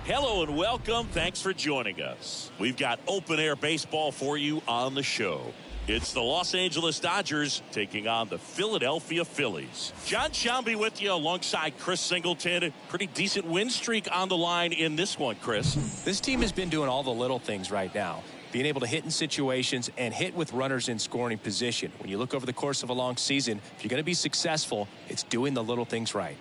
Hello and welcome. Thanks for joining us. We've got open-air baseball for you on the show. It's the Los Angeles Dodgers taking on the Philadelphia Phillies. John Shelby with you alongside Chris Singleton. Pretty decent win streak on the line in this one, Chris. This team has been doing all the little things right now. Being able to hit in situations and hit with runners in scoring position. When you look over the course of a long season, if you're going to be successful, it's doing the little things right.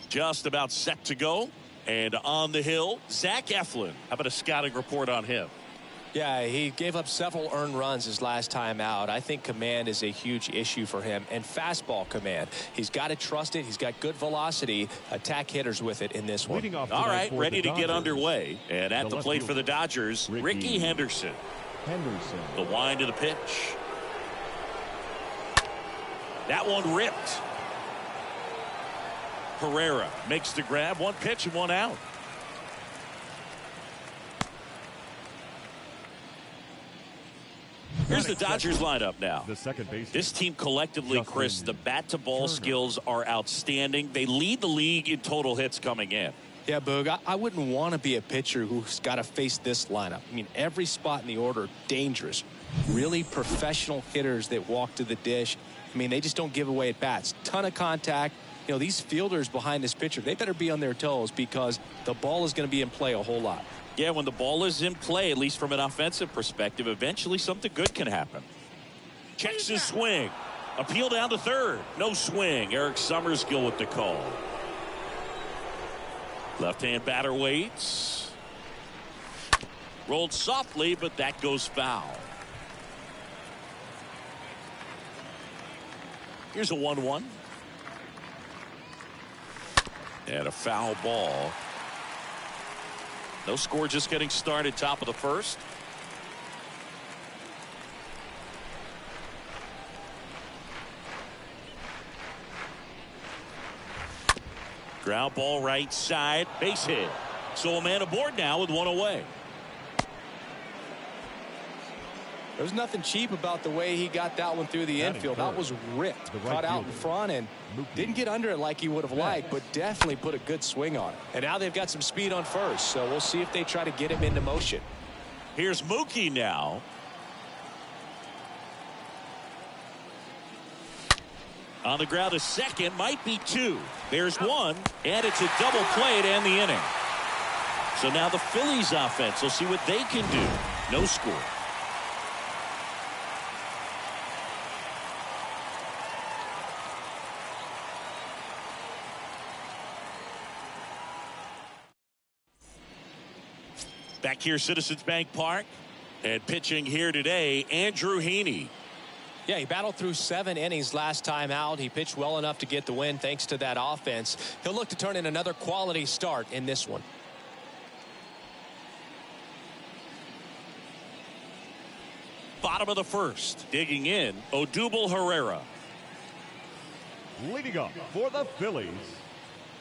Just about set to go. And on the hill, Zach Eflin. How about a scouting report on him? Yeah, he gave up several earned runs his last time out. I think command is a huge issue for him, and fastball command. He's got to trust it. He's got good velocity. Attack hitters with it in this one. All right, ready to get underway. And at the plate for the Dodgers, Ricky Henderson. The wind of the pitch. That one ripped. Herrera makes the grab. One pitch and one out. Here's the Dodgers lineup now. This team collectively, Chris, the bat-to-ball skills are outstanding. They lead the league in total hits coming in. Yeah, Boog, I wouldn't want to be a pitcher who's got to face this lineup. I mean, every spot in the order, dangerous. Really professional hitters that walk to the dish. I mean, they just don't give away at bats. Ton of contact. You know, these fielders behind this pitcher, they better be on their toes because the ball is going to be in play a whole lot. Yeah, when the ball is in play, at least from an offensive perspective, eventually something good can happen. Checks his swing. Appeal down to third. No swing. Eric Summerskill with the call. Left-hand batter waits. Rolled softly, but that goes foul. Here's a 1-1. And a foul ball. No score, just getting started, top of the first. Ground ball right side, base hit. So a man aboard now with one away. There's nothing cheap about the way he got that one through the infield. That was ripped, cut out in front, and didn't get under it like he would have liked, but definitely put a good swing on it. And now they've got some speed on first, so we'll see if they try to get him into motion. Here's Mookie now. On the ground, a second, might be two. There's one, and it's a double play to end the inning. So now the Phillies offense will see what they can do. No score. Back here, Citizens Bank Park, and pitching here today, Andrew Heaney. Yeah, he battled through 7 innings last time out. He pitched well enough to get the win thanks to that offense. He'll look to turn in another quality start in this one. Bottom of the first, digging in, Odubel Herrera. Leading up for the Phillies,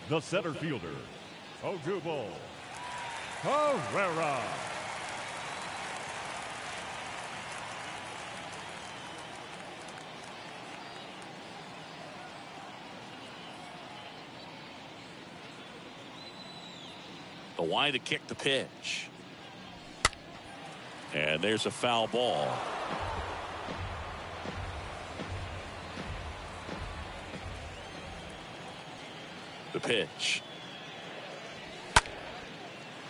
the center fielder, Odubel Herrera. The wide to kick the pitch. And there's a foul ball. The pitch.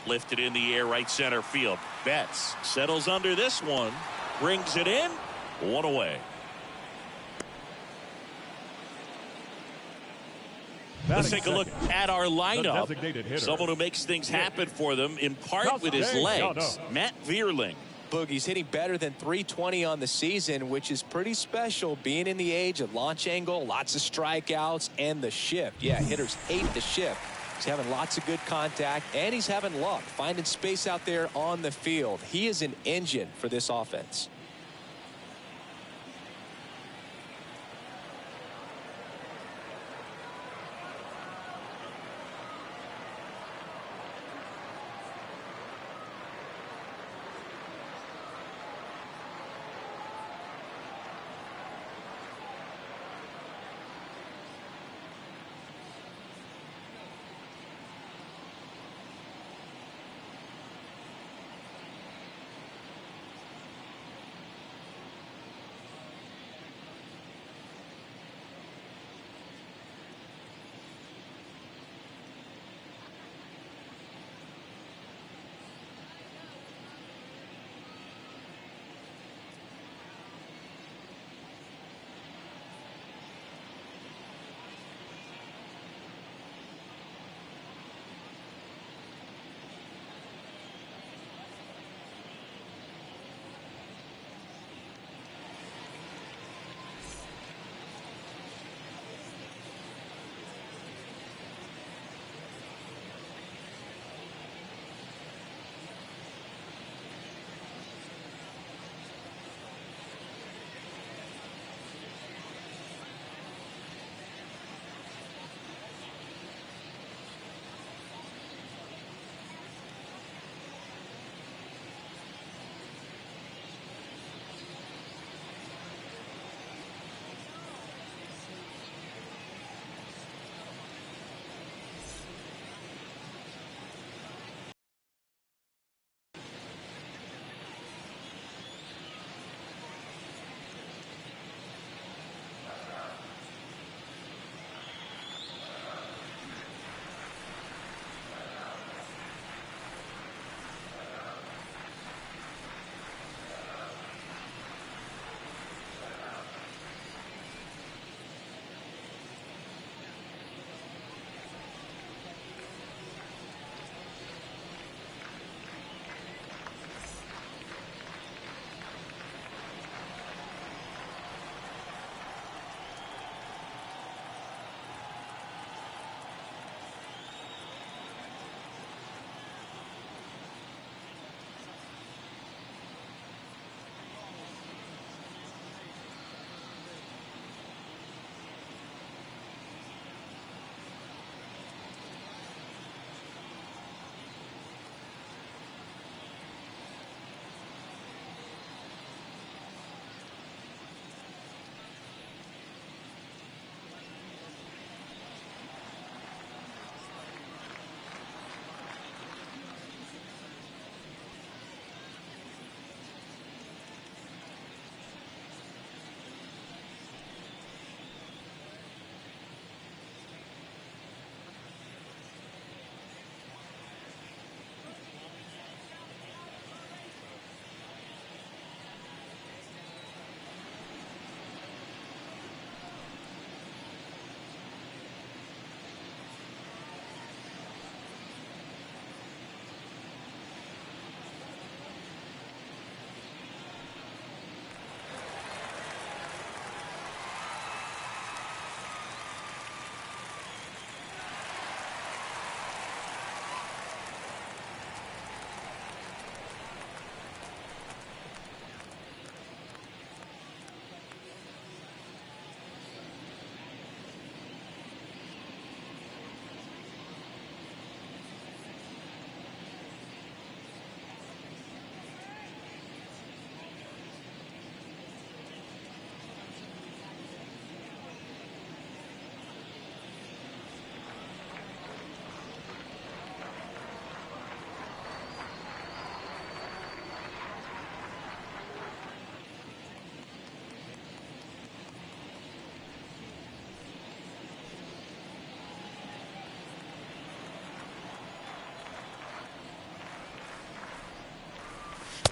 Lifted in the air, right center field. Betts settles under this one. Brings it in. One away. Let's take a look at our lineup. Someone who makes things happen for them, in part with his legs. Matt Vierling. Boogie's hitting better than .320 on the season, which is pretty special, being in the age of launch angle, lots of strikeouts, and the shift. Yeah, hitters hate the shift. He's having lots of good contact, and he's having luck finding space out there on the field. He is an engine for this offense.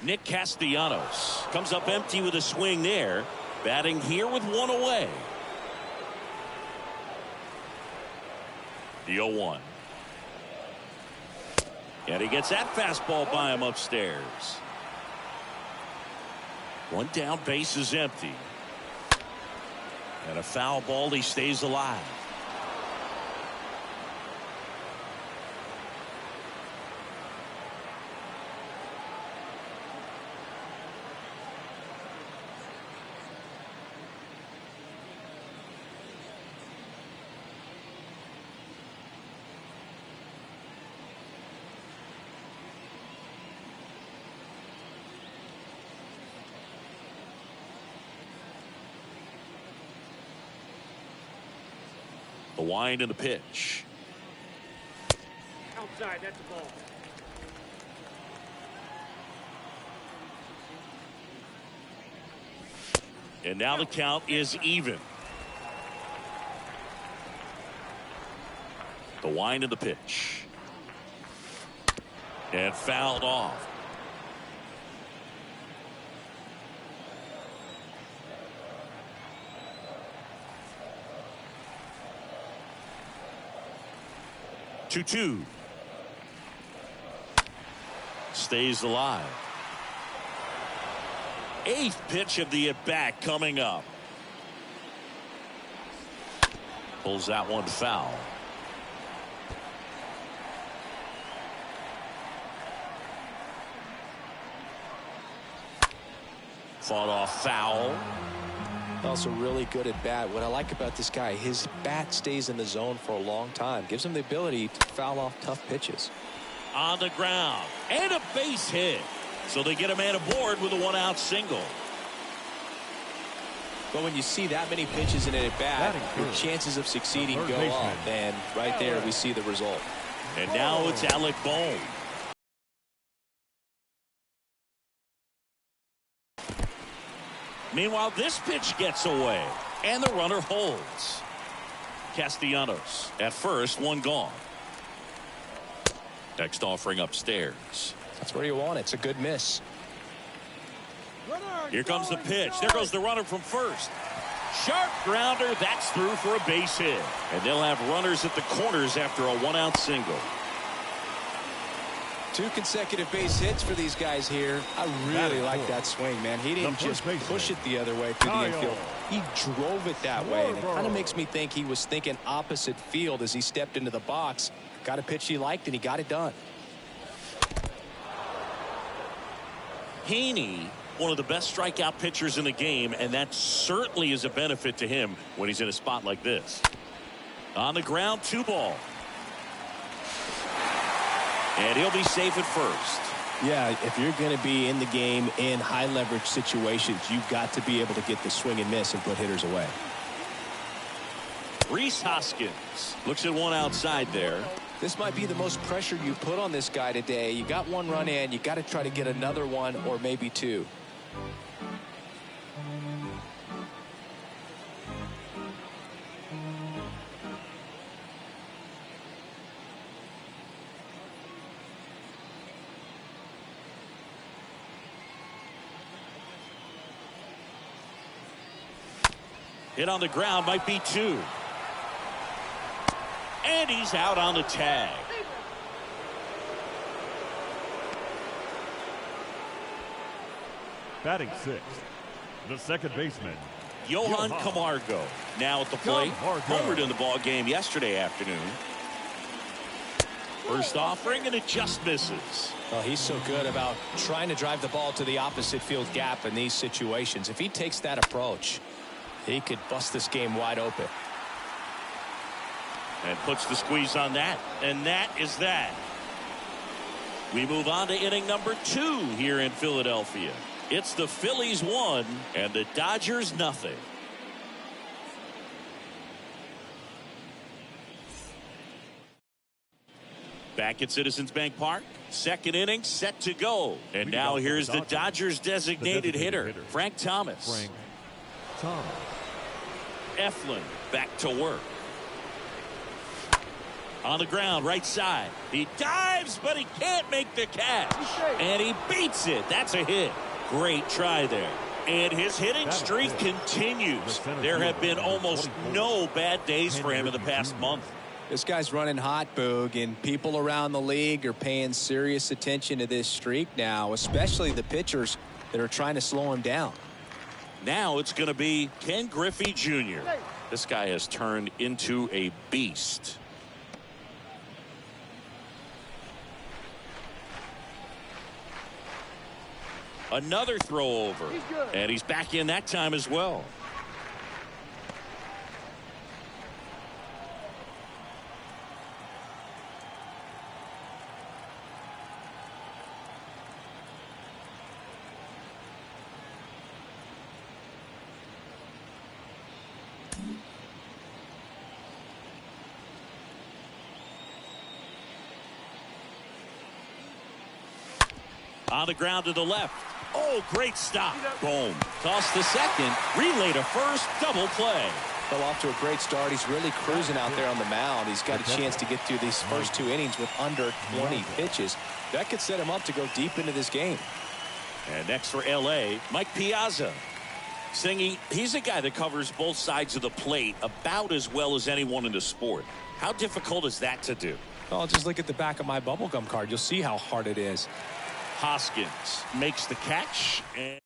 Nick Castellanos comes up empty with a swing there. Batting here with one away. The 0-1. And he gets that fastball by him upstairs. One down, base is empty. And a foul ball, he stays alive. The wind and the pitch. Outside, that's a ball. And now the count is even. The wind and the pitch. And fouled off. Two. Stays alive. Eighth pitch of the at-bat coming up. Pulls that one foul. Fought off foul. Also really good at bat. What I like about this guy, his bat stays in the zone for a long time. Gives him the ability to foul off tough pitches. On the ground. And a base hit. So they get a man aboard with a one-out single. But when you see that many pitches in an at-bat, your chances of succeeding go up. And right there we see the result. And now it's Alec Bohm. Meanwhile, this pitch gets away, and the runner holds. Castellanos at first, one gone. Next offering upstairs. That's where you want it. It's a good miss. Here comes the pitch. There goes the runner from first. Sharp grounder. That's through for a base hit. And they'll have runners at the corners after a one-out single. 2 consecutive base hits for these guys here. I really like that swing, man. He didn't just push it the other way through the infield. He drove it that way. And it kind of makes me think he was thinking opposite field as he stepped into the box. Got a pitch he liked, and he got it done. Heaney, one of the best strikeout pitchers in the game, and that certainly is a benefit to him when he's in a spot like this. On the ground, 2 ball. And he'll be safe at first. Yeah, if you're going to be in the game in high leverage situations, you've got to be able to get the swing and miss and put hitters away. Rhys Hoskins looks at one outside there. This might be the most pressure you put on this guy today. You got 1 run in. You got to try to get another 1 or maybe 2. Hit on the ground, might be 2. And he's out on the tag. Batting 6th, the second baseman, Johan Camargo now at the plate. Homered in the ball game yesterday afternoon. First offering, and it just misses. Well, he's so good about trying to drive the ball to the opposite field gap in these situations. If he takes that approach, he could bust this game wide open. And puts the squeeze on that. And that is that. We move on to inning number 2 here in Philadelphia. It's the Phillies 1 and the Dodgers nothing. Back at Citizens Bank Park. Second inning set to go. And now here's the Dodgers designated hitter, Frank Thomas. Eflin back to work. On the ground, right side. He dives, but he can't make the catch. And he beats it. That's a hit. Great try there. And his hitting streak continues. There have been almost no bad days for him in the past month. This guy's running hot, Boog, and people around the league are paying serious attention to this streak now, especially the pitchers that are trying to slow him down. Now it's going to be Ken Griffey Jr. This guy has turned into a beast. Another throw over. And he's back in that time as well. On the ground to the left. Oh, great stop. Boom. Toss to second. Relay to first. Double play. Well, off to a great start. He's really cruising out there on the mound. He's got a chance to get through these first 2 innings with under 20 pitches. That could set him up to go deep into this game. And next for L.A., Mike Piazza. Singy, he's a guy that covers both sides of the plate about as well as anyone in the sport. How difficult is that to do? Well, just look at the back of my bubblegum card. You'll see how hard it is. Hoskins makes the catch. And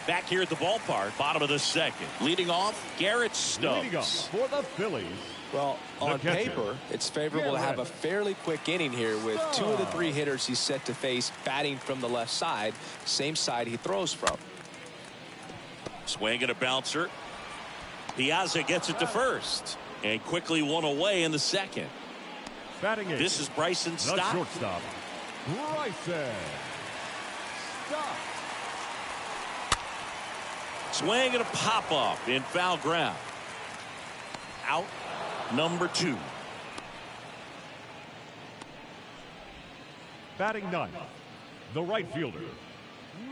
back here at the ballpark, bottom of the second. Leading off, Garrett Stubbs. Leading off for the Phillies. Well, on paper, it's favorable to have a fairly quick inning here with 2 of the 3 hitters he's set to face batting from the left side, same side he throws from. Swing and a bouncer. Piazza gets it to first and quickly one away in the second. Batting eight. This is Bryson Stott. The shortstop, Bryson Stott. Swing and a pop up in foul ground. Out number 2. Batting ninth, the right fielder,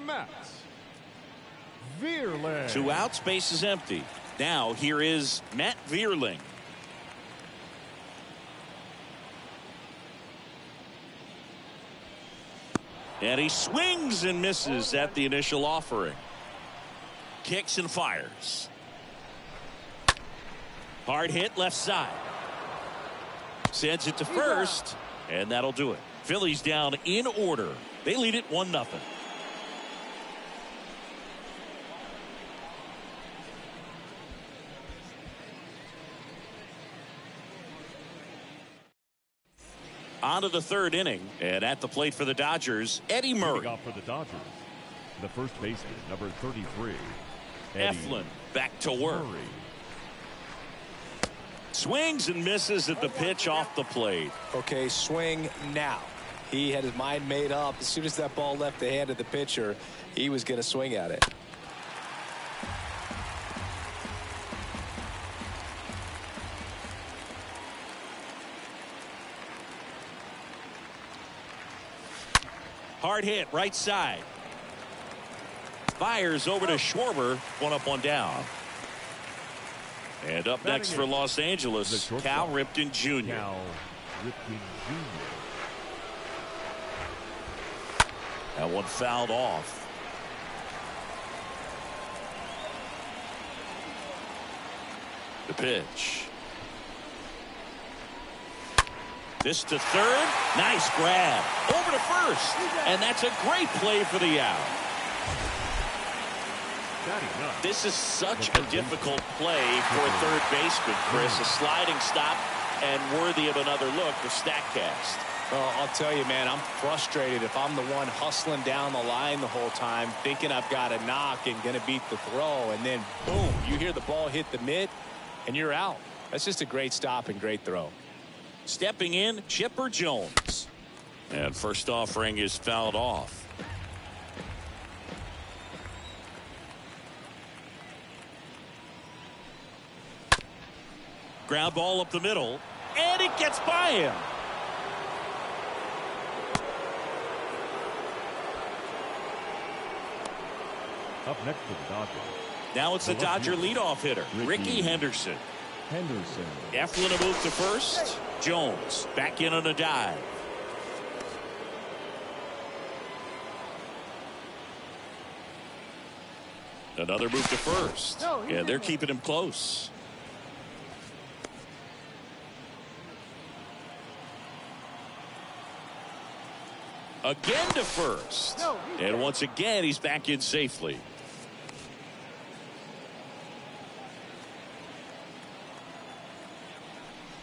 Matt Vierling. 2 outs, base is empty. Now here is Matt Vierling. And he swings and misses at the initial offering. Kicks and fires. Hard hit left side. Sends it to first, and that'll do it. Phillies down in order. They lead it 1-0. On to the 3rd inning, and at the plate for the Dodgers, Eddie Murray. Off for the Dodgers, the first baseman, number 33, Eflin back to work. Murray. Swings and misses at the pitch off the plate. Okay, swing now. He had his mind made up. As soon as that ball left the hand of the pitcher, he was going to swing at it. Hard hit right side. Fires over to Schwarber. 1 up, 1 down. And up next for Los Angeles, Cal Ripken Jr. Cal Ripken Jr. That one fouled off. The pitch. This to third. Nice grab. Over to first. And that's a great play for the out. This is such a difficult play for a third baseman, Chris. A sliding stop and worthy of another look for StatCast. Well, I'll tell you, man, I'm frustrated if I'm the one hustling down the line the whole time, thinking I've got a knock and going to beat the throw, and then, boom, you hear the ball hit the mitt, and you're out. That's just a great stop and great throw. Stepping in, Chipper Jones. And first offering is fouled off. Ground ball up the middle, and it gets by him. Up next for the Dodgers. Now it's the Dodger leadoff hitter, Ricky Henderson. Eflin a move to first. Jones back in on a dive. Another move to first. And they're keeping him close. Again to first. And once again, he's back in safely.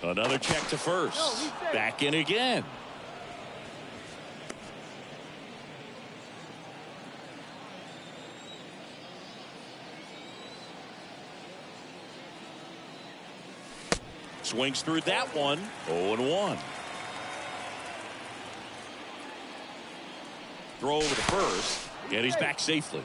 Another check to first. Back in again. Swings through that one. 0-1. Throw over to first, and he's back safely.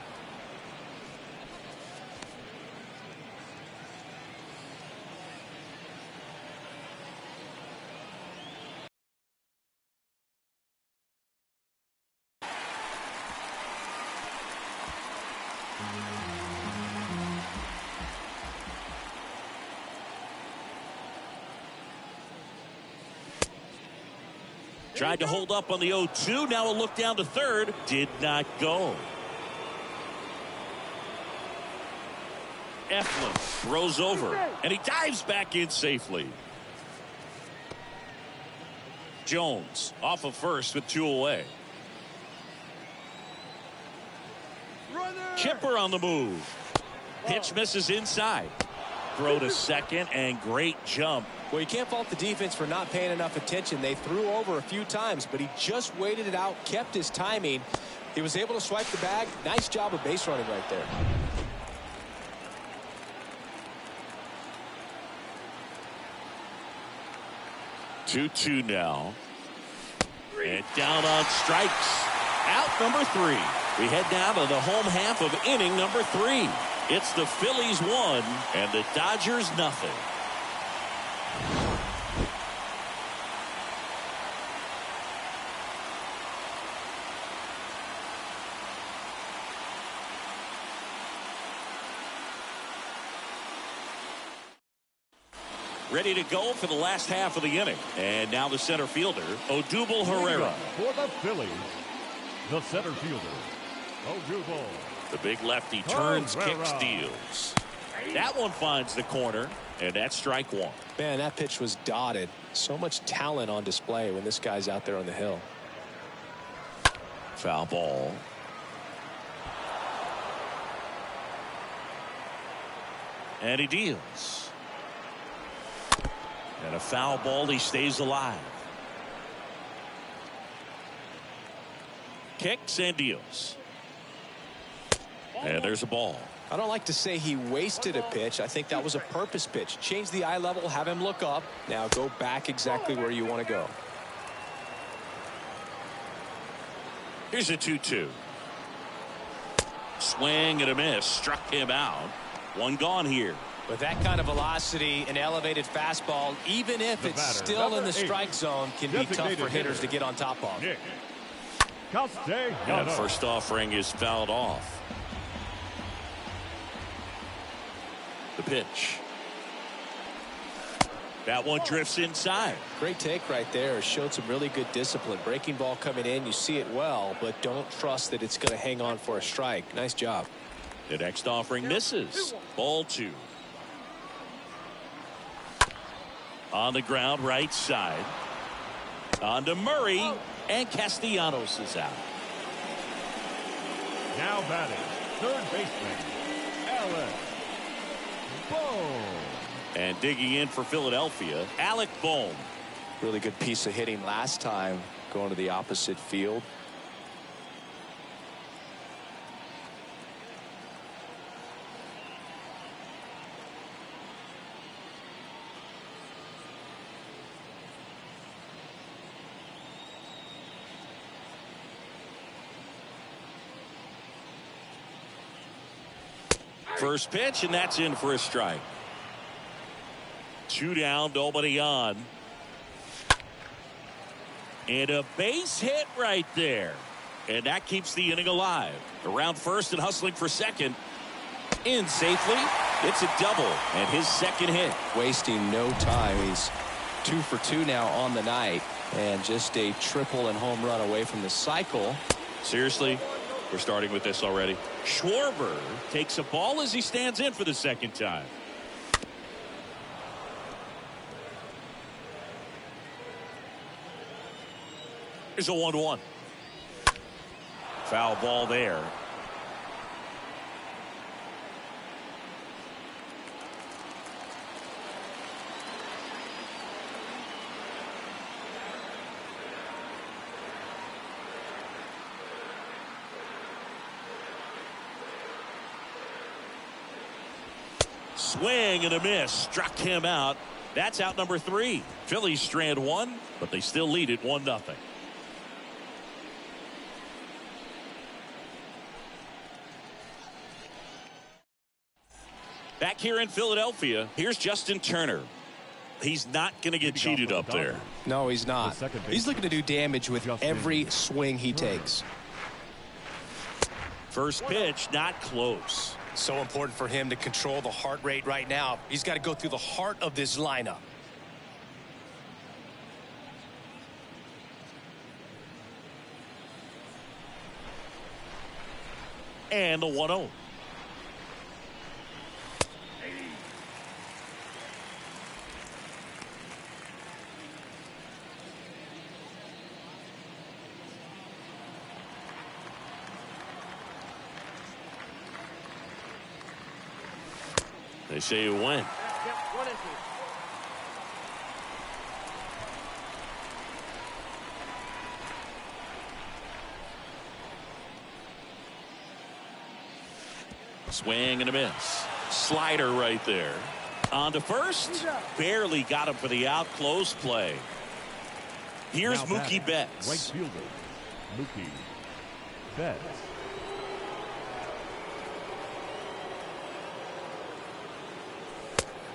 Tried to hold up on the 0-2. Now a look down to third. Did not go. Eflin throws over, and he dives back in safely. Jones off of first with 2 away. Chipper on the move. Pitch misses inside. Throw to second, and great jump. Well, you can't fault the defense for not paying enough attention. They threw over a few times, but he just waited it out, kept his timing. He was able to swipe the bag. Nice job of base running right there. Two now. And down on strikes. Out number 3. We head down to the home half of inning number 3. It's the Phillies 1 and the Dodgers nothing. Ready to go for the last half of the inning. And now the center fielder, Odubel Herrera. For the Phillies, the center fielder, Odubel. The big lefty turns, kicks, deals. That one finds the corner, and that's strike 1. Man, that pitch was dotted. So much talent on display when this guy's out there on the hill. Foul ball. And he deals. And a foul ball, he stays alive. Kicks and deals. And there's a ball. I don't like to say he wasted a pitch. I think that was a purpose pitch. Change the eye level, have him look up. Now go back exactly where you want to go. Here's a 2-2. Swing and a miss. Struck him out. One gone here. With that kind of velocity, an elevated fastball, even if it's still in the strike zone, can be tough for hitters to get on top of. And first offering is fouled off. The pitch. That one drifts inside. Great take right there. Showed some really good discipline. Breaking ball coming in, you see it well, but don't trust that it's going to hang on for a strike. Nice job. The next offering misses. Ball 2. On the ground, right side. On to Murray, and Castellanos is out. Now batting, third baseman, Alec Bohm. And digging in for Philadelphia, Alec Bohm. Really good piece of hitting last time, going to the opposite field. First pitch, and that's in for a strike. 2 down, nobody on. And a base hit right there. And that keeps the inning alive. Around first and hustling for second. In safely. It's a double and his second hit. Wasting no time. He's 2 for 2 now on the night, and just a triple and home run away from the cycle. Seriously, we're starting with this already. Schwarber takes a ball as he stands in for the second time. Here's a 1-1. Foul ball there. Swing and a miss. Struck him out. That's out number 3. Phillies strand 1, but they still lead it 1-0. Back here in Philadelphia, here's Justin Turner. He's not going to get cheated up there. No, he's not. He's looking to do damage with every swing he takes. First pitch, not close. So important for him to control the heart rate right now. He's got to go through the heart of this lineup. And the 1-0. They say you win. Swing and a miss. Slider right there. On to first. Barely got him for the out. Close play. Here's Now Mookie Betts. Right fielder, Mookie Betts.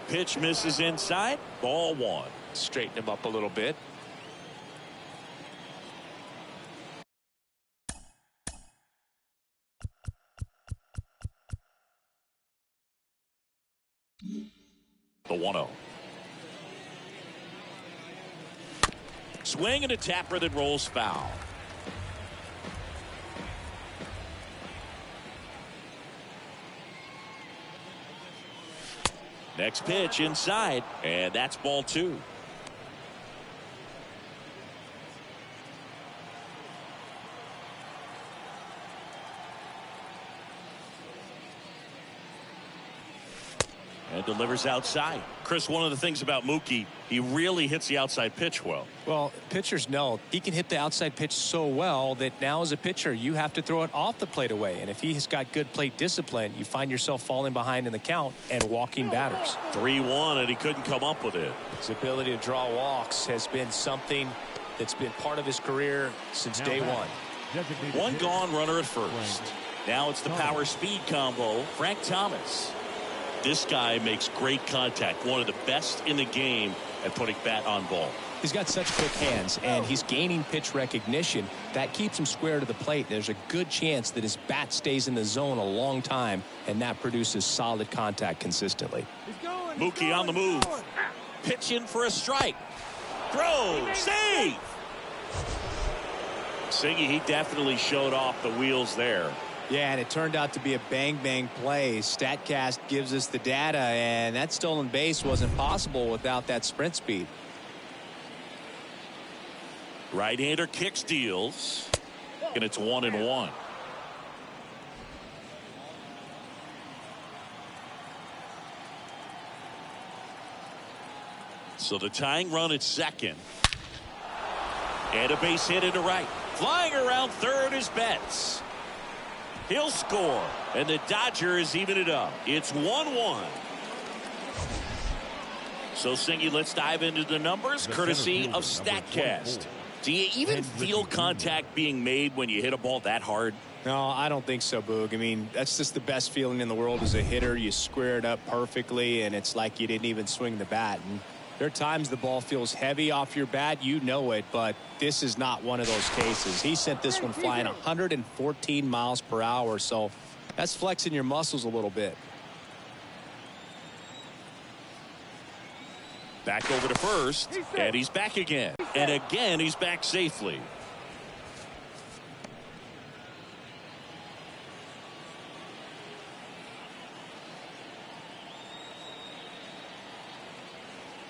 Pitch misses inside. Ball 1. Straighten him up a little bit. The 1-0. Swing and a tapper that rolls foul. Next pitch inside, and that's ball 2. And delivers outside. Chris, one of the things about Mookie, he really hits the outside pitch well. Well, pitchers know he can hit the outside pitch so well that now as a pitcher, you have to throw it off the plate away. And if he's got good plate discipline, you find yourself falling behind in the count and walking batters. 3-1, and he couldn't come up with it. His ability to draw walks has been something that's been part of his career since day one. One gone, runner at first. Now it's the power speed combo. Frank Thomas. This guy makes great contact. One of the best in the game at putting bat on ball. He's got such quick hands, and he's gaining pitch recognition. That keeps him square to the plate. There's a good chance that his bat stays in the zone a long time, and that produces solid contact consistently. Mookie on the move. Pitch in for a strike. Throw. Save. Singy, he definitely showed off the wheels there. Yeah, and it turned out to be a bang-bang play. StatCast gives us the data, and that stolen base wasn't possible without that sprint speed. Right-hander kicks, deals, and it's 1-1. So the tying run at second. And a base hit into right. Flying around third is Betts. He'll score, and the Dodgers even it up. It's 1-1. So, Singy, let's dive into the numbers, courtesy of StatCast. Do you even feel contact being made when you hit a ball that hard? No, I don't think so, Boog. I mean, that's just the best feeling in the world as a hitter. You square it up perfectly, and it's like you didn't even swing the bat. And there are times the ball feels heavy off your bat. You know it, but this is not one of those cases. He sent this one flying 114 miles per hour, so that's flexing your muscles a little bit. Back over to first, and he's back again. And again, he's back safely.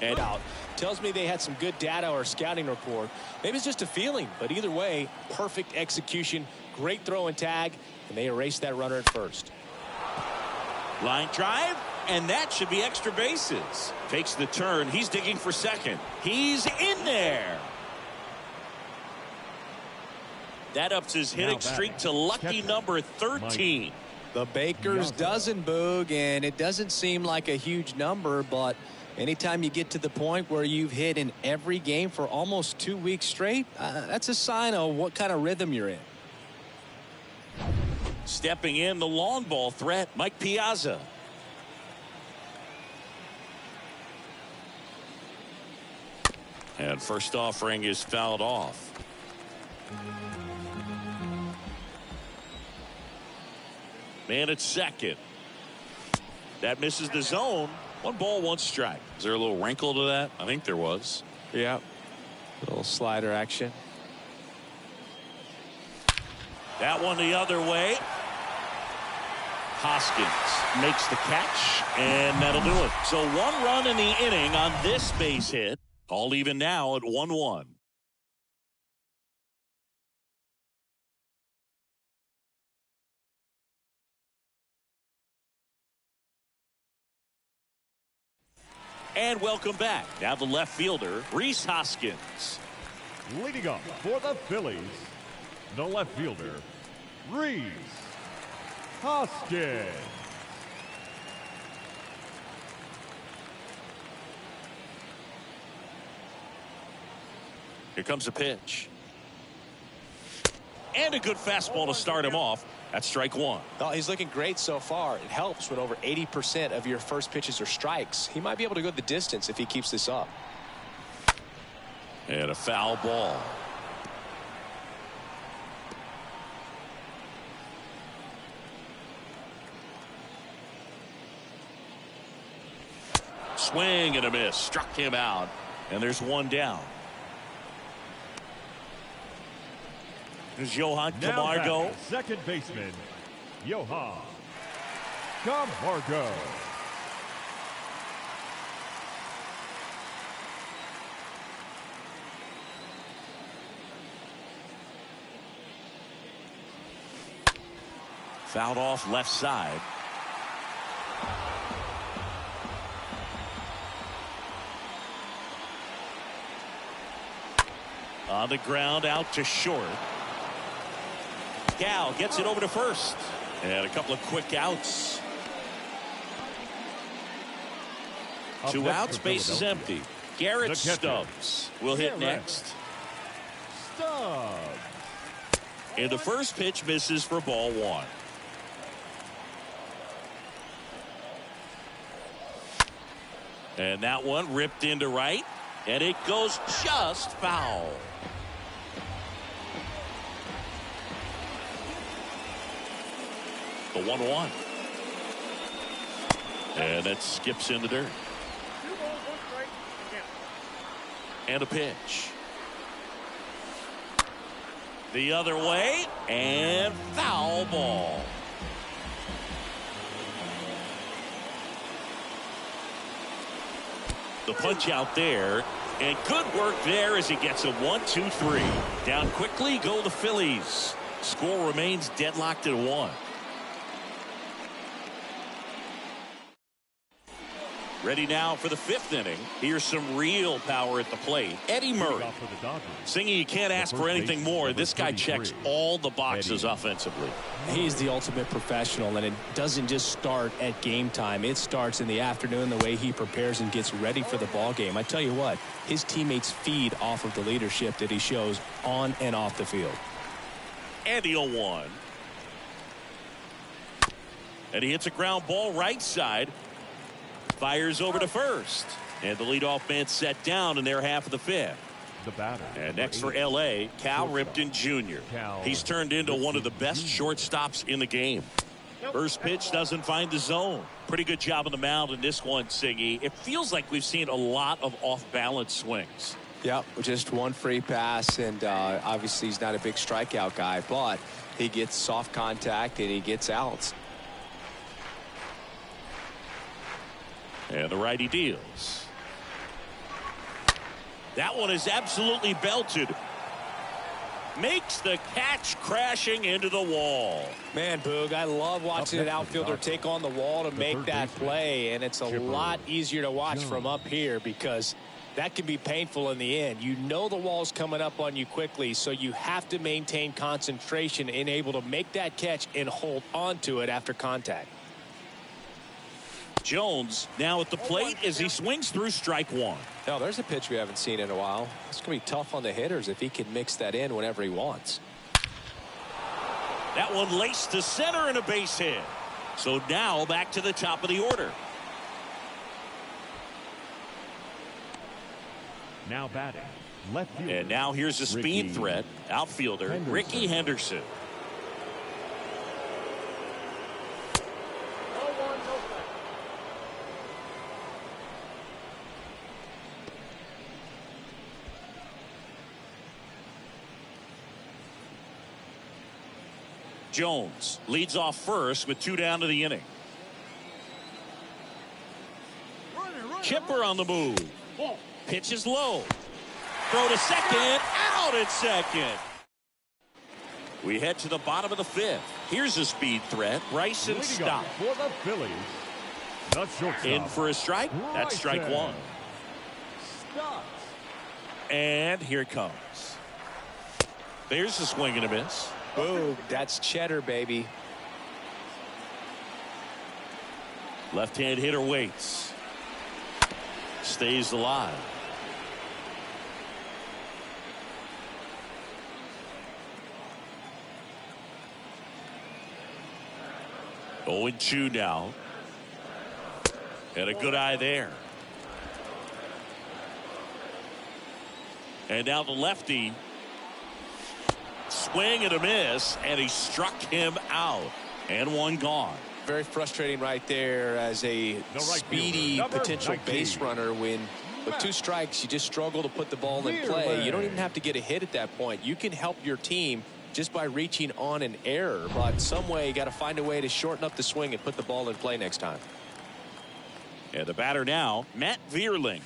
And out. Tells me they had some good data or scouting report. Maybe it's just a feeling, but either way, perfect execution, great throw and tag, and they erased that runner at first. Line drive, and that should be extra bases. Takes the turn. He's digging for second. He's in there. That ups his hitting streak to lucky number 13. The Baker's dozen, Boog, and it doesn't seem like a huge number, but anytime you get to the point where you've hit in every game for almost 2 weeks straight, that's a sign of what kind of rhythm you're in. Stepping in, the long ball threat, Mike Piazza. And first offering is fouled off. Man at second. That misses the zone. 1 ball, 1 strike. Is there a little wrinkle to that? I think there was. Yeah. A little slider action. That one the other way. Hoskins makes the catch, and that'll do it. So 1 run in the inning on this base hit. All even now at 1-1. And welcome back. Now the left fielder, Rhys Hoskins. Leading up for the Phillies, the left fielder, Rhys Hoskins. Here comes a pitch. And a good fastball to start him off. That's strike 1. Oh, he's looking great so far. It helps when over 80% of your first pitches are strikes. He might be able to go the distance if he keeps this up. And a foul ball. Swing and a miss. Struck him out. And there's 1 down. There's Johan Camargo. Second baseman, Johan Camargo. Fouled off left side. On the ground, out to short. Gal gets it over to first. And a couple of quick outs. 2 outs, base is empty. Garrett Stubbs will hit next. Stubbs. And the first pitch misses for ball 1. And that one ripped into right. And it goes just foul. The 1-1. And it skips in the dirt. And a pitch. The other way. And foul ball. The punch out there. And good work there as he gets a 1-2-3. Down quickly go the Phillies. Score remains deadlocked at 1. Ready now for the 5th inning. Here's some real power at the plate. Eddie Murray. Singing, you can't ask for anything more. This guy checks all the boxes offensively. He's the ultimate professional, and it doesn't just start at game time. It starts in the afternoon, the way he prepares and gets ready for the ball game. I tell you what, his teammates feed off of the leadership that he shows on and off the field. And the 0-1. And he hits a ground ball right side. Fires over to first. And the leadoff man set down in their half of the 5th. The batter. And next for L.A., Cal Ripken Jr. He's turned into one of the best shortstops in the game. First pitch doesn't find the zone. Pretty good job on the mound in this one, Singy. It feels like we've seen a lot of off-balance swings. Yep, just one free pass, and obviously he's not a big strikeout guy, but he gets soft contact and he gets outs. And the righty deals. That one is absolutely belted. Makes the catch, crashing into the wall. Man, Boog, I love watching an outfielder take on the wall to make that play, and it's a lot easier to watch from up here because that can be painful in the end. You know the wall's coming up on you quickly, so you have to maintain concentration and able to make that catch and hold on to it after contact. Jones now at the plate as he swings through strike one. Now, there's a pitch we haven't seen in a while. It's going to be tough on the hitters if he can mix that in whenever he wants. That one laced to center and a base hit. So now back to the top of the order. Now batting, left fielder. And now here's a speed Ricky threat. Outfielder Henderson. Ricky Henderson. Jones leads off first with 2 down to the inning. Chipper on the move. Pitch is low. Throw to second. Out at second. We head to the bottom of the 5th. Here's a speed threat. Bryson Stott. For the Phillies, the shortstop. In for a strike. That's strike one. Stott. And here it comes. There's a swing and a miss. Boom, that's cheddar, baby. Left-hand hitter waits. Stays alive. Oh, and 2 now. And a good eye there. And now the lefty. Swing and a miss, and he struck him out. And one gone. Very frustrating right there as a speedy potential base runner when with 2 strikes you just struggle to put the ball in play. You don't even have to get a hit at that point. You can help your team just by reaching on an error, but some way you got to find a way to shorten up the swing and put the ball in play next time. And the batter now, Matt Vierling.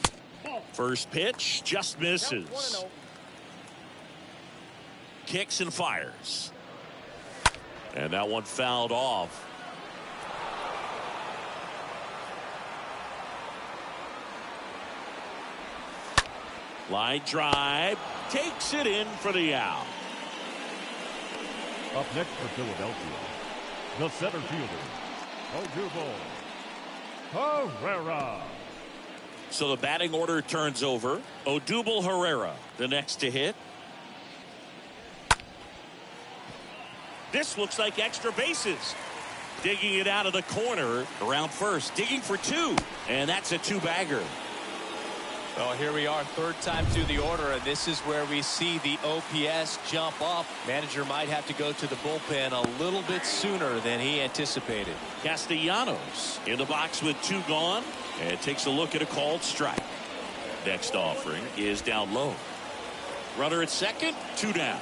First pitch just misses. Kicks and fires. And that one fouled off. Line drive. Takes it in for the out. Up next for Philadelphia, the center fielder, Odubel Herrera. So the batting order turns over. Odubel Herrera, the next to hit. This looks like extra bases. Digging it out of the corner around first. Digging for 2. And that's a 2-bagger. Well, here we are, 3rd time through the order, and this is where we see the OPS jump up. Manager might have to go to the bullpen a little bit sooner than he anticipated. Castellanos in the box with 2 gone. And takes a look at a called strike. Next offering is down low. Runner at second, 2 down.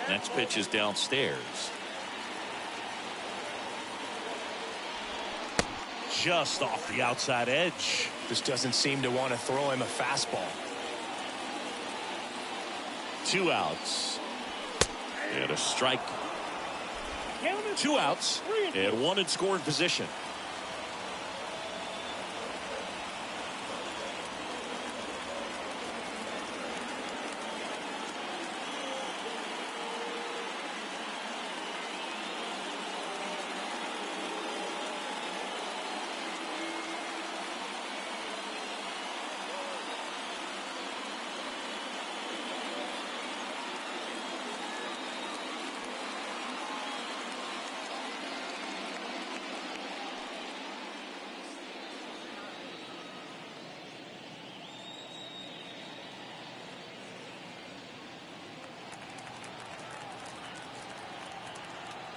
Next pitch is downstairs. Just off the outside edge. Just doesn't seem to want to throw him a fastball. 2 outs. And a strike. 2 outs. And 1 in scoring position.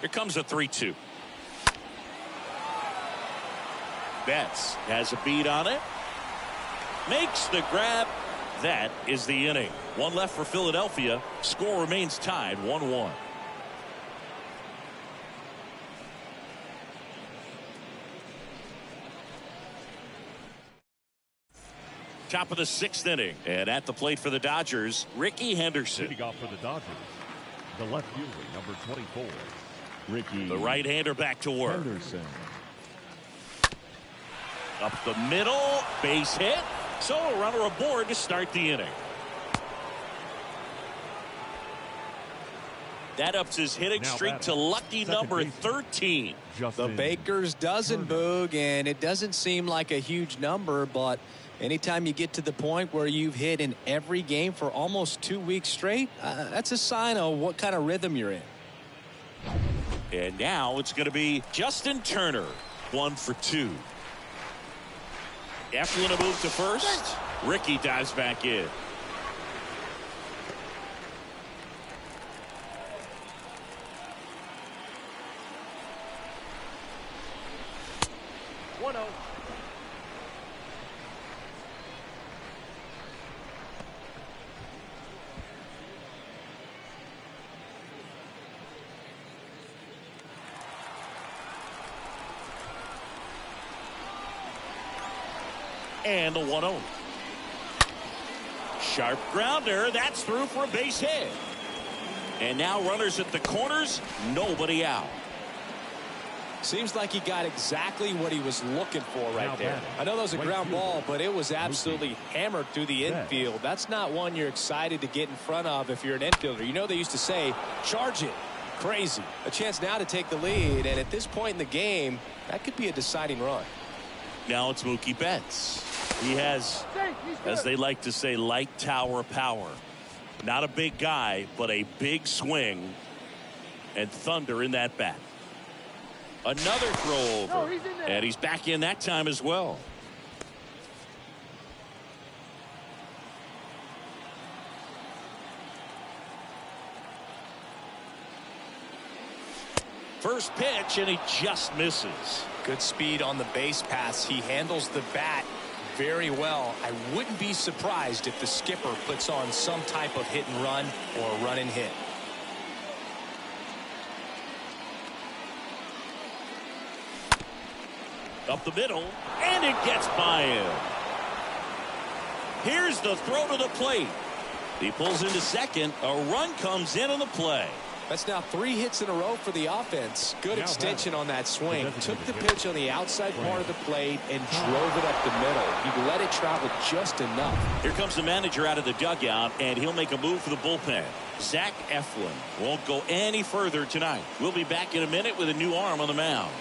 Here comes a 3-2. Betts has a beat on it. Makes the grab. That is the inning. One left for Philadelphia. Score remains tied 1-1. Top of the 6th inning. And at the plate for the Dodgers, Ricky Henderson. Leading off for the Dodgers, the left fielder, number 24, Ricky. The right-hander back to work. Henderson. Up the middle, base hit. So a runner aboard to start the inning. That ups his hitting streak to lucky number 13. The Baker's dozen, Boog, and it doesn't seem like a huge number, but anytime you get to the point where you've hit in every game for almost 2 weeks straight, that's a sign of what kind of rhythm you're in. And now it's going to be Justin Turner, 1 for 2. Eflin a move to first. Ricky dives back in. And the 1-0. Sharp grounder. That's through for a base hit. And now runners at the corners. Nobody out. Seems like he got exactly what he was looking for right there. I know that was a ground ball, but it was absolutely hammered through the infield. That's not one you're excited to get in front of if you're an infielder. You know, they used to say, charge it. Crazy. A chance now to take the lead, and at this point in the game, that could be a deciding run. Now it's Mookie Betts. He has, as they like to say, light tower power. Not a big guy, but a big swing and thunder in that bat. Another throw over, and he's back in that time as well. First pitch, and he just misses. Good speed on the base pass. He handles the bat very well. I wouldn't be surprised if the skipper puts on some type of hit and run or run and hit. Up the middle, and it gets by him. Here's the throw to the plate. He pulls into second. A run comes in on the play. That's now 3 hits in a row for the offense. Good extension on that swing. Took the pitch on the outside part of the plate and drove it up the middle. He let it travel just enough. Here comes the manager out of the dugout, and he'll make a move for the bullpen. Zach Eflin won't go any further tonight. We'll be back in a minute with a new arm on the mound.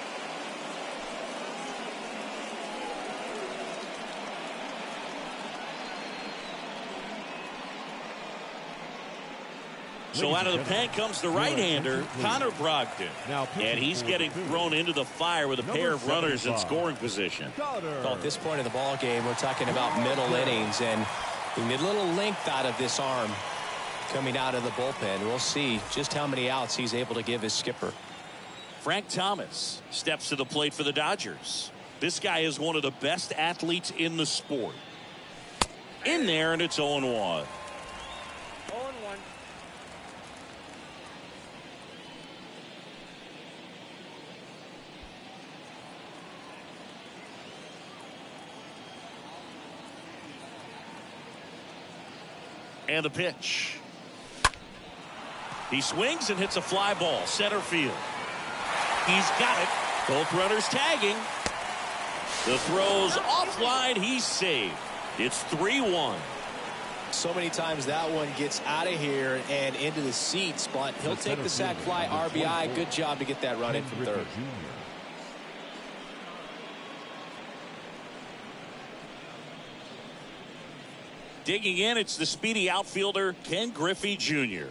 So out of the pen comes the right-hander, Connor Brogdon. And he's getting thrown into the fire with a pair of runners in scoring position. Well, at this point in the ball game, we're talking about middle innings, and we need a little length out of this arm coming out of the bullpen. We'll see just how many outs he's able to give his skipper. Frank Thomas steps to the plate for the Dodgers. This guy is one of the best athletes in the sport. In there, and it's 0-1. And the pitch. He swings and hits a fly ball center field. He's got it. Both runners tagging. The throw's offline. He's saved. It's 3-1. So many times that one gets out of here and into the seats, but he'll take the sac fly RBI. Good job to get that run in from third. Digging in, it's the speedy outfielder, Ken Griffey Jr.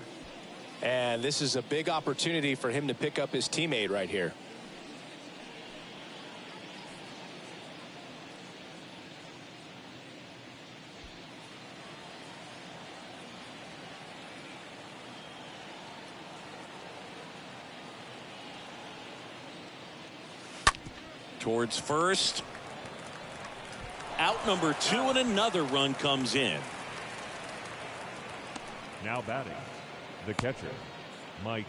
And this is a big opportunity for him to pick up his teammate right here. towards first. Out number 2, and another run comes in. Now batting, the catcher, Mike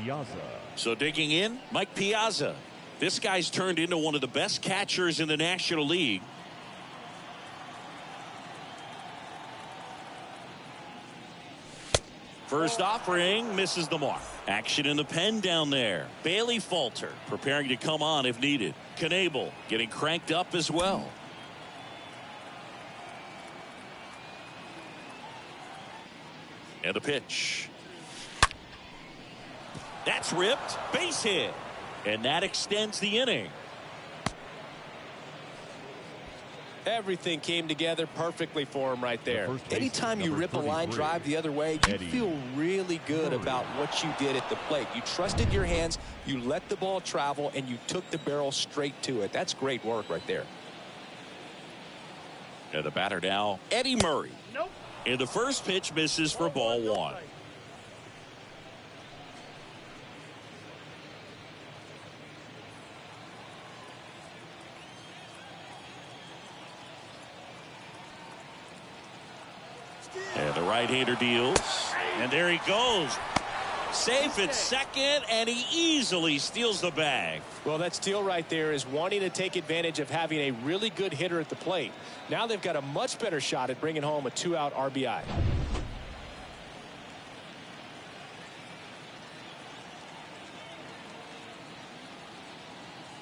Piazza. So digging in, Mike Piazza. This guy's turned into one of the best catchers in the National League. First offering misses the mark. Action in the pen down there. Bailey Falter preparing to come on if needed. Knable getting cranked up as well. And a pitch. That's ripped. Base hit. And that extends the inning. Everything came together perfectly for him right there. Anytime you rip a line drive the other way, you feel really good about what you did at the plate. You trusted your hands, you let the ball travel, and you took the barrel straight to it. That's great work right there. And the batter now, Eddie Murray. Nope. And the first pitch misses for ball 1. And the right-hander deals. And there he goes. Safe at second, and he easily steals the bag. Well, that steal right there is wanting to take advantage of having a really good hitter at the plate. Now they've got a much better shot at bringing home a 2-out RBI.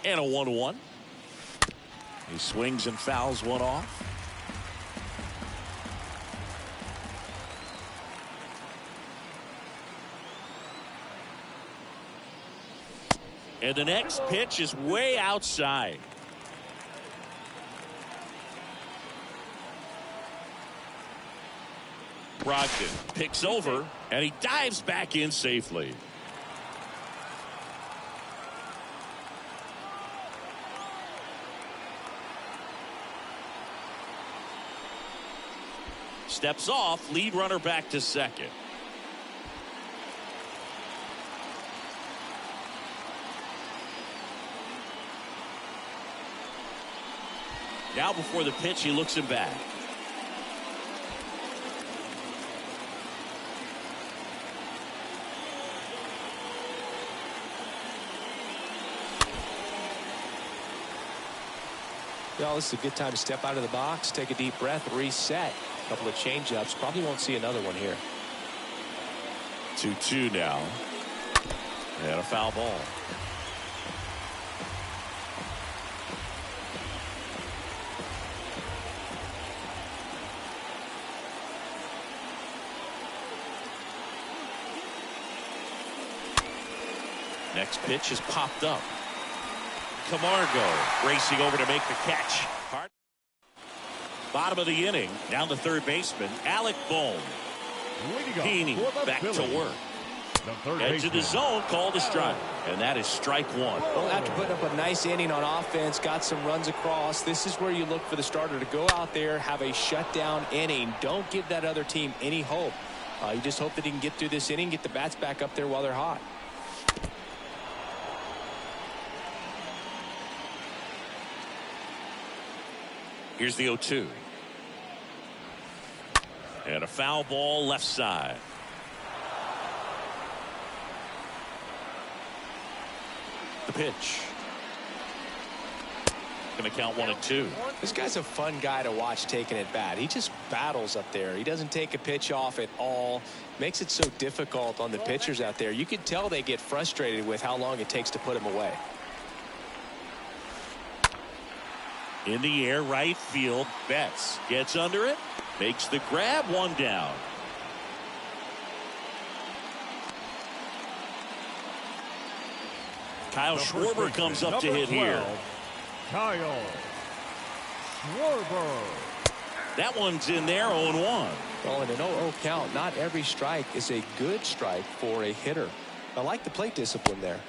And a 1-1. He swings and fouls one off. And the next pitch is way outside. Brogdon picks over, and he dives back in safely. Steps off, lead runner back to second. Now before the pitch, he looks him back. Well, this is a good time to step out of the box, take a deep breath, reset. A couple of change-ups. Probably won't see another one here. 2-2 now. And a foul ball. Next pitch is popped up. Camargo racing over to make the catch. Bottom of the inning, down the third baseman, Alec Bohm. Heaney back to work. Edge of the zone, called a strike. And that is strike 1. Well, after putting up a nice inning on offense, got some runs across, this is where you look for the starter to go out there, have a shutdown inning. Don't give that other team any hope. You just hope that he can get through this inning, get the bats back up there while they're hot. Here's the 0-2. And a foul ball left side. The pitch. Going to count 1-2. This guy's a fun guy to watch taking at bat. He just battles up there. He doesn't take a pitch off at all. Makes it so difficult on the pitchers out there. You can tell they get frustrated with how long it takes to put him away. In the air, right field. Betts gets under it, makes the grab, 1 down. Kyle Schwarber comes up to hit here. Kyle Schwarber. That one's in there, 0-1. Well, in an 0-0 count, not every strike is a good strike for a hitter. I like the plate discipline there.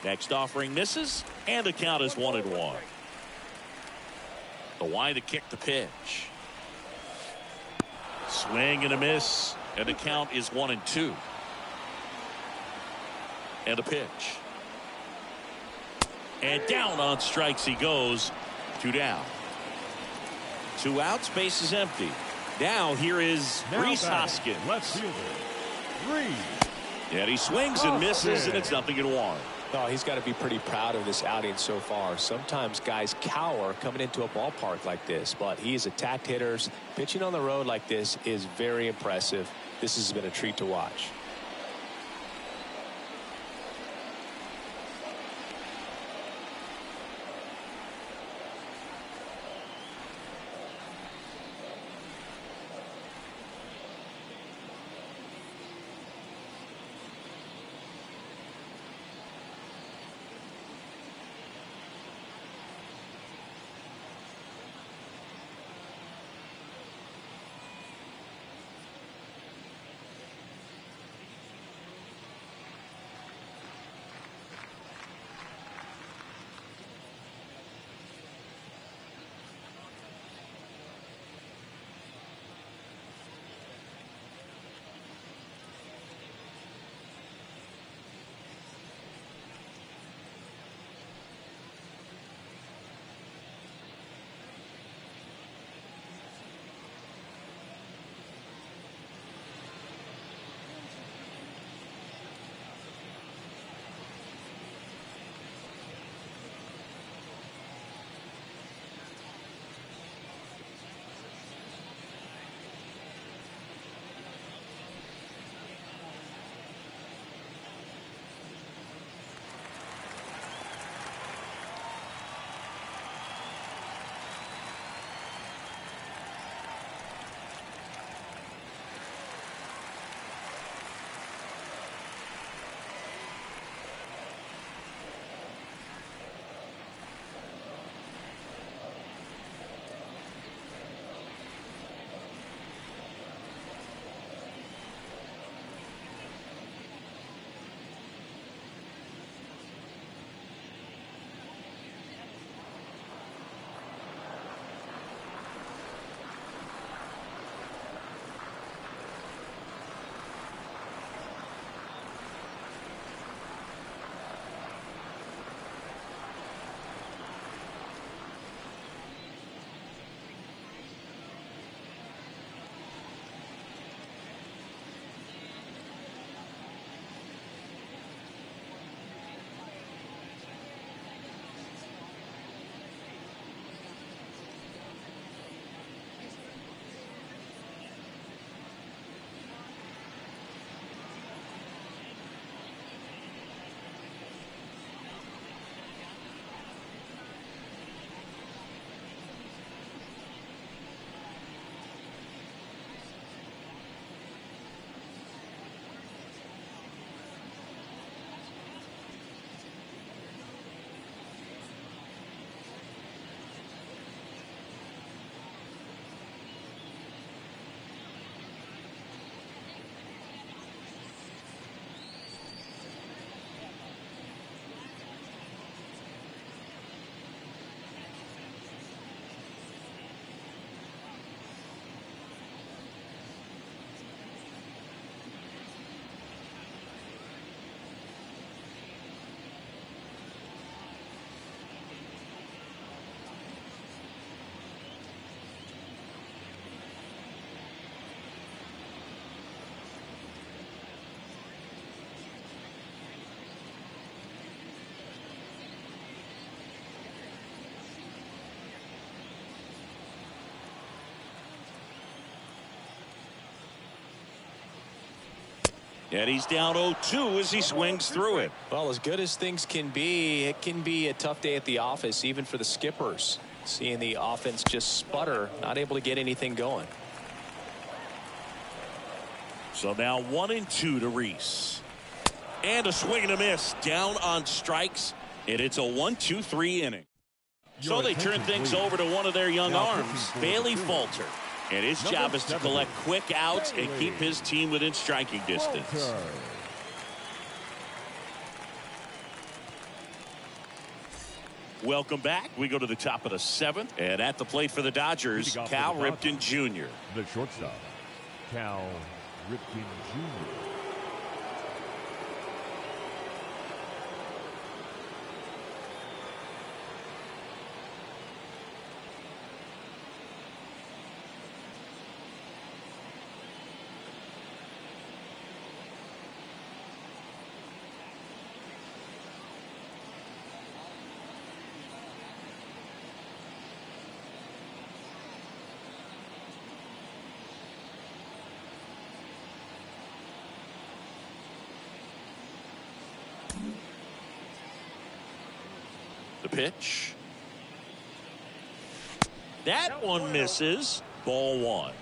Next offering misses, and the count is 1-1. The wide to kick the pitch. Swing and a miss, and the count is 1-2. And a pitch. And down on strikes he goes. 2 down. 2 outs, base is empty. Now here is Rhys Hoskins. Left fielder, Rhys. And he swings and misses, and it's 0-1. Oh, he's got to be pretty proud of this outing so far. Sometimes guys cower coming into a ballpark like this, but he's attacked hitters. Pitching on the road like this is very impressive. This has been a treat to watch. And he's down 0-2 as he swings through it. Well, as good as things can be, it can be a tough day at the office, even for the skippers. Seeing the offense just sputter, not able to get anything going. So now 1-2 to Rhys. And a swing and a miss. Down on strikes. And it's a 1-2-3 inning. So they turn things over to one of their young arms, Bailey Falter. And his job is to collect quick outs and keep his team within striking distance. Welcome back. We go to the top of the 7th. And at the plate for the Dodgers, Cal Ripken Jr. The shortstop, Cal Ripken Jr. pitch. That one misses. Ball one.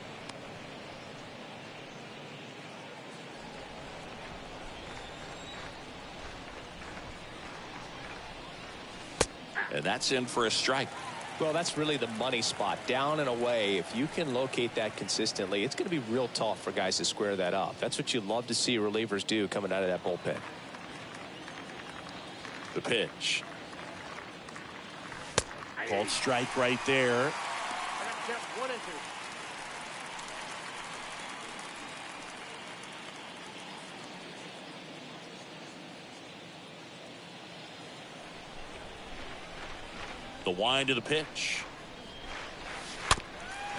And that's in for a strike. Well, that's really the money spot. Down and away. If you can locate that consistently, it's going to be real tough for guys to square that up. That's what you love to see relievers do coming out of that bullpen. The pitch. Called strike right there. The wind of the pitch.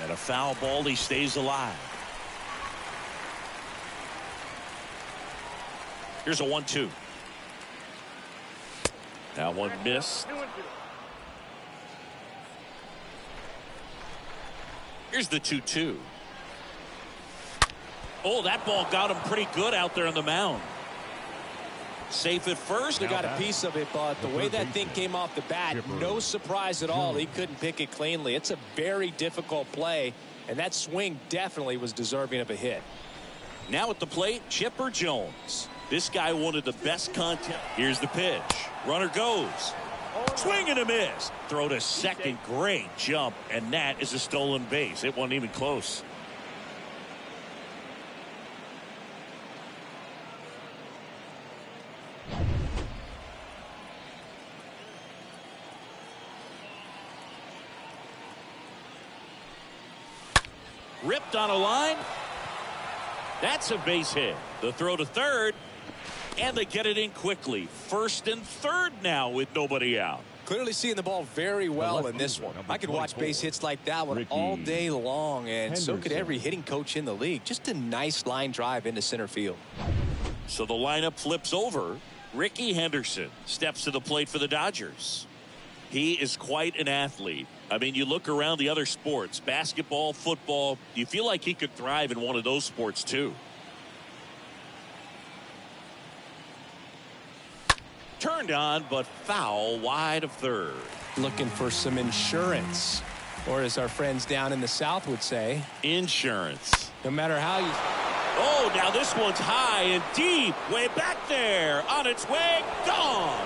And a foul ball. He stays alive. Here's a 1-2. That one missed. Here's the 2-2. Oh, that ball got him pretty good out there on the mound. Safe at first. He got a piece of it, but the way that thing came off the bat, no surprise at all. He couldn't pick it cleanly. It's a very difficult play, and that swing definitely was deserving of a hit. Now at the plate, Chipper Jones. This guy wanted the best contact. Here's the pitch. Runner goes. Swing and a miss. Throw to second. Great jump, and that is a stolen base. It wasn't even close. Ripped on a line. That's a base hit. The throw to third. And they get it in quickly. First and third now with nobody out. Clearly seeing the ball very well in this one. I could watch base hits like that one all day long, and so could every hitting coach in the league. Just a nice line drive into center field. So the lineup flips over. Ricky Henderson steps to the plate for the Dodgers. He is quite an athlete. I mean, you look around the other sports, basketball, football, you feel like he could thrive in one of those sports too. Turned on, but foul wide of third. Looking for some insurance, or as our friends down in the South would say, insurance. No matter how you... Oh, now this one's high and deep, way back there, on its way, gone.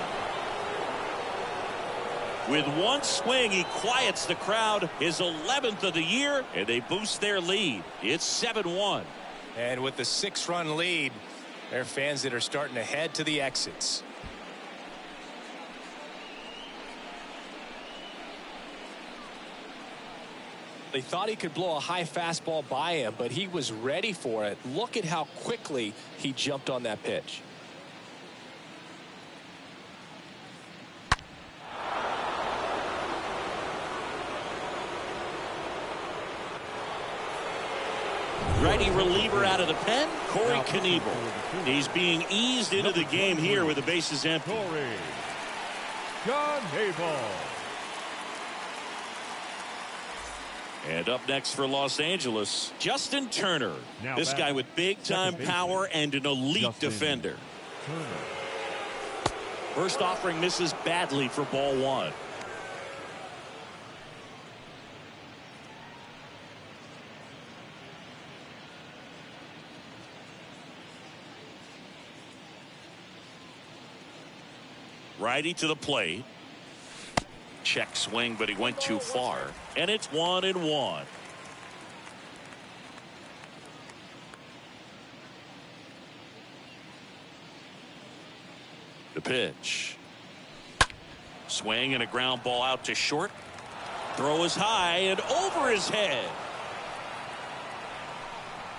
With one swing, he quiets the crowd, his 11th of the year, and they boost their lead. It's 7-1. And with the 6-run lead, there are fans that are starting to head to the exits. They thought he could blow a high fastball by him, but he was ready for it. Look at how quickly he jumped on that pitch. Righty reliever out of the pen, Corey Knievel. He's being eased into the game here with the bases empty. And up next for Los Angeles, Justin Turner. This guy with big-time power and an elite defender. First offering misses badly for ball one. Righty to the plate. Check swing, but he went too far. And it's 1-1. The pitch. Swing and a ground ball out to short. Throw is high and over his head.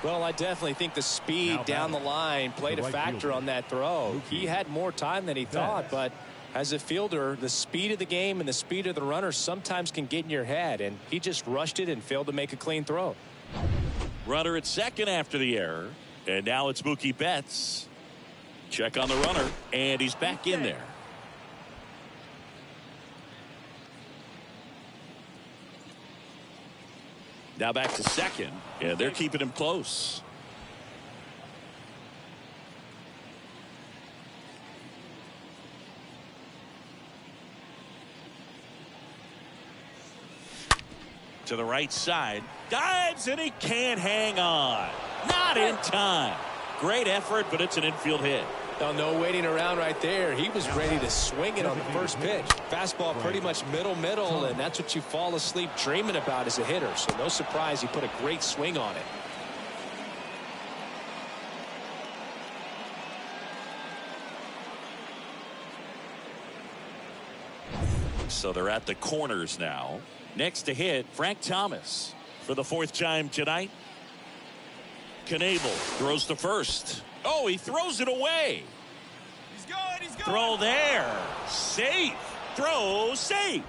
Well, I definitely think the speed down the line played a factor on that throw. He had more time than he thought, but as a fielder, the speed of the game and the speed of the runner sometimes can get in your head, and he just rushed it and failed to make a clean throw. Runner at second after the error, and now it's Mookie Betts. Check on the runner, and he's back in there. Now back to second, and they're keeping him close. To the right side. Dives, and he can't hang on. Not in time. Great effort, but it's an infield hit. Now, no waiting around right there. He was ready to swing it on the first pitch. Fastball pretty much middle, and that's what you fall asleep dreaming about as a hitter. So no surprise he put a great swing on it. So they're at the corners now. Next to hit, Frank Thomas for the 4th time tonight. Knable throws to first. Oh, he throws it away. He's going. Throw there. Safe. Throw safe.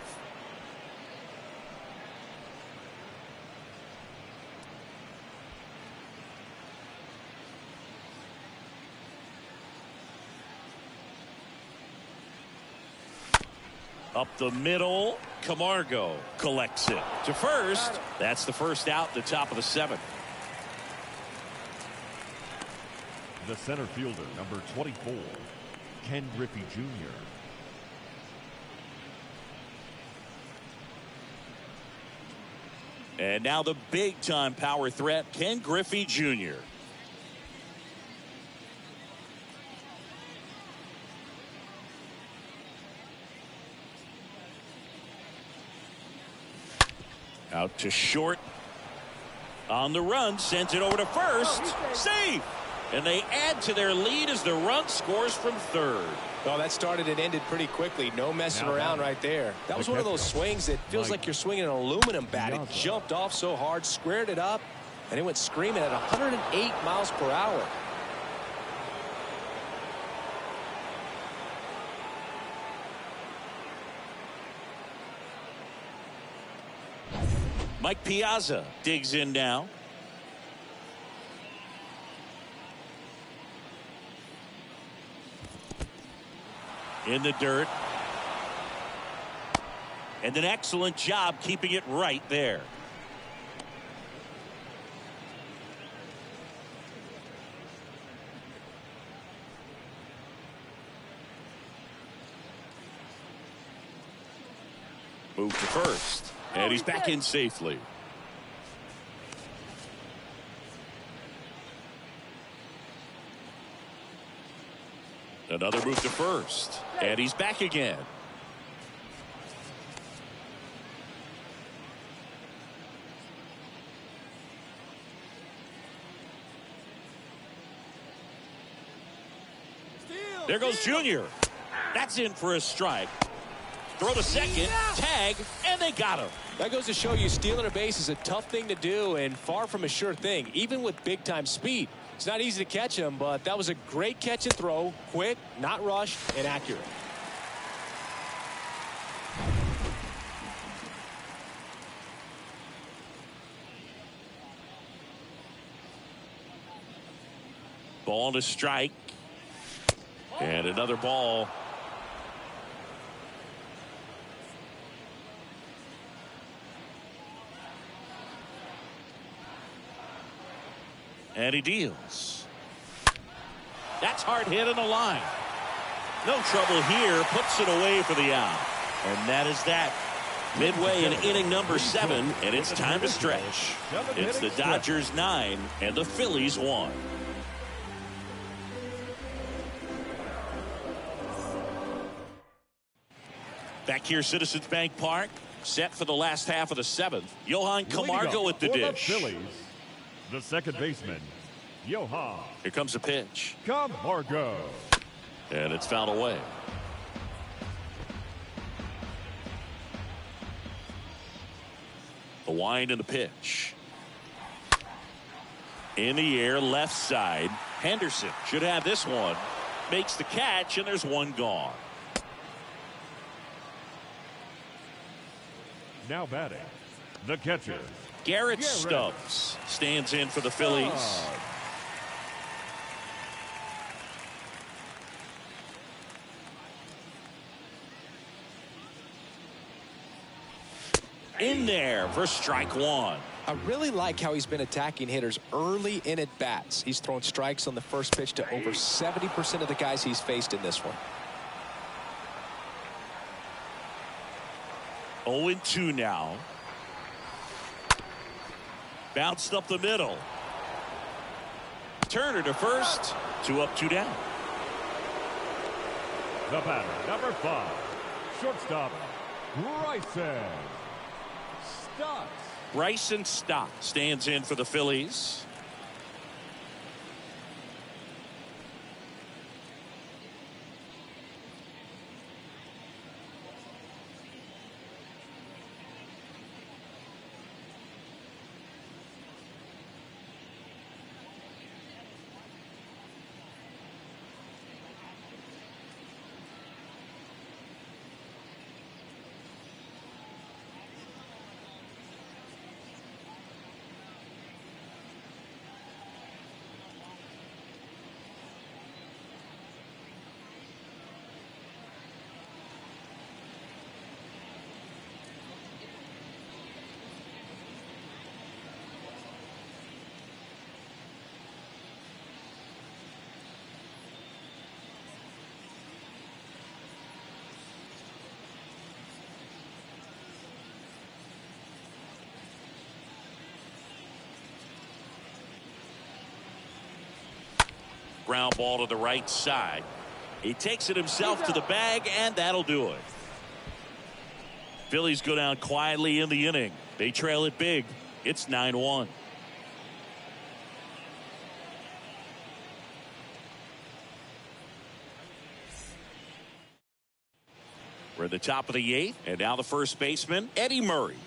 Up the middle, Camargo collects it to first. That's the first out, the top of the 7th. The center fielder, number 24, Ken Griffey Jr. And now the big-time power threat, Ken Griffey Jr. Out to short. On the run, sends it over to first. Safe! And they add to their lead as the run scores from third. Well, that started and ended pretty quickly. No messing around right there. That was one of those swings that feels like you're swinging an aluminum bat. It jumped off so hard, squared it up, and it went screaming at 108 miles per hour. Mike Piazza digs in now. In the dirt. And an excellent job keeping it right there. Move to first. And he's back in safely. Another move to first. And he's back again. There goes Junior. That's in for a strike. Throw to second, tag, and they got him. That goes to show you stealing a base is a tough thing to do and far from a sure thing, even with big-time speed. It's not easy to catch him, but that was a great catch and throw, quick, not rushed, and accurate. Ball to strike. And another ball. And he deals. That's hard hit on the line. No trouble here. Puts it away for the out. And that is that. Midway in inning number 7, and it's time to stretch. It's the Dodgers 9 and the Phillies 1. Back here, Citizens Bank Park, set for the last half of the 7th. Johan Camargo at the dish. The Phillies, the second baseman, Johan. Here comes the pitch. Camargo. And it's fouled away. The wind and the pitch. In the air, left side. Henderson should have this one. Makes the catch, and there's one gone. Now batting, the catcher, Garrett Stubbs stands in for the Phillies. In there for strike one. I really like how he's been attacking hitters early in at bats. He's thrown strikes on the first pitch to over 70% of the guys he's faced in this one. 0-2 now. Bounced up the middle. Turner to first. 2 up, 2 down. The batter, number 5, shortstop, Bryson Stott stands in for the Phillies. Ground ball to the right side. He takes it himself to the bag, and that'll do it. Phillies go down quietly in the inning. They trail it big. It's 9-1. We're at the top of the 8th, and now the first baseman, Eddie Murray.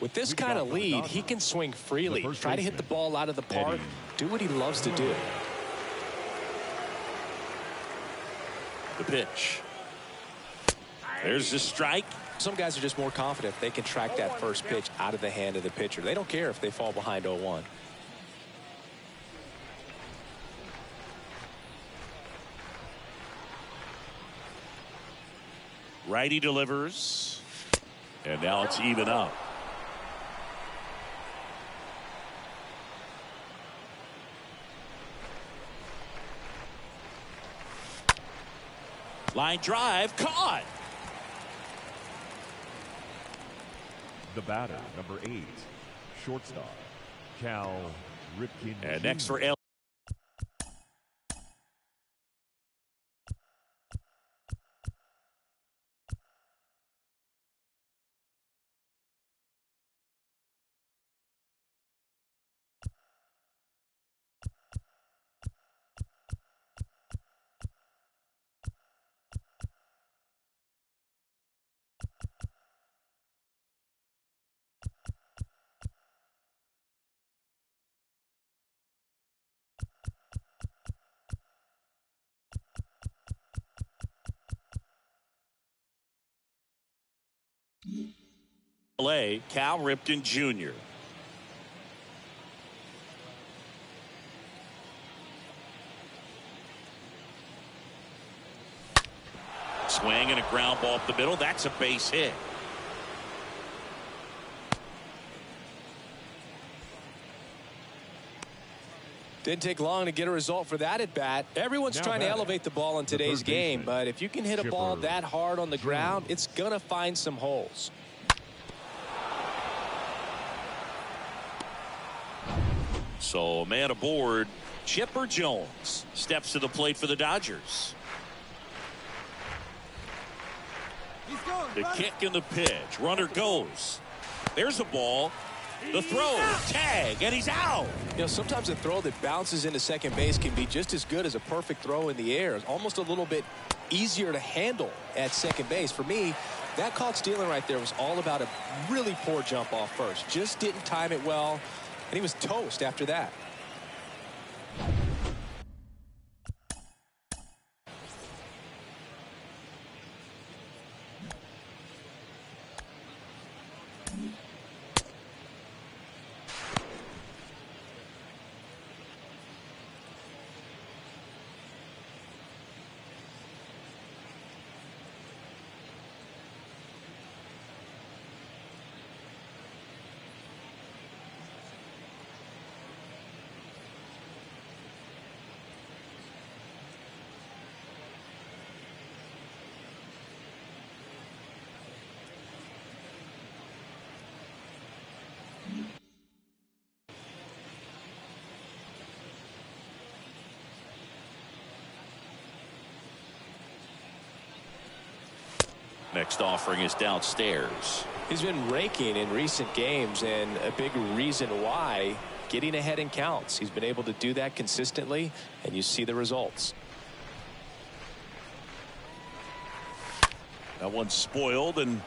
With this kind of lead, he can swing freely, try to hit the ball out of the park, do what he loves to do. The pitch. There's the strike. Some guys are just more confident if they can track that first pitch out of the hand of the pitcher. They don't care if they fall behind 0-1. Righty delivers. And now it's even up. Line drive, caught. The batter, number 8, shortstop, Cal Ripken. And next for L. Cal Ripken Jr. Swing and a ground ball up the middle. That's a base hit. Didn't take long to get a result for that at bat. Everyone's trying to elevate the ball in today's game, but if you can hit a ball that hard on the ground, it's going to find some holes. So, man aboard, Chipper Jones steps to the plate for the Dodgers. The kick and the pitch. Runner goes. There's a ball. The throw, tag, and he's out. You know, sometimes a throw that bounces into second base can be just as good as a perfect throw in the air. It's almost a little bit easier to handle at second base. For me, that caught stealing right there was all about a really poor jump off first. Just didn't time it well, and he was toast after that. Next offering is downstairs. He's been raking in recent games, and a big reason why, getting ahead in counts. He's been able to do that consistently, and you see the results. That one's spoiled, and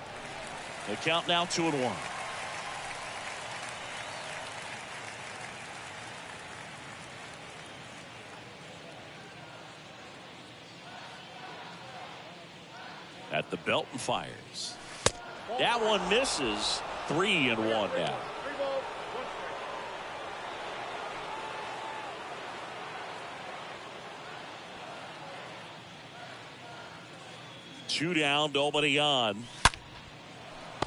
the count now 2-1. At the belt and fires. That one misses. 3-1 now. Two down, nobody on.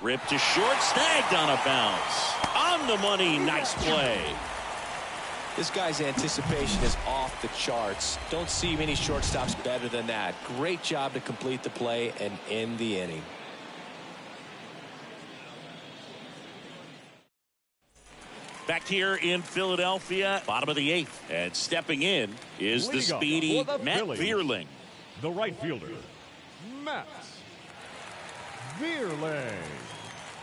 Ripped to short, snagged on a bounce. On the money, nice play. This guy's anticipation is off the charts. Don't see many shortstops better than that. Great job to complete the play and end the inning. Back here in Philadelphia, bottom of the 8th. And stepping in is the speedy Matt Vierling. The right fielder, Matt Vierling.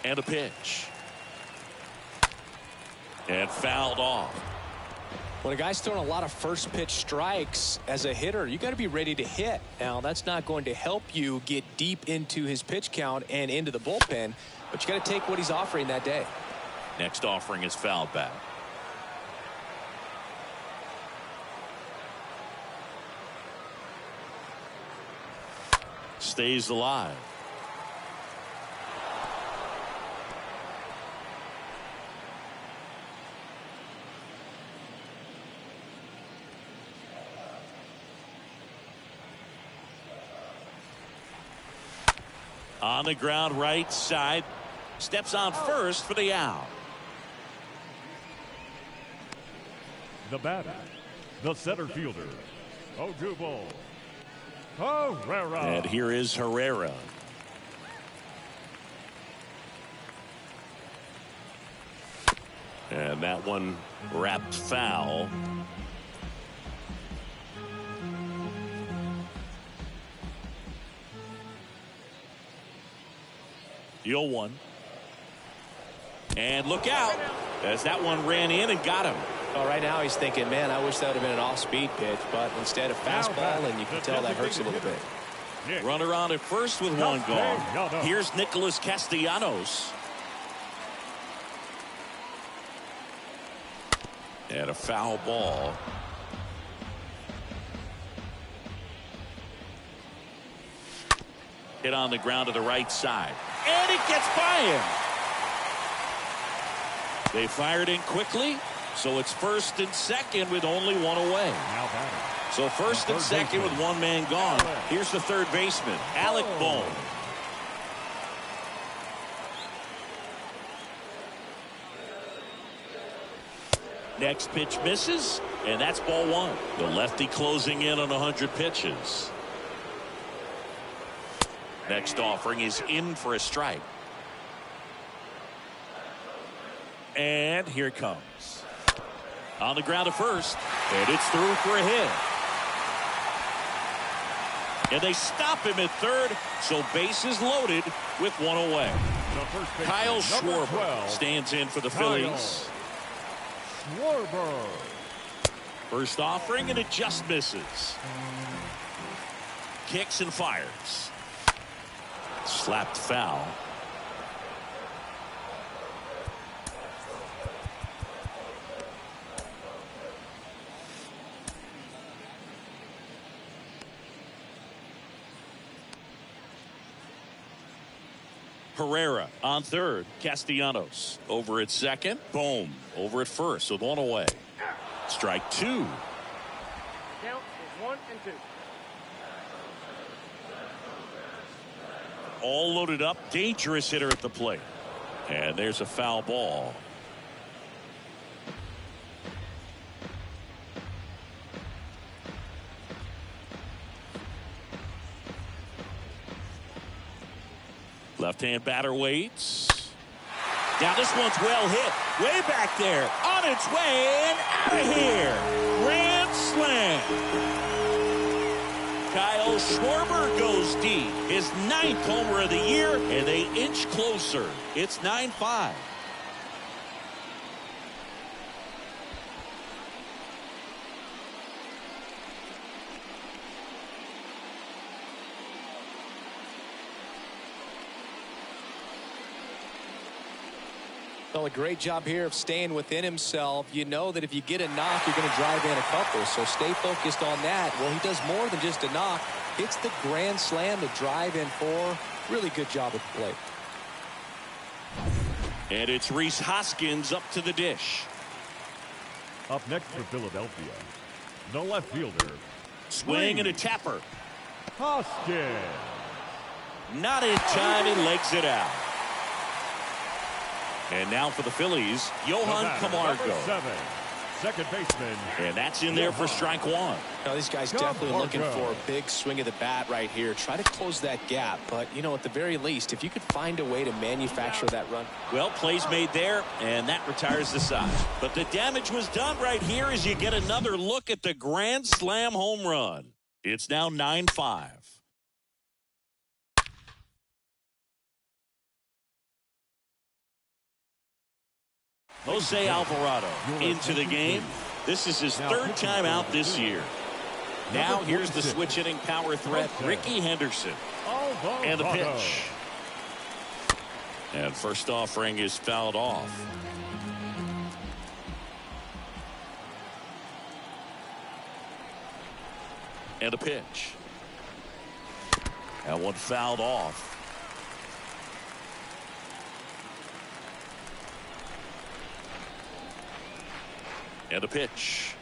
And a pitch. And fouled off. When a guy's throwing a lot of first pitch strikes as a hitter, you got to be ready to hit. Now, that's not going to help you get deep into his pitch count and into the bullpen, but you got to take what he's offering that day. Next offering is fouled back. Stays alive. On the ground right side. Steps on first for the out. The batter, the center fielder, Odubel Herrera. And here is Herrera. And that one wrapped foul. The 0-1. And look out as that one ran in and got him. Well, right now he's thinking, man, I wish that would have been an off-speed pitch, but instead a fastball, and you can tell that hurts a little bit. Runner on at first with one gone. Here's Nicholas Castellanos. And a foul ball. Hit on the ground to the right side. And it gets by him. They fired in quickly, so it's first and second with only one away. So first and second with one man gone. Here's the third baseman, Alec Bohm. Next pitch misses, and that's ball one. The lefty closing in on 100 pitches. Next offering is in for a strike. And here it comes. On the ground to first, and it's through for a hit. And they stop him at third, so bases loaded with one away. Kyle Schwarber stands in for the Phillies. Schwarber. First offering, and it just misses. Kicks and fires. Slapped foul. Herrera on third. Castellanos over at second. Boom over at first with one away. Strike two. Count is 1 and 2. All loaded up. Dangerous hitter at the plate. And there's a foul ball. Left-hand batter waits. Now this one's well hit. Way back there. On its way and out of here. Grand slam. Kyle Schwarber goes deep. His 9th homer of the year, and they inch closer. It's 9-5. Well, a great job here of staying within himself. You know that if you get a knock, you're going to drive in a couple. So stay focused on that. Well, he does more than just a knock. Hits the grand slam to drive in 4. Really good job at the plate. And it's Rhys Hoskins up to the dish. Up next for Philadelphia, the left fielder. Swing and a tapper. Hoskins. Not in time and legs it out. And now for the Phillies, Johan Camargo. 7, second baseman. And that's in there for strike 1. Now, these guys definitely looking for a big swing of the bat right here. Try to close that gap. But, you know, at the very least, if you could find a way to manufacture that run. Well, plays made there, and that retires the side. But the damage was done right here as you get another look at the grand slam home run. It's now 9-5. Jose Alvarado into the game. This is his 3rd time out this year. Now here's the switch hitting power threat, Ricky Henderson. And the pitch. And first offering is fouled off. And a pitch. That one fouled off. And a pitch.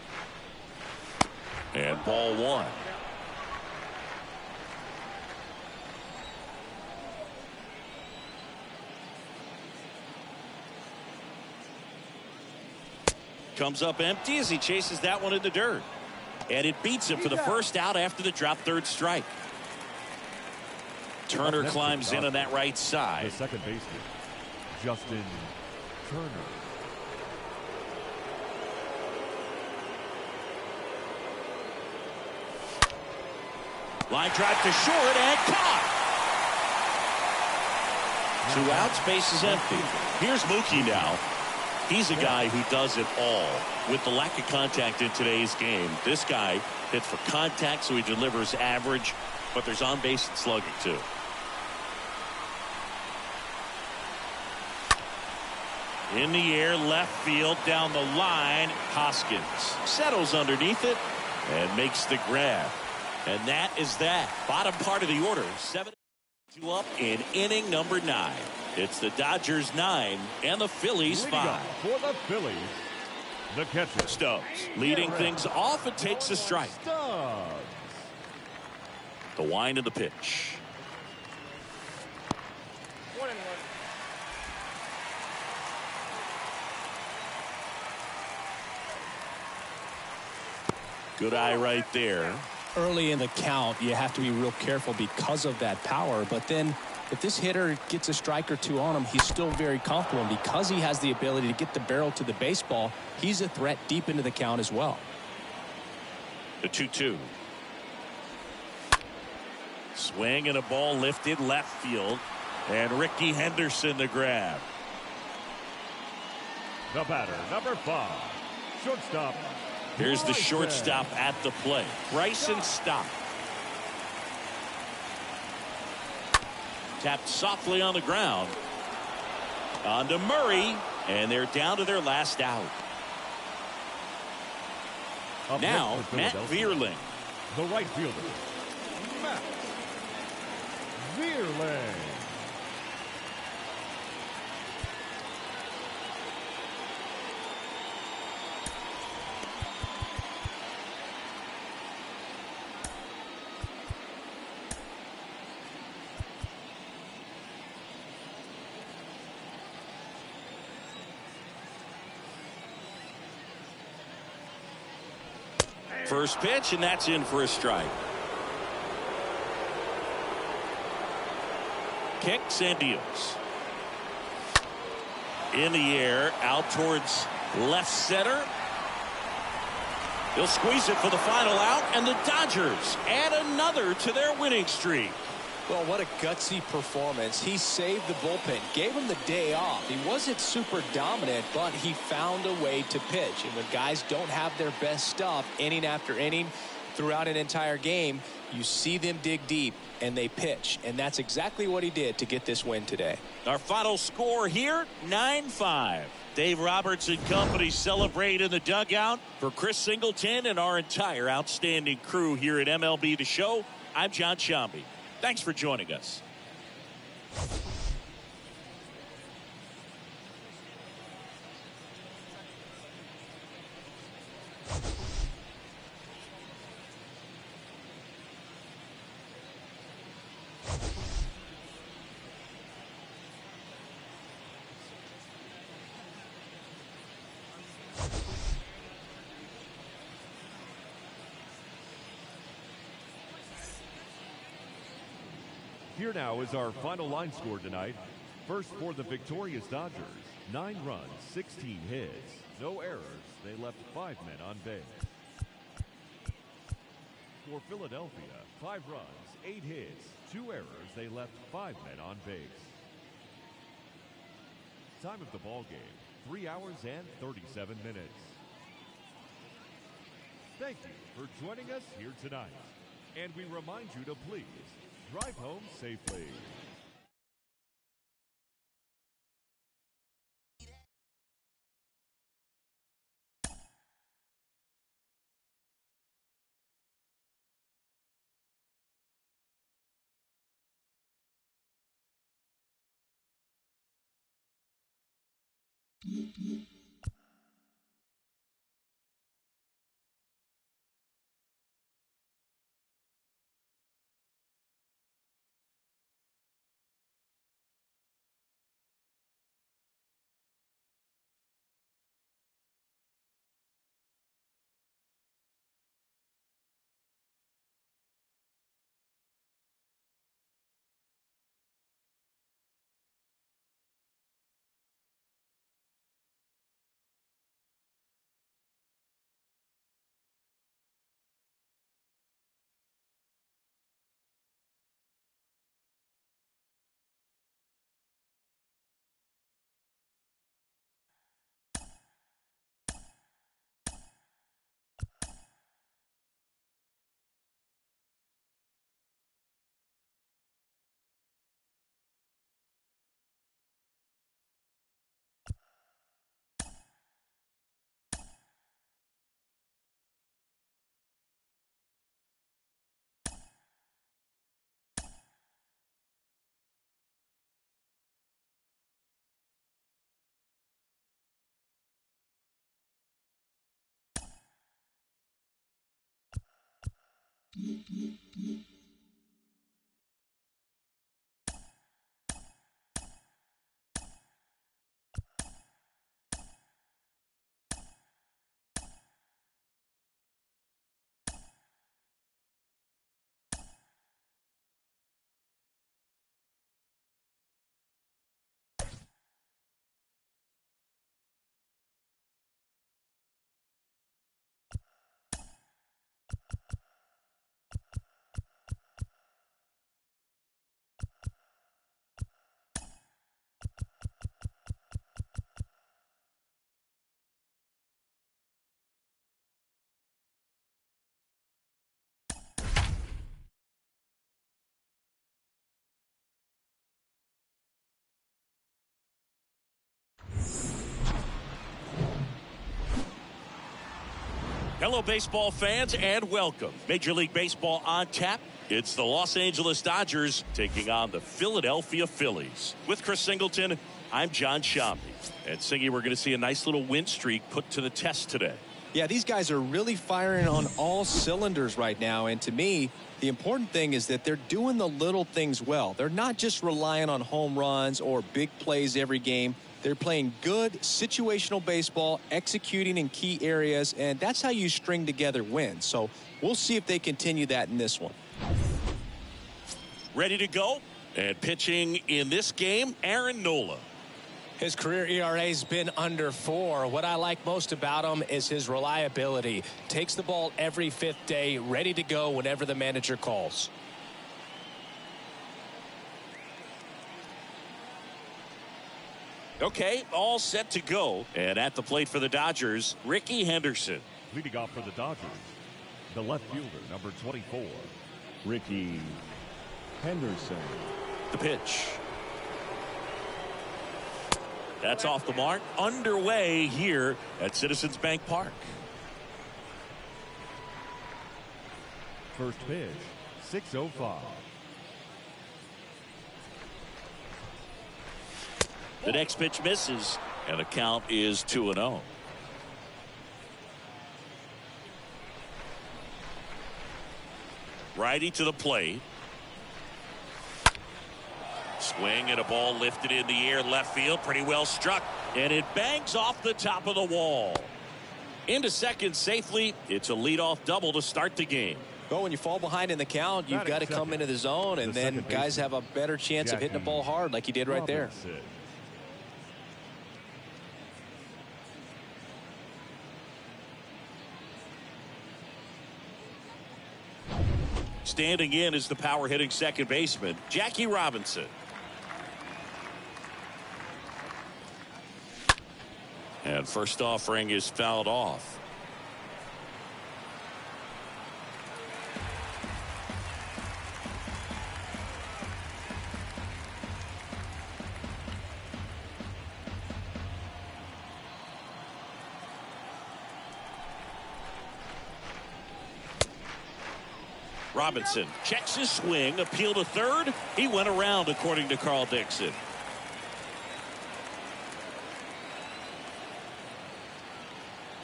And ball 1. Comes up empty as he chases that one in the dirt. And it beats him for the first out after the drop 3rd strike. Turner climbs in on that right side. The second baseman, Justin Turner. Line drive to short and caught. 2 outs, base is empty. Here's Mookie now. He's a guy who does it all. With the lack of contact in today's game, this guy hits for contact, so he delivers average, but there's on base and slugging too. In the air, left field, down the line. Hoskins settles underneath it and makes the grab. And that is that. Bottom part of the order. 7-2 up in inning number 9. It's the Dodgers 9 and the Phillies 5. For the Phillies, the catcher. Stubbs leading things off and takes a strike. Stubbs. The wind of the pitch. 1-1. Good eye right there. Early in the count, you have to be real careful because of that power. But then if this hitter gets a strike or 2 on him, he's still very comfortable. And because he has the ability to get the barrel to the baseball, he's a threat deep into the count as well. The 2-2. Swing and a ball lifted left field. And Ricky Henderson the grab. The batter, number 5, shortstop. Here's the shortstop at the plate. Bryson Stott. Tapped softly on the ground. On to Murray. And they're down to their last out. Up Now, next for Matt Philadelphia, Vierling. the right fielder, Matt Vierling. First pitch, and that's in for a strike. Kicks and deals. In the air, out towards left center. He'll squeeze it for the final out, and the Dodgers add another to their winning streak. Well, what a gutsy performance. He saved the bullpen, gave him the day off. He wasn't super dominant, but he found a way to pitch. And when guys don't have their best stuff inning after inning throughout an entire game, you see them dig deep and they pitch. And that's exactly what he did to get this win today. Our final score here, 9-5. Dave Roberts and company celebrate in the dugout. For Chris Singleton and our entire outstanding crew here at MLB The Show, I'm John Sciambi. Thanks for joining us. Here now is our final line score tonight. First for the victorious Dodgers, 9 runs, 16 hits, no errors. They left 5 men on base. For Philadelphia, 5 runs, 8 hits, 2 errors. They left 5 men on base. Time of the ball game, 3 hours and 37 minutes. Thank you for joining us here tonight. And we remind you to please drive home safely. Hello, baseball fans, and welcome. Major League Baseball on tap. It's the Los Angeles Dodgers taking on the Philadelphia Phillies. With Chris Singleton, I'm John Sciambi. And Singy, we're going to see a nice little win streak put to the test today. Yeah, these guys are really firing on all cylinders right now. And to me, the important thing is that they're doing the little things well. They're not just relying on home runs or big plays every game. They're playing good situational baseball, executing in key areas, and that's how you string together wins. So we'll see if they continue that in this one. Ready to go? And pitching in this game, Aaron Nola. His career ERA has been under 4. What I like most about him is his reliability. Takes the ball every 5th day, ready to go whenever the manager calls. Okay, all set to go. And at the plate for the Dodgers, Ricky Henderson. Leading off for the Dodgers, the left fielder, number 24, Ricky Henderson. The pitch. That's off the mark. Underway here at Citizens Bank Park. First pitch, 6:05. The next pitch misses, and the count is 2-0. Righty to the plate. Swing and a ball lifted in the air, left field, pretty well struck, and it bangs off the top of the wall. Into second safely. It's a leadoff double to start the game. Well, when you fall behind in the count, you've got to come into the zone, and then guys have a better chance of hitting the ball hard like he did right there. Standing in is the power hitting second baseman, Jackie Robinson. And first offering is fouled off. Robinson checks his swing, appeal to third. He went around, according to Carl Dixon.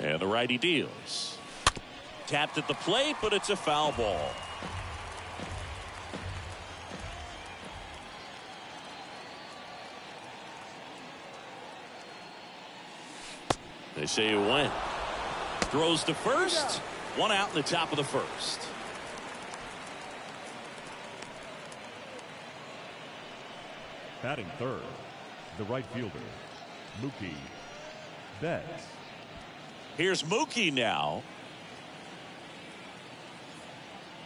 And the righty deals. Tapped at the plate, but it's a foul ball. They say it went. Throws to first. One out in the top of the first. Batting third, the right fielder, Mookie Betts. Here's Mookie now.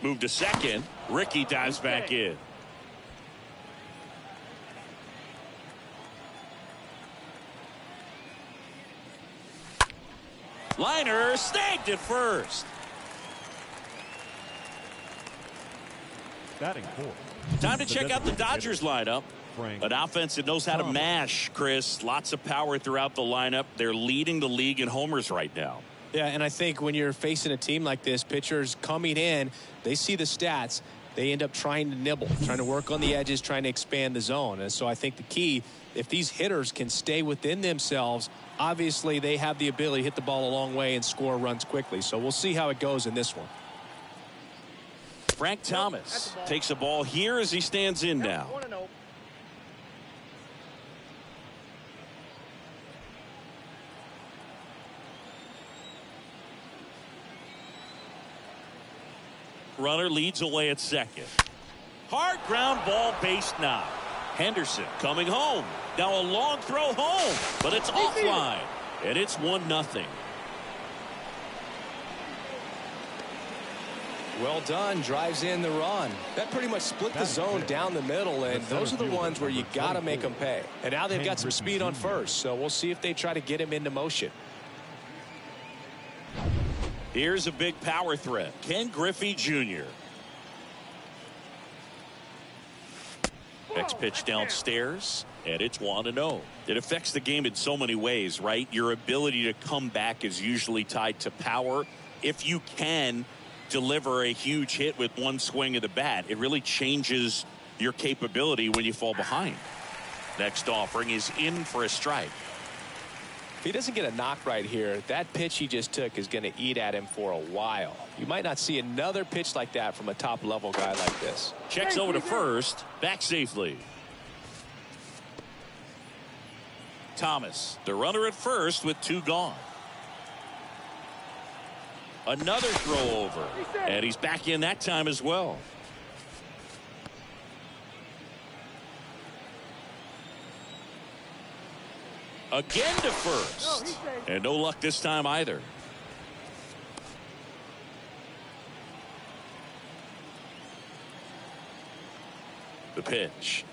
Move to second. Ricky dives back in. Liner snagged at first. Batting fourth. Time to check out the Dodgers lineup. An offense that knows how to mash, Chris. Lots of power throughout the lineup. They're leading the league in homers right now. Yeah, and I think when you're facing a team like this, pitchers coming in, they see the stats. They end up trying to nibble, trying to work on the edges, trying to expand the zone. And so I think the key, if these hitters can stay within themselves, obviously they have the ability to hit the ball a long way and score runs quickly. So we'll see how it goes in this one. Frank Thomas takes a ball here as he stands in now. Runner leads away at second. Hard ground ball, base knock. Henderson coming home. Now a long throw home, but it's offline, and it's 1-0. Well done. Drives in the run. That pretty much split the zone down the middle, and those are the ones where you got to make them pay. And now they've got some speed on first, so we'll see if they try to get him into motion. Here's a big power threat. Ken Griffey Jr. Next pitch downstairs, and it's 1-0. It affects the game in so many ways, right? Your ability to come back is usually tied to power. If you can deliver a huge hit with one swing of the bat, it really changes your capability when you fall behind. Next offering is in for a strike. If he doesn't get a knock right here, that pitch he just took is going to eat at him for a while. You might not see another pitch like that from a top-level guy like this. Checks over to first, back safely. Thomas, the runner at first with 2 gone. Another throw over, and he's back in that time as well. Again to first. And no luck this time either. The pitch.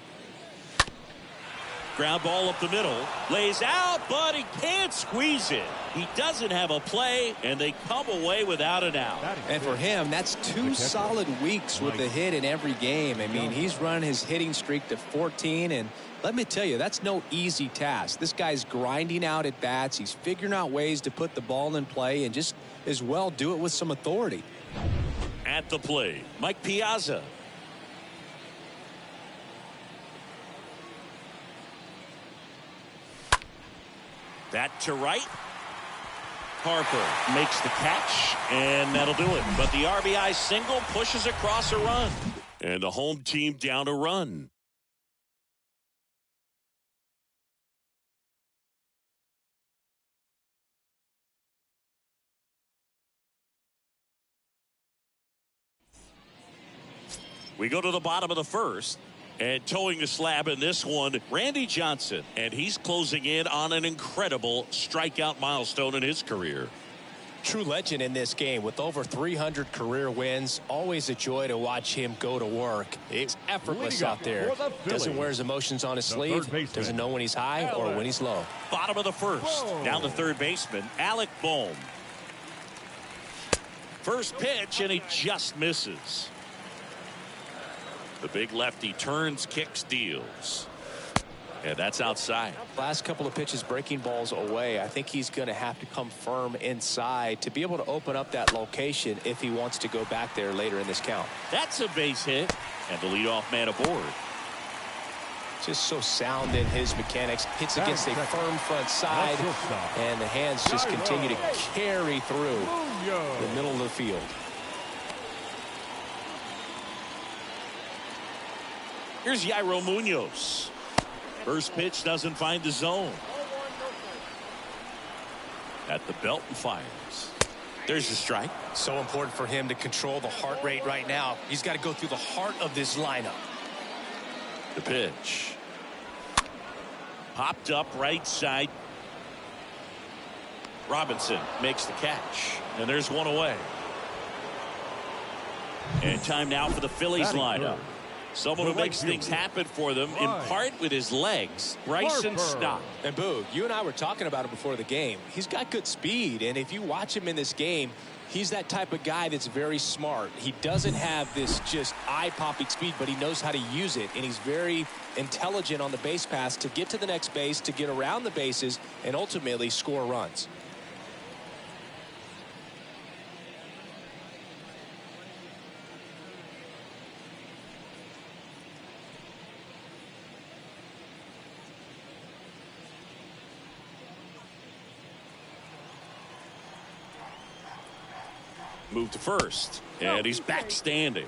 Ground ball up the middle. Lays out, but he can't squeeze it. He doesn't have a play, and they come away without an out. And for him, that's 2 solid weeks with a hit in every game. I mean, he's run his hitting streak to 14, and let me tell you, that's no easy task. This guy's grinding out at bats. He's figuring out ways to put the ball in play and just as well do it with some authority. At the plate, Mike Piazza. That to right. Harper makes the catch, and that'll do it. But the RBI single pushes across a run. And the home team down a run. We go to the bottom of the first. And towing the slab in this one, Randy Johnson. And he's closing in on an incredible strikeout milestone in his career. True legend in this game with over 300 career wins. Always a joy to watch him go to work. It's effortless out there. Doesn't wear his emotions on his sleeve. Doesn't know when he's high or when he's low. Bottom of the first. Down the third baseman, Alec Bohm. First pitch, and he just misses. The big lefty turns, kicks, deals. And that's outside. Last couple of pitches breaking balls away. I think he's going to have to come firm inside to be able to open up that location if he wants to go back there later in this count. That's a base hit. And the leadoff man aboard. Just so sound in his mechanics. Hits against a firm front side. And the hands just continue to carry through the middle of the field. Here's Yairo Munoz. First pitch doesn't find the zone. At the belt and fires. There's the strike. So important for him to control the heart rate right now. He's got to go through the heart of this lineup. The pitch. Popped up right side. Robinson makes the catch. And there's one away. And time now for the Phillies lineup. Someone who makes things happen for them, in part with his legs, Bryson Stott. And Boog, you and I were talking about him before the game. He's got good speed, and if you watch him in this game, he's that type of guy that's very smart. He doesn't have this just eye-popping speed, but he knows how to use it, and he's very intelligent on the base pass to get to the next base, to get around the bases, and ultimately score runs. Move to first, and he's back standing.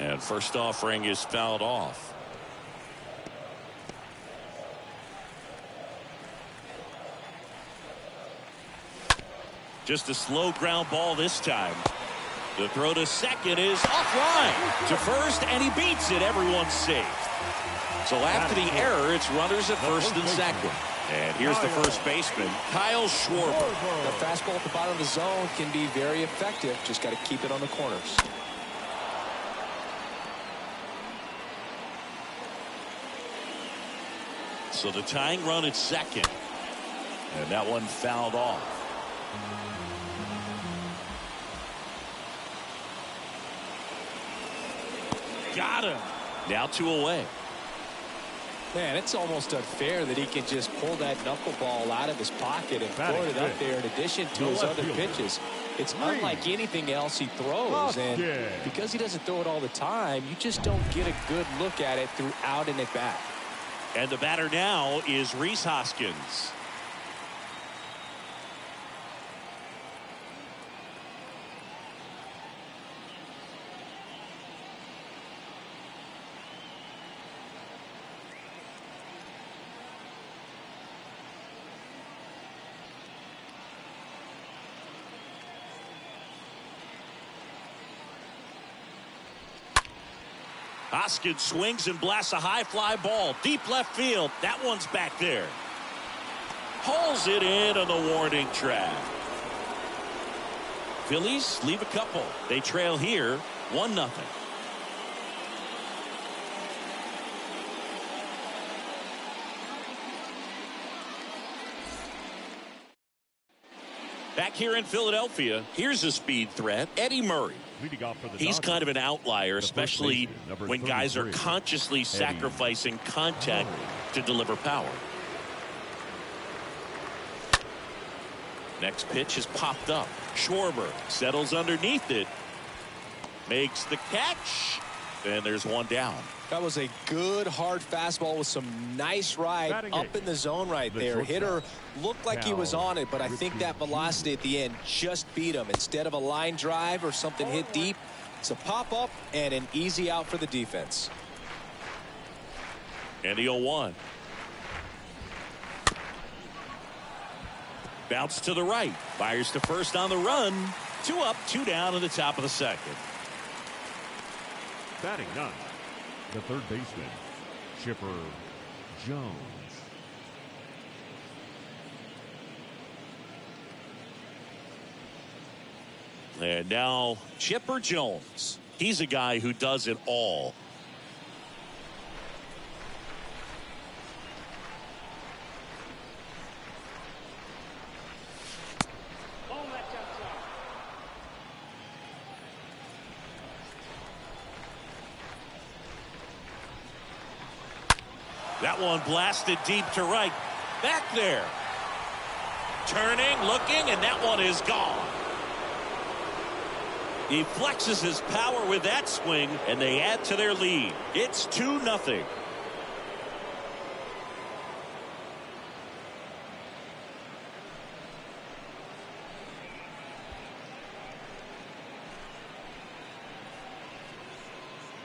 And first offering is fouled off. Just a slow ground ball this time. The throw to second is offline to first, and he beats it. Everyone's safe. So after the error, it's runners at first and second. And here's the first baseman, Kyle Schwarber. The fastball at the bottom of the zone can be very effective. Just got to keep it on the corners. So the tying run at second. And that one fouled off. Got him. Now 2 away. Man, it's almost unfair that he can just pull that knuckleball out of his pocket and throw it up there in addition to his other pitches. It's unlike anything else he throws, and because he doesn't throw it all the time, you just don't get a good look at it throughout an at-bat. And the batter now is Rhys Hoskins. Hoskins swings and blasts a high fly ball. Deep left field. That one's back there. Hauls it in on the warning track. Phillies leave a couple. They trail here 1-0. Back here in Philadelphia, here's a speed threat, Eddie Murray. He's kind of an outlier, especially when guys are consciously sacrificing contact to deliver power. Next pitch is popped up. Schwarber settles underneath it. Makes the catch. And there's one down. That was a good hard fastball with some nice ride up in the zone right there. Hitter looked like he was on it, but I think that velocity at the end just beat him. Instead of a line drive or something hit deep, it's a pop-up and an easy out for the defense. And the 0-1. Bounce to the right. Fires to first on the run. 2 up, 2 down in the top of the second. Batting 9, the third baseman, Chipper Jones. And now Chipper Jones. He's a guy who does it all. That one blasted deep to right. Back there. Turning, looking, and that one is gone. He flexes his power with that swing, and they add to their lead. It's 2-0.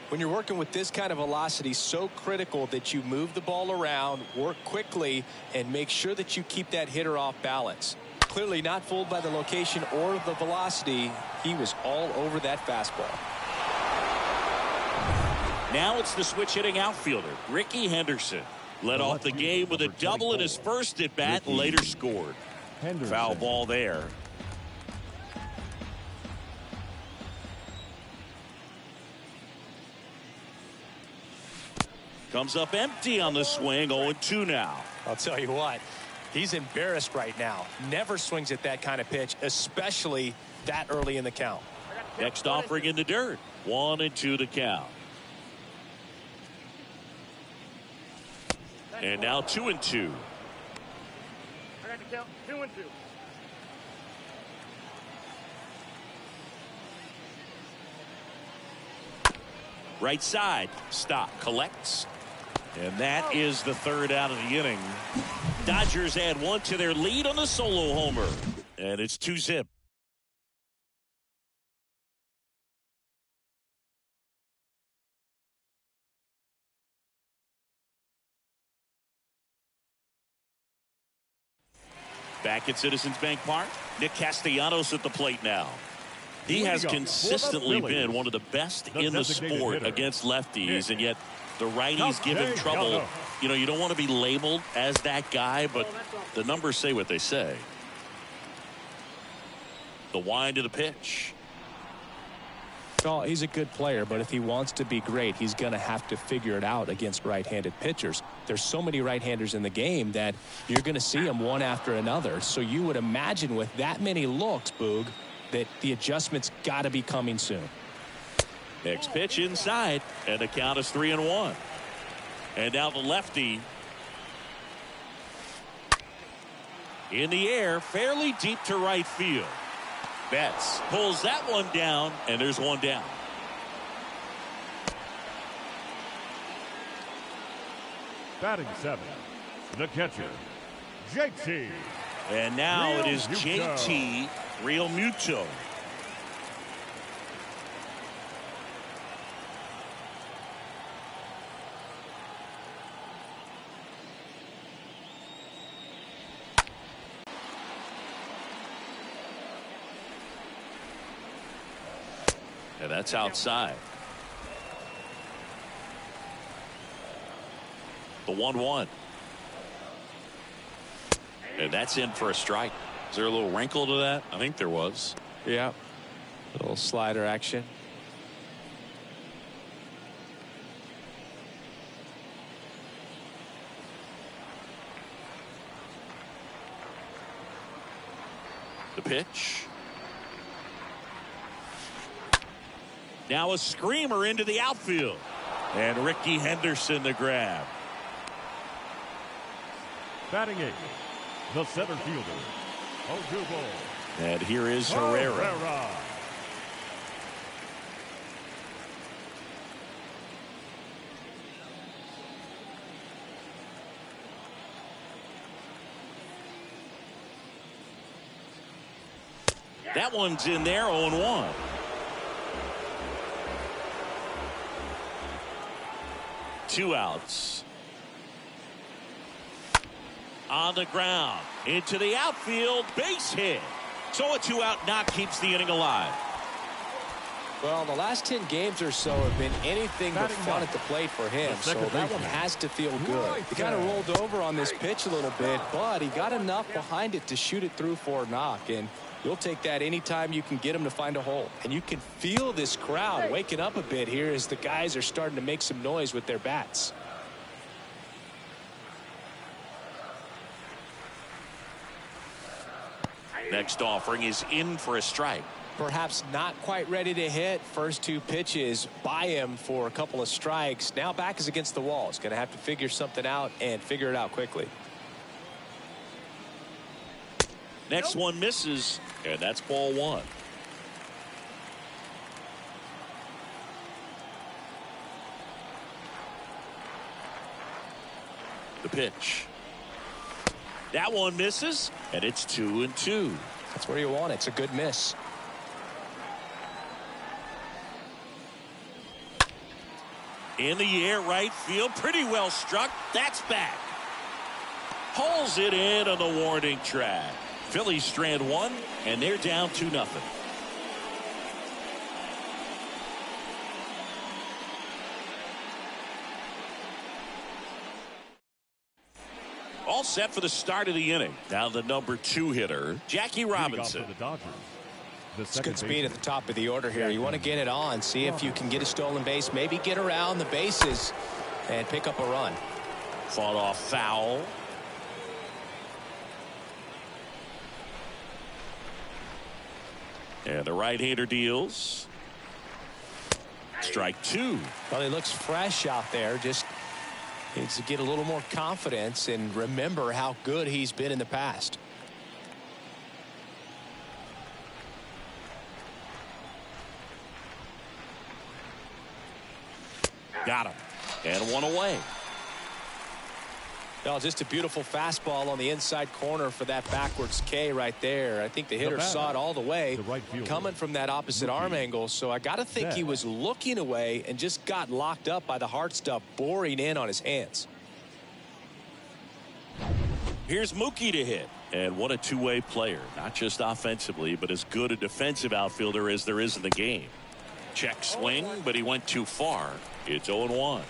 When you're working with this kind of velocity, so critical that you move the ball around, work quickly, and make sure that you keep that hitter off balance. Clearly not fooled by the location or the velocity. He was all over that fastball. Now it's the switch hitting outfielder, Ricky Henderson. Led off the game with a double in his first at bat and later scored. Foul ball there. Comes up empty on the swing. 0-2 now. I'll tell you what, he's embarrassed right now. Never swings at that kind of pitch, especially that early in the count. Next offering in the dirt. 1-2 the count. And now 2-2. I got the count 2-2. Right side. Stop. Collects. And that is the third out of the inning. Dodgers add 1 to their lead on the solo homer. And it's 2-0. Back at Citizens Bank Park, Nick Castellanos at the plate now. He has consistently been one of the best in the sport against lefties, and yet the righties give him trouble. You know, you don't want to be labeled as that guy, but the numbers say what they say. The wind of the pitch. Well, he's a good player, but if he wants to be great, he's going to have to figure it out against right-handed pitchers. There's so many right-handers in the game that you're going to see them one after another. So you would imagine with that many looks, Boog, that the adjustment's got to be coming soon. Next pitch inside, and the count is 3-1. And now the lefty. In the air, fairly deep to right field. Betts pulls that one down, and there's one down. Batting 7, the catcher, JT. And now Real it is Muto. JT Realmuto. And that's outside. The 1-1. And that's in for a strike. Is there a little wrinkle to that? I think there was. Yeah. A little slider action. The pitch. Now a screamer into the outfield. And Ricky Henderson the grab. Batting eighth, the center fielder, Odubel. And here is Herrera. That one's in there, 0-1. Two outs. On the ground. Into the outfield. Base hit. So a 2-out knock keeps the inning alive. Well, the last 10 games or so have been anything but fun at the plate for him. So that one has to feel good. He kind of rolled over on this pitch a little bit, but he got enough behind it to shoot it through for a knock. And you'll take that anytime you can get him to find a hole. And you can feel this crowd waking up a bit here as the guys are starting to make some noise with their bats. Next offering is in for a strike. Perhaps not quite ready to hit. First two pitches by him for a couple of strikes. Now back is against the wall. He's going to have to figure something out and figure it out quickly. Next one misses, and that's ball one. The pitch. That one misses, and it's 2-2. That's where you want it. It's a good miss. In the air, right field, pretty well struck. That's back. Pulls it in on the warning track. Phillies strand one, and they're down 2-0. All set for the start of the inning. Now the number 2 hitter, Jackie Robinson. It's good speed at the top of the order here. You want to get it on, see if you can get a stolen base, maybe get around the bases and pick up a run. Fought off foul. And the right-hander deals. Strike 2. Well, he looks fresh out there. Just needs to get a little more confidence and remember how good he's been in the past. Got him. And one away. Well, just a beautiful fastball on the inside corner for that backwards K right there. I think the hitter saw it all the way coming from that opposite arm angle. So I got to think he was looking away and just got locked up by the hard stuff boring in on his hands. Here's Mookie to hit. And what a two-way player. Not just offensively, but as good a defensive outfielder as there is in the game. Check swing, but he went too far. It's 0-1.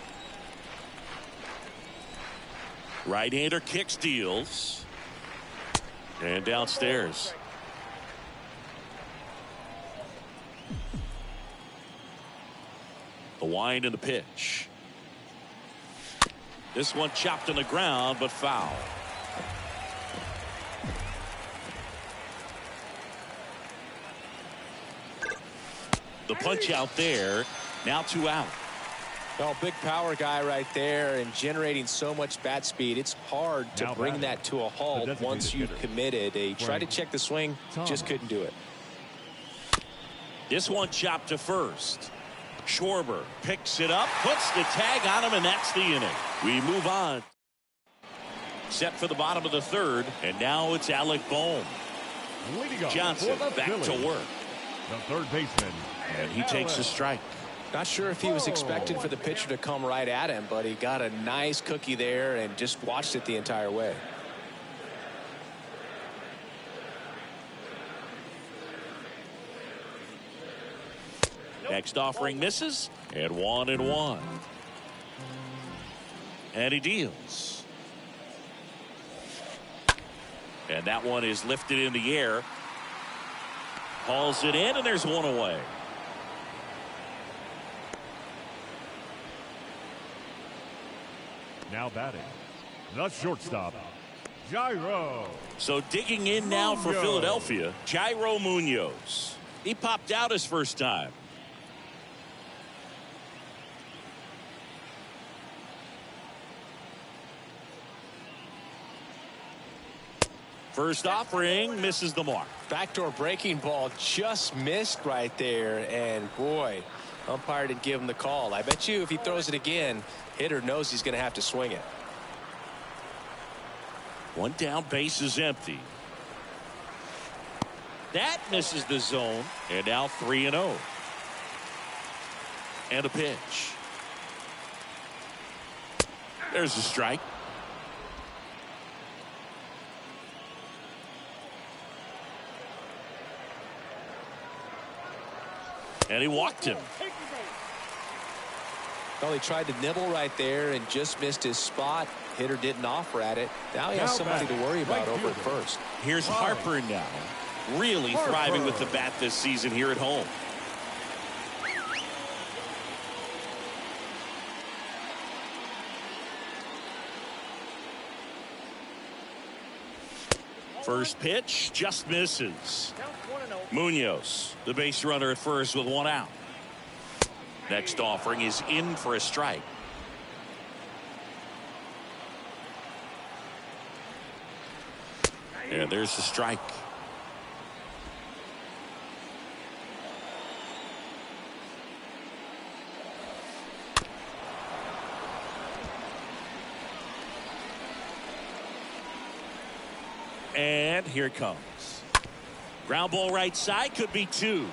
Right-hander kicks, deals. And downstairs. The wind and the pitch. This one chopped on the ground, but foul. The punch out there. Now 2 out. Well, big power guy right there and generating so much bat speed. It's hard to bring that to a halt once you've committed. He tried to check the swing, just couldn't do it. This one chopped to first. Schwarber picks it up, puts the tag on him, and that's the inning. We move on. Set for the bottom of the third, and now it's Alec Bohm. Johnson back to work. The third baseman. And he takes a strike. Not sure if he was expecting for the pitcher to come right at him, but he got a nice cookie there and just watched it the entire way. Next offering misses, and 1-1. And he deals. And that one is lifted in the air. Hauls it in, and there's one away. Now batting, the shortstop, Jairo. So digging in now for Philadelphia, Jairo Munoz. He popped out his first time. First offering misses the mark. Backdoor breaking ball just missed right there, and boy, umpire didn't give him the call. I bet you if he throws it again, hitter knows he's going to have to swing it. One down, base is empty. That misses the zone, and now 3-0. And a pitch. There's a strike. And he walked him. Well, he tried to nibble right there and just missed his spot. Hitter didn't offer at it. Now he has somebody to worry about over at first. Here's Harper now. Really thriving with the bat this season here at home. First pitch just misses. Munoz, the base runner at first with one out. Next offering is in for a strike. And there's the strike. And here it comes. Ground ball right side, could be two.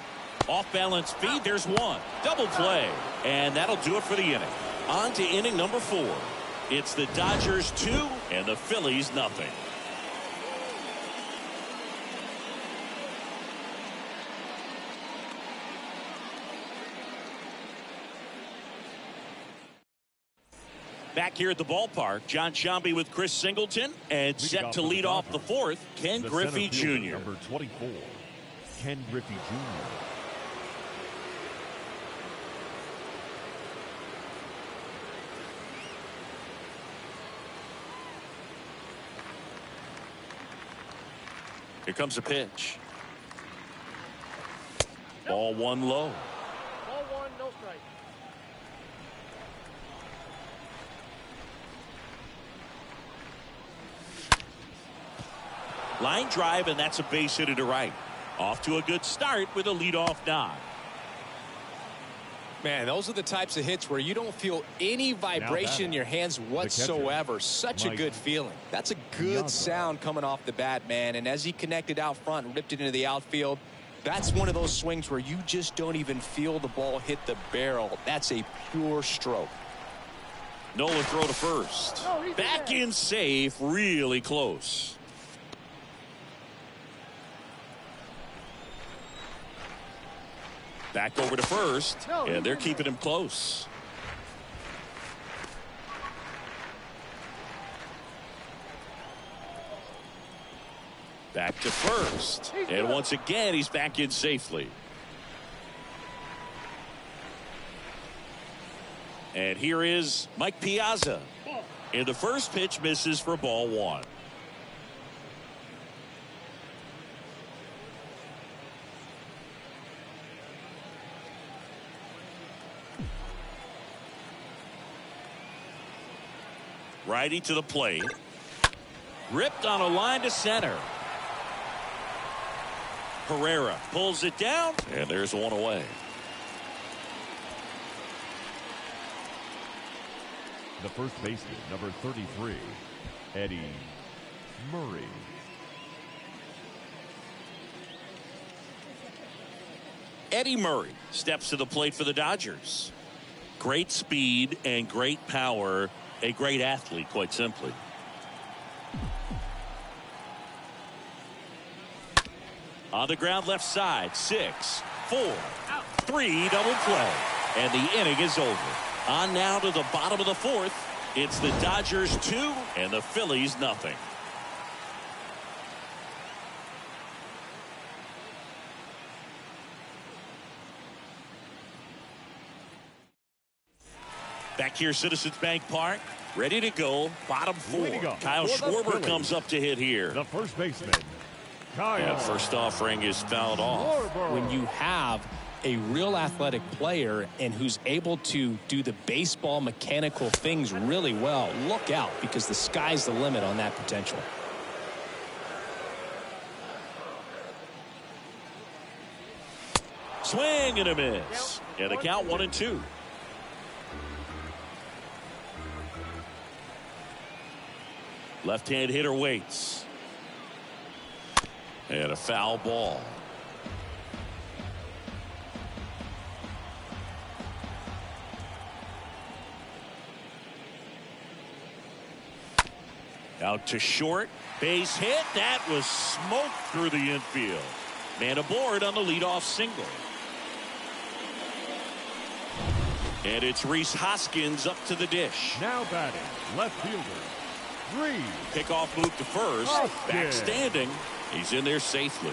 Off balance feed, there's one. Double play. And that'll do it for the inning. On to inning number 4. It's the Dodgers 2 and the Phillies nothing. Back here at the ballpark, John Sciambi with Chris Singleton, and set to lead off the 4th, Ken Griffey Jr. Number 24, Ken Griffey Jr. Here comes a pitch. Ball one low. Ball one, no strike. Line drive, and that's a base hit to right. Off to a good start with a leadoff nod. Man, those are the types of hits where you don't feel any vibration in your hands whatsoever. Such a good feeling. That's a good sound coming off the bat, man. And as he connected out front and ripped it into the outfield, that's one of those swings where you just don't even feel the ball hit the barrel. That's a pure stroke. Nola throw to first. Back in safe, really close. Back over to first, and they're keeping him close. Back to first, and once again he's back in safely. And here is Mike Piazza, and the first pitch misses for ball one. Righty to the plate. Ripped on a line to center. Herrera pulls it down, and there's one away. The first baseman, number 33, Eddie Murray. Eddie Murray steps to the plate for the Dodgers. Great speed and great power. A great athlete, quite simply. On the ground left side, 6, 4, 3, double play. And the inning is over. On now to the bottom of the 4th. It's the Dodgers 2 and the Phillies nothing. Back here, Citizens Bank Park, ready to go. Bottom 4. Kyle Schwarber comes up to hit here. The first baseman, Kyle. And first offering is fouled off. When you have a real athletic player and who's able to do the baseball mechanical things really well, look out, because the sky's the limit on that potential. Swing and a miss. And the count 1-2. Left-hand hitter waits. And a foul ball. Out to short. Base hit. That was smoked through the infield. Man aboard on the leadoff single. And it's Rhys Hoskins up to the dish. Now batting, left fielder, Rhys. Pickoff move to first. Back standing. He's in there safely.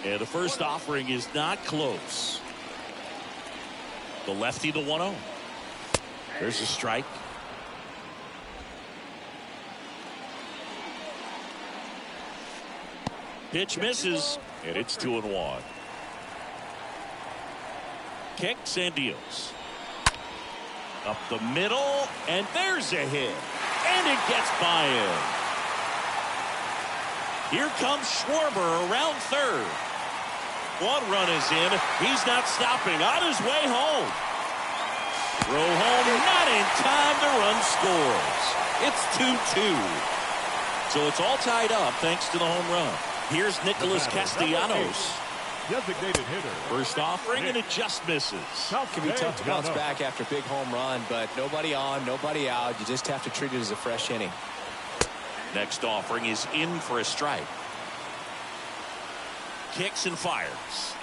And the first offering is not close. The lefty, the 1-0. There's a strike. Pitch misses, and it's 2-1. Kicks and deals. Up the middle, and there's a hit. And it gets by him. Here comes Schwarber around third. One run is in. He's not stopping. On his way home. Throw home, not in time. The run scores. It's 2-2. So it's all tied up thanks to the home run. Here's Nicholas Castellanos. Designated hitter. First offering, and it just misses. It can be tough to bounce back after a big home run, but nobody on, nobody out. You just have to treat it as a fresh inning. Next offering is in for a strike. Kicks and fires.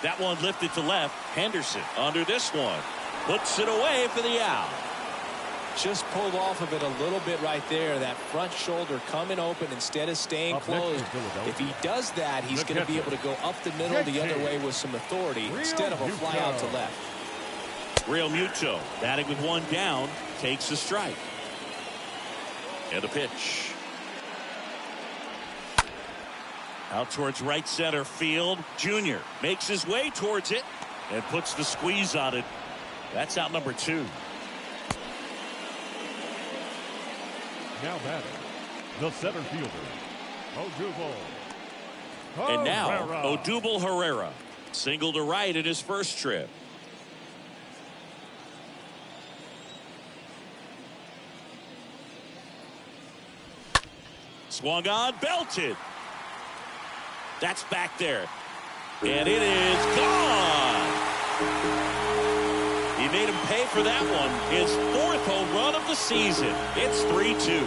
That one lifted to left. Henderson under this one. Puts it away for the out. Just pulled off of it a little bit right there. That front shoulder coming open instead of staying closed. If he does that, he's going to be able to go up the middle the other way with some authority instead of a fly out to left. Real Muto batting with one down, takes a strike. And a pitch. Out towards right center field. Junior makes his way towards it and puts the squeeze on it. That's out number 2. Now batting, the center fielder, Odubel. And now Odubel Herrera. Single to right in his first trip. Swung on, belted. That's back there. And it is gone. He made him pay for that one. His 4th home run of the season. It's 3-2.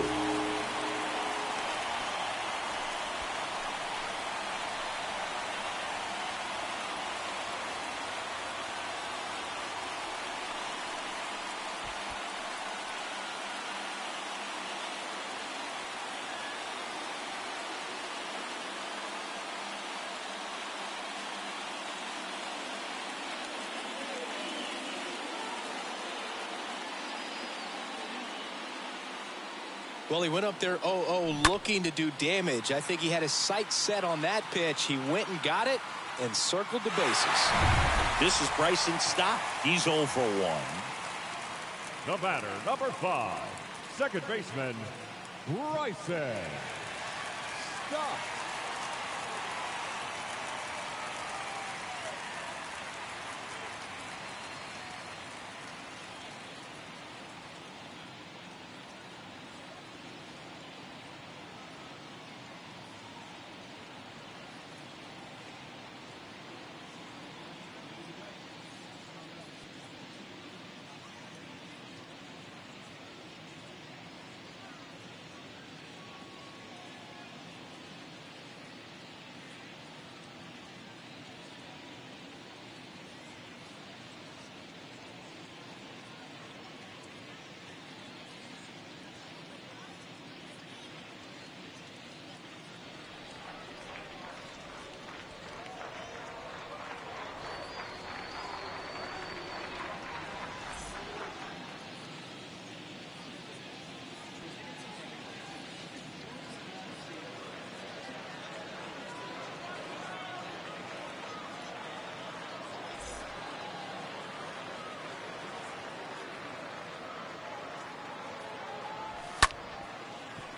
Well, he went up there 0-0 looking to do damage. I think he had his sights set on that pitch. He went and got it and circled the bases. This is Bryson Stott. He's 0 for 1. The batter, number 5, second baseman, Bryson Stott.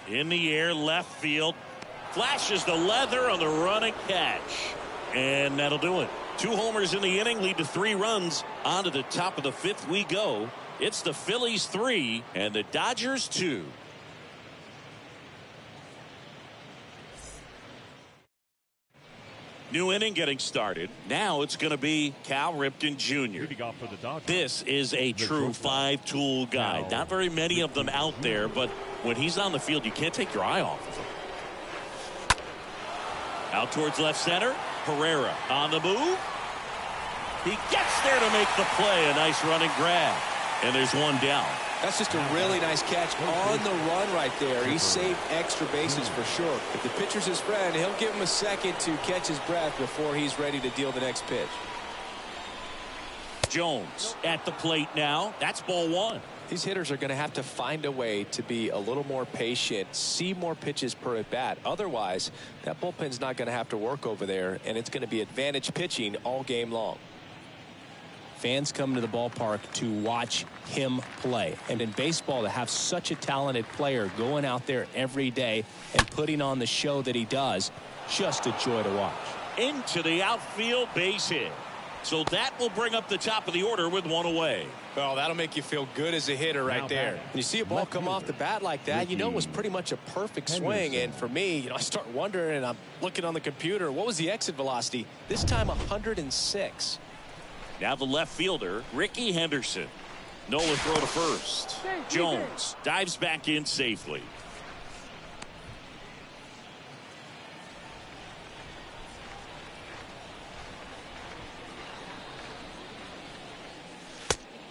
In the air, left field. Flashes the leather on the running catch. And that'll do it. 2 homers in the inning lead to 3 runs. On to the top of the 5th we go. It's the Phillies 3 and the Dodgers 2. New inning getting started. Now it's going to be Cal Ripken Jr. This is a true 5-tool guy. Not very many of them out there, but when he's on the field, you can't take your eye off of him. Out towards left center. Herrera on the move. He gets there to make the play. A nice running grab. And there's one down. That's just a really nice catch on the run right there. He saved extra bases for sure. If the pitcher's his friend, he'll give him a second to catch his breath before he's ready to deal the next pitch. Jones at the plate now. That's ball 1. These hitters are going to have to find a way to be a little more patient, see more pitches per at bat. Otherwise, that bullpen's not going to have to work over there, and it's going to be advantage pitching all game long. Fans come to the ballpark to watch him play. And in baseball, to have such a talented player going out there every day and putting on the show that he does, just a joy to watch. Into the outfield, base hit. So that will bring up the top of the order with 1 away. Well, that'll make you feel good as a hitter right there. When you see a ball come off the bat like that, you know it was pretty much a perfect swing. And for me, I start wondering, and I'm looking on the computer, what was the exit velocity? This time 106. Now the left fielder, Ricky Henderson. Nola throw to first. Jones dives back in safely.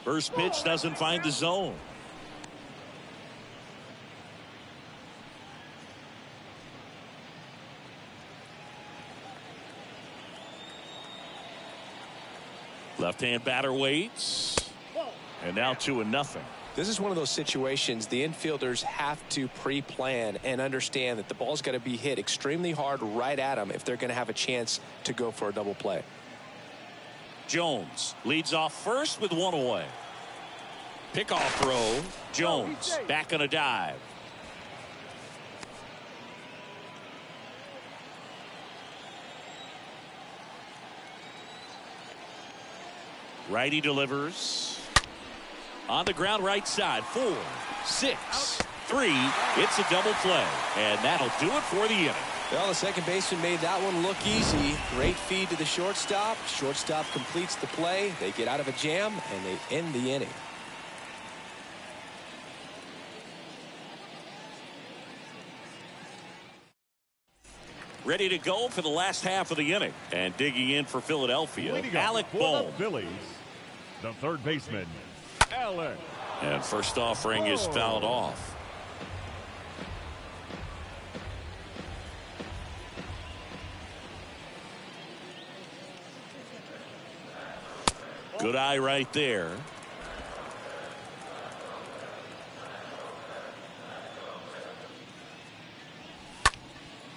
First pitch doesn't find the zone. Left-hand batter waits. And now 2-0. This is one of those situations the infielders have to pre-plan and understand that the ball's got to be hit extremely hard right at them if they're going to have a chance to go for a double play. Jones leads off first with 1 away. Pickoff throw. Jones back on a dive. Righty delivers. On the ground right side. 4, 6, 3. It's a double play. And that'll do it for the inning. Well, the second baseman made that one look easy. Great feed to the shortstop. Shortstop completes the play. They get out of a jam, and they end the inning. Ready to go for the last half of the inning. And digging in for Philadelphia, Alec Bohm. Phillies, the third baseman, Alec. And first offering is fouled off. Good eye right there.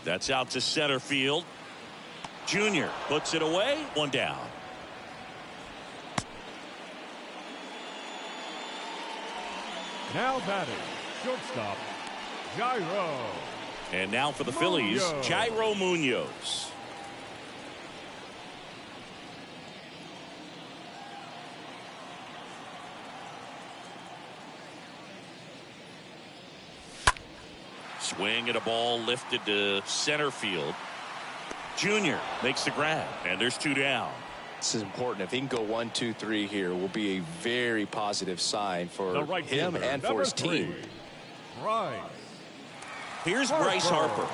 That's out to center field. Junior puts it away. 1 down. Now batting, shortstop, Jairo. And now for the Phillies, Jairo Munoz. Swing and a ball lifted to center field. Junior makes the grab, and there's 2 down. This is important. If he can go 1, 2, 3 here, will be a very positive sign for him and for his team. Bryce. Here's Bryce Harper.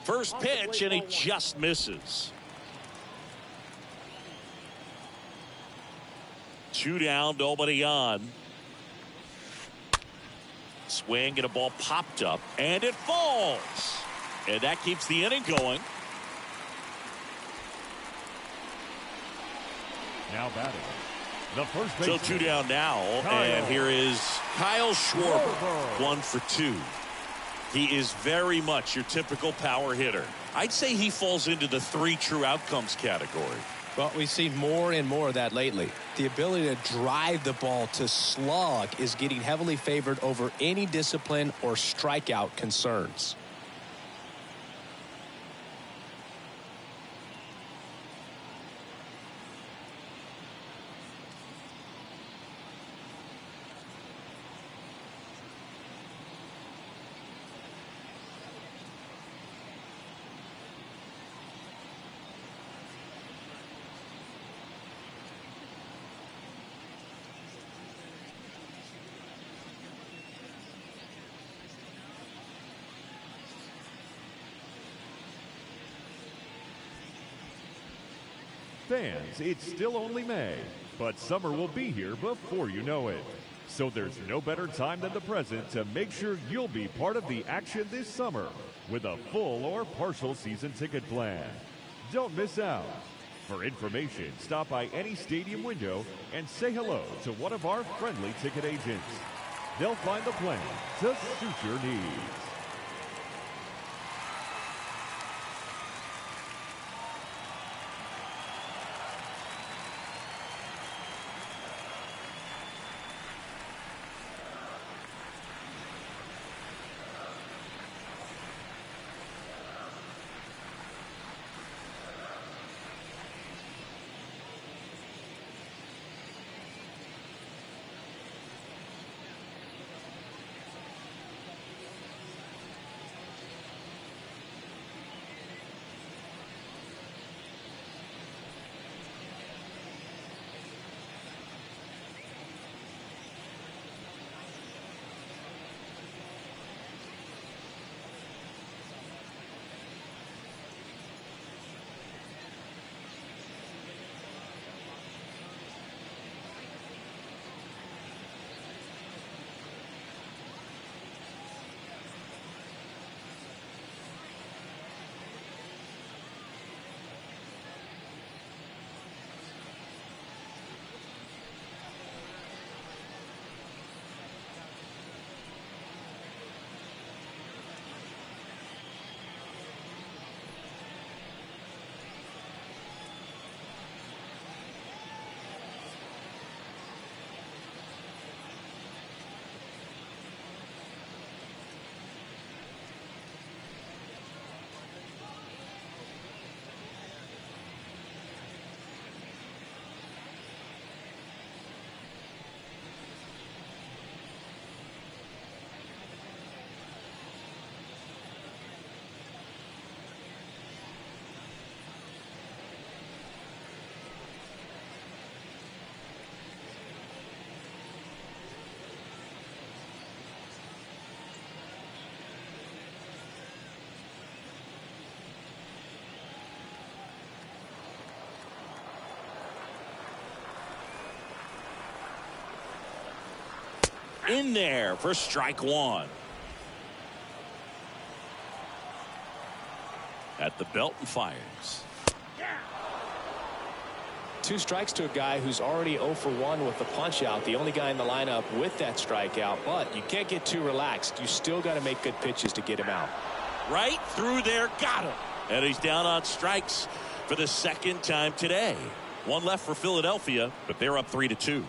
First pitch, and he just misses. 2 down, nobody on. Swing and a ball popped up, and it falls. And that keeps the inning going. Now batting, the first So baseman. 2 down now, and here is Kyle Schwarber, 1 for 2. He is very much your typical power hitter. I'd say he falls into the 3 true outcomes category. Well, we've seen more and more of that lately. The ability to drive the ball to slug is getting heavily favored over any discipline or strikeout concerns. Fans, it's still only May, but summer will be here before you know it. So there's no better time than the present to make sure you'll be part of the action this summer with a full or partial season ticket plan. Don't miss out. For information, stop by any stadium window and say hello to one of our friendly ticket agents. They'll find the plan to suit your needs. In there for strike 1. At the belt and fires. 2 strikes to a guy who's already 0 for 1 with the punch out. The only guy in the lineup with that strikeout. But you can't get too relaxed. You still got to make good pitches to get him out. Right through there, got him. And he's down on strikes for the 2nd time today. 1 left for Philadelphia, but they're up 3-2.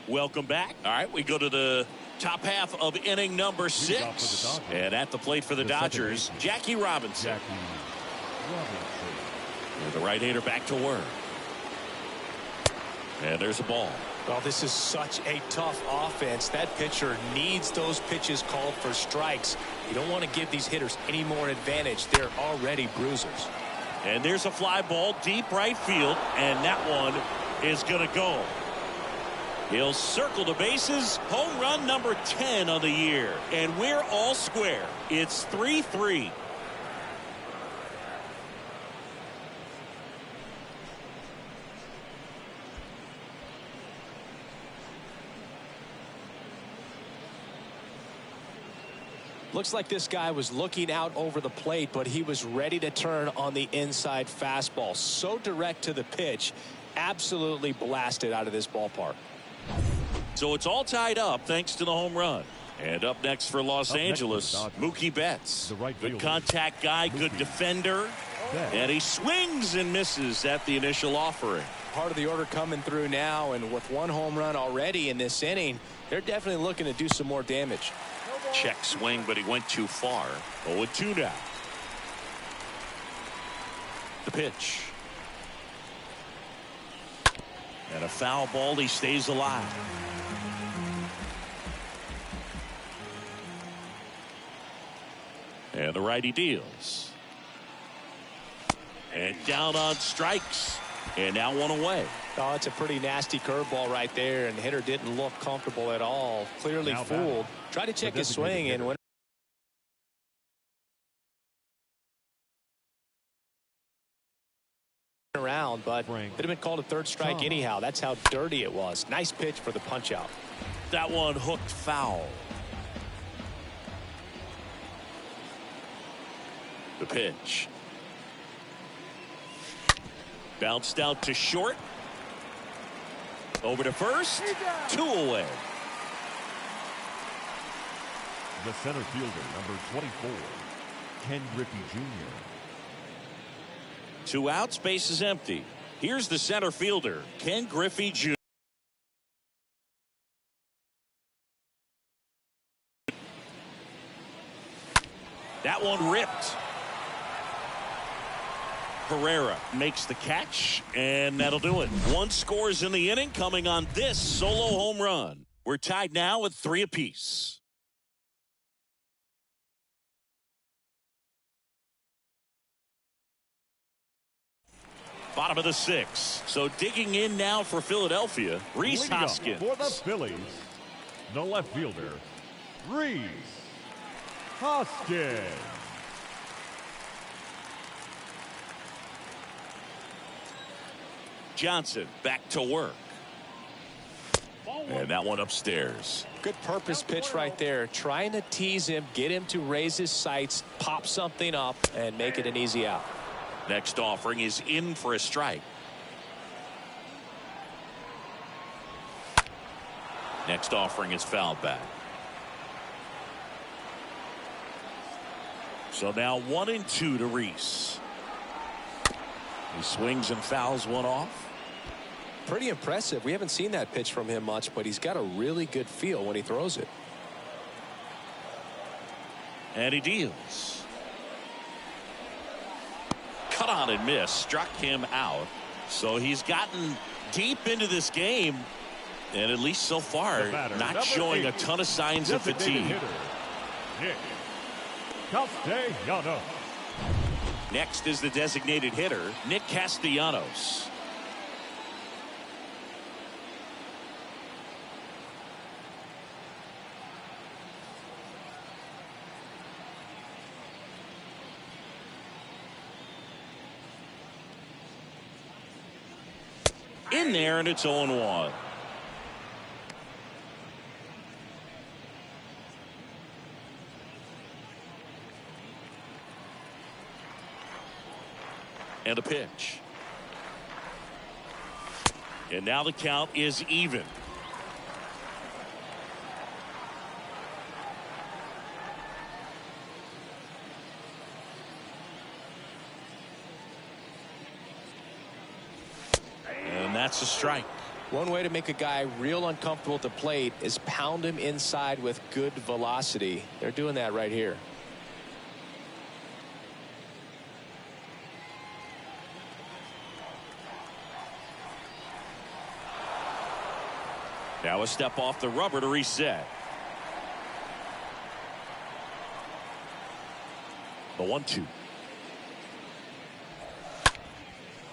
Welcome back. All right, we go to the top half of inning number 6. And at the plate for the Dodgers, Jackie Robinson. And the right-hander back to work. And there's a ball. Well, this is such a tough offense. That pitcher needs those pitches called for strikes. You don't want to give these hitters any more advantage. They're already bruisers. And there's a fly ball deep right field, and that one is going to go. He'll circle the bases. Home run number 10 on the year. And we're all square. It's 3-3. Looks like this guy was looking out over the plate, but he was ready to turn on the inside fastball. So direct to the pitch. Absolutely blasted out of this ballpark. So it's all tied up thanks to the home run. And up next for Los Angeles, Mookie Betts. Good contact guy, good defender. And he swings and misses at the initial offering. Part of the order coming through now, and with one home run already in this inning, they're definitely looking to do some more damage. Check swing, but he went too far. 0-2 now. The pitch. And a foul ball. He stays alive. And the righty deals. And down on strikes. And now one away. Oh, it's a pretty nasty curveball right there, and the hitter didn't look comfortable at all. Clearly fooled. Tried to check his swing and went around, but could have been called a third strike anyhow. That's how dirty it was. Nice pitch for the punch out. That one hooked foul. The pitch. Bounced out to short. Over to first. 2 away. The center fielder, number 24, Ken Griffey Jr. 2 outs, base is empty. Here's the center fielder, Ken Griffey Jr. That one ripped. Herrera makes the catch, and that'll do it. 1 scores in the inning, coming on this solo home run. We're tied now at 3 apiece. Bottom of the 6th. So digging in now for Philadelphia, Rhys Hoskins. For the Phillies, the left fielder, Rhys Hoskins. Johnson back to work. And that one upstairs. Good purpose pitch right there. Trying to tease him, get him to raise his sights, pop something up, and make it an easy out. Next offering is in for a strike. Next offering is fouled back. So now 1-2 to Rhys. He swings and fouls one off. Pretty impressive. We haven't seen that pitch from him much, but he's got a really good feel when he throws it. And he deals. Cut on and miss. Struck him out. So he's gotten deep into this game. And at least so far, not showing a ton of signs of fatigue. Next is the designated hitter, Nick Castellanos. In there, and it's 0-1. And a pitch. And now the count is even. And that's a strike. One way to make a guy real uncomfortable at the plate is pound him inside with good velocity. They're doing that right here. Now a step off the rubber to reset. The 1-2.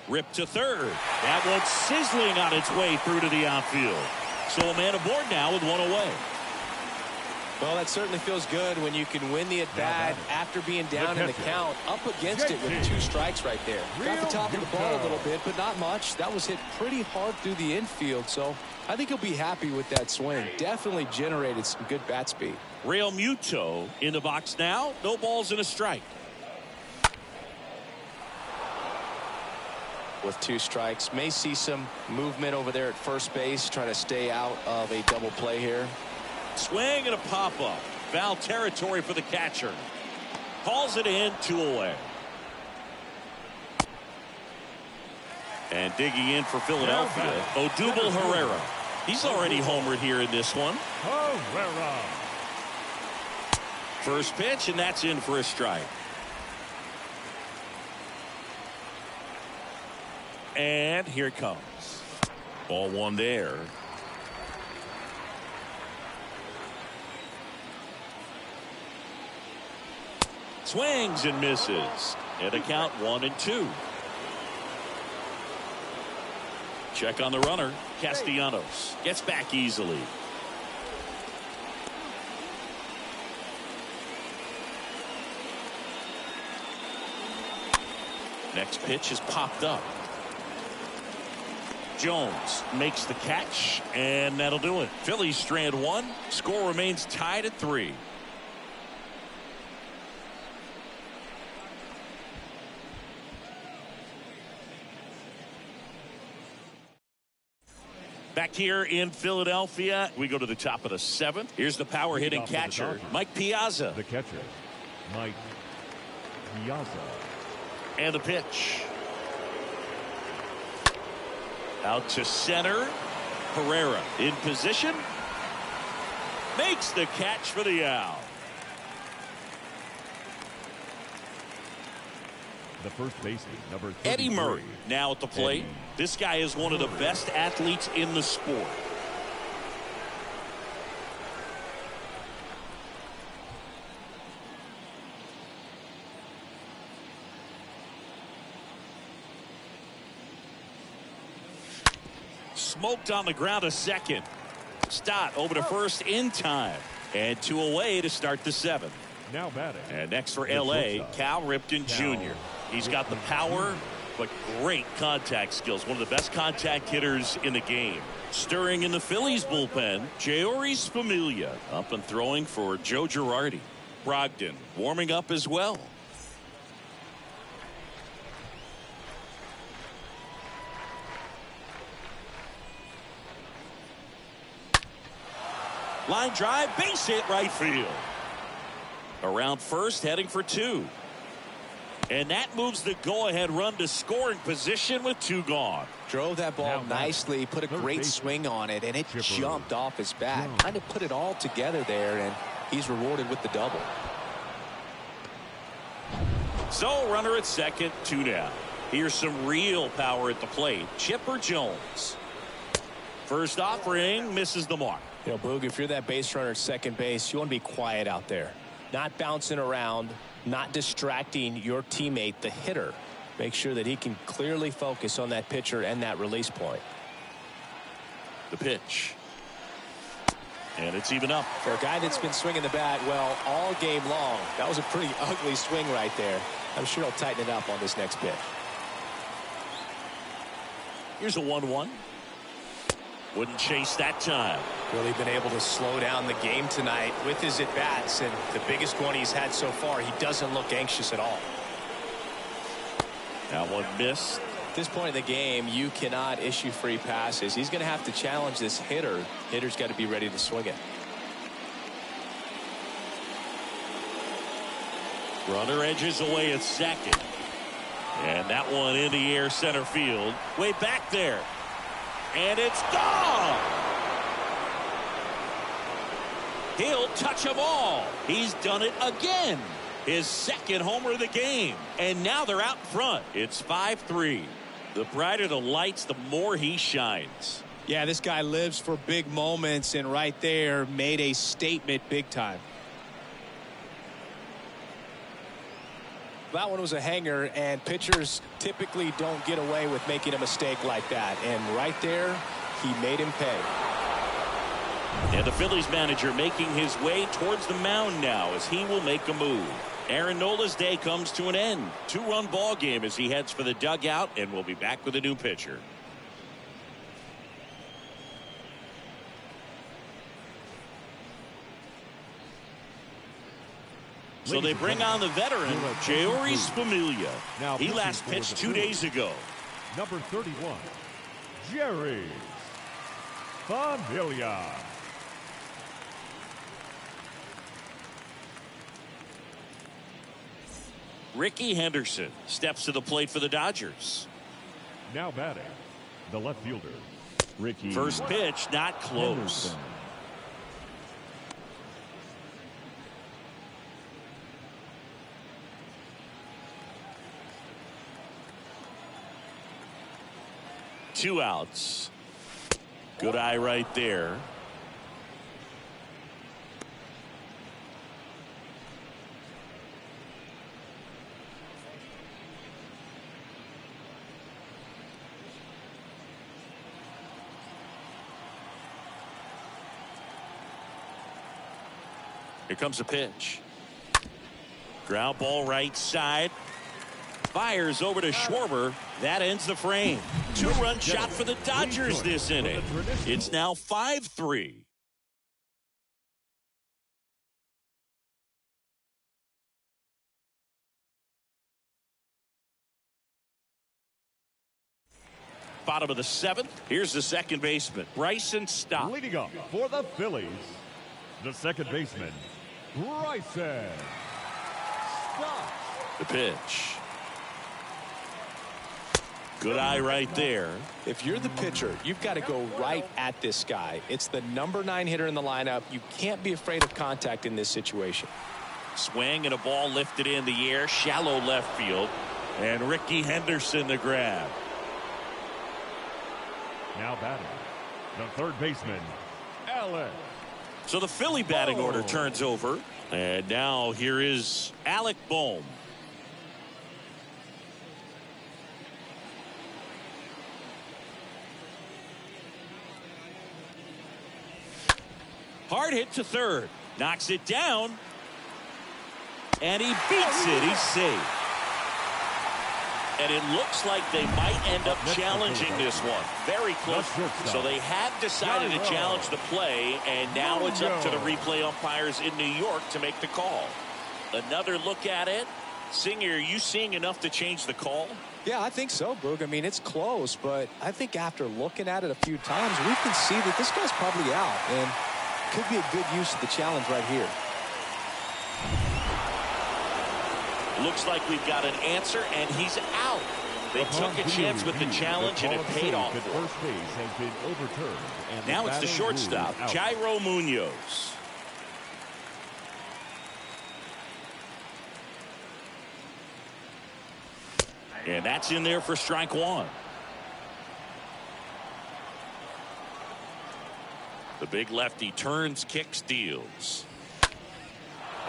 Ripped to third. That one's sizzling on its way through to the outfield. So a man aboard now with 1 away. Well, that certainly feels good when you can win the at-bat after being down in the count, up against it with 2 strikes right there. Got the top of the ball a little bit, but not much. That was hit pretty hard through the infield, so I think he'll be happy with that swing. Definitely generated some good bat speed. Real Muto in the box now. No balls and a strike. With 2 strikes, may see some movement over there at first base, trying to stay out of a double play here. Swing and a pop-up. Foul territory for the catcher. Calls it in, 2 away. And digging in for Philadelphia, Odubel Herrera. He's already homered here in this one. Herrera. First pitch, and that's in for a strike. And here it comes. Ball 1 there. Swings and misses. And a count 1-2. Check on the runner. Castellanos gets back easily. Next pitch is popped up. Jones makes the catch, and that'll do it. Phillies strand 1. Score remains tied at 3. Back here in Philadelphia, we go to the top of the 7th. Here's the power hitting catcher, Mike Piazza. The catcher, Mike Piazza. And the pitch. Out to center. Herrera in position. Makes the catch for the out. The first baseman, number 33. Eddie Murray now at the plate. This guy is one of the best athletes in the sport. Smoked on the ground to second. Stott over to first in time. And 2 away to start the 7th. Now batting. And next for L.A., Cal Ripken Jr. He's got the power, but great contact skills. One of the best contact hitters in the game. Stirring in the Phillies bullpen, Jeurys Familia up and throwing for Joe Girardi. Brogdon warming up as well. Line drive, base hit right field. Around first, heading for 2. And that moves the go-ahead run to scoring position with 2 gone. Drove that ball nicely, put a great swing on it, and it jumped off his bat. Kind of put it all together there, and he's rewarded with the double. So, runner at second, 2 down. Here's some real power at the plate. Chipper Jones. First offering, misses the mark. You know, Boog, if you're that base runner at second base, you want to be quiet out there. Not bouncing around, not distracting your teammate, the hitter. Make sure that he can clearly focus on that pitcher and that release point. The pitch. And it's even up. For a guy that's been swinging the bat, well, all game long, that was a pretty ugly swing right there. I'm sure he'll tighten it up on this next pitch. Here's a 1-1. Wouldn't chase that time. Really been able to slow down the game tonight with his at-bats, and the biggest one he's had so far, he doesn't look anxious at all. That one missed. At this point in the game, you cannot issue free passes. He's going to have to challenge this hitter. Hitter's got to be ready to swing it. Runner edges away at second. And that one in the air center field. Way back there. And it's gone. He'll touch them all. He's done it again. His second homer of the game. And now they're out in front. It's 5-3. The brighter the lights, the more he shines. Yeah, this guy lives for big moments, and right there made a statement big time. That one was a hanger, and pitchers typically don't get away with making a mistake like that. And right there, he made him pay. And the Phillies manager making his way towards the mound now as he will make a move. Aaron Nola's day comes to an end. 2-run ball game as he heads for the dugout, and we'll be back with a new pitcher. So they bring on the veteran, Jeurys Familia. He last pitched 2 days ago. Number 31, Jeurys Familia. Ricky Henderson steps to the plate for the Dodgers. Now batting, the left fielder, Ricky. First pitch, not close. Henderson. Two outs. Good eye right there. Here comes a pitch. Ground ball right side. Fires over to Schwarber. That ends the frame. Two-run shot for the Dodgers this inning. It's now 5-3. Bottom of the seventh. Here's the second baseman, Bryson Stott. Leading up for the Phillies, the second baseman, Bryson Stott. The pitch. Good eye right there. If you're the pitcher, you've got to go right at this guy. It's the number 9 hitter in the lineup. You can't be afraid of contact in this situation. Swing and a ball lifted in the air, shallow left field, and Ricky Henderson the grab. Now batting, the third baseman, Alex. So the Philly batting order turns over, and now here is Alec Bohm. Hard hit to third. Knocks it down. And he beats it. He's safe. And it looks like they might end up challenging this one. Very close. So they have decided to challenge the play, and now it's up to the replay umpires in New York to make the call. Another look at it. Singer, are you seeing enough to change the call? Yeah, I think so, Boog. I mean, it's close, but I think after looking at it a few times, we can see that this guy's probably out, and could be a good use of the challenge right here. Looks like we've got an answer, and he's out. They took a chance with the challenge, and it paid off. First base has been overturned. And now it's the shortstop, Jairo Munoz. And that's in there for strike one. The big lefty turns, kicks, deals.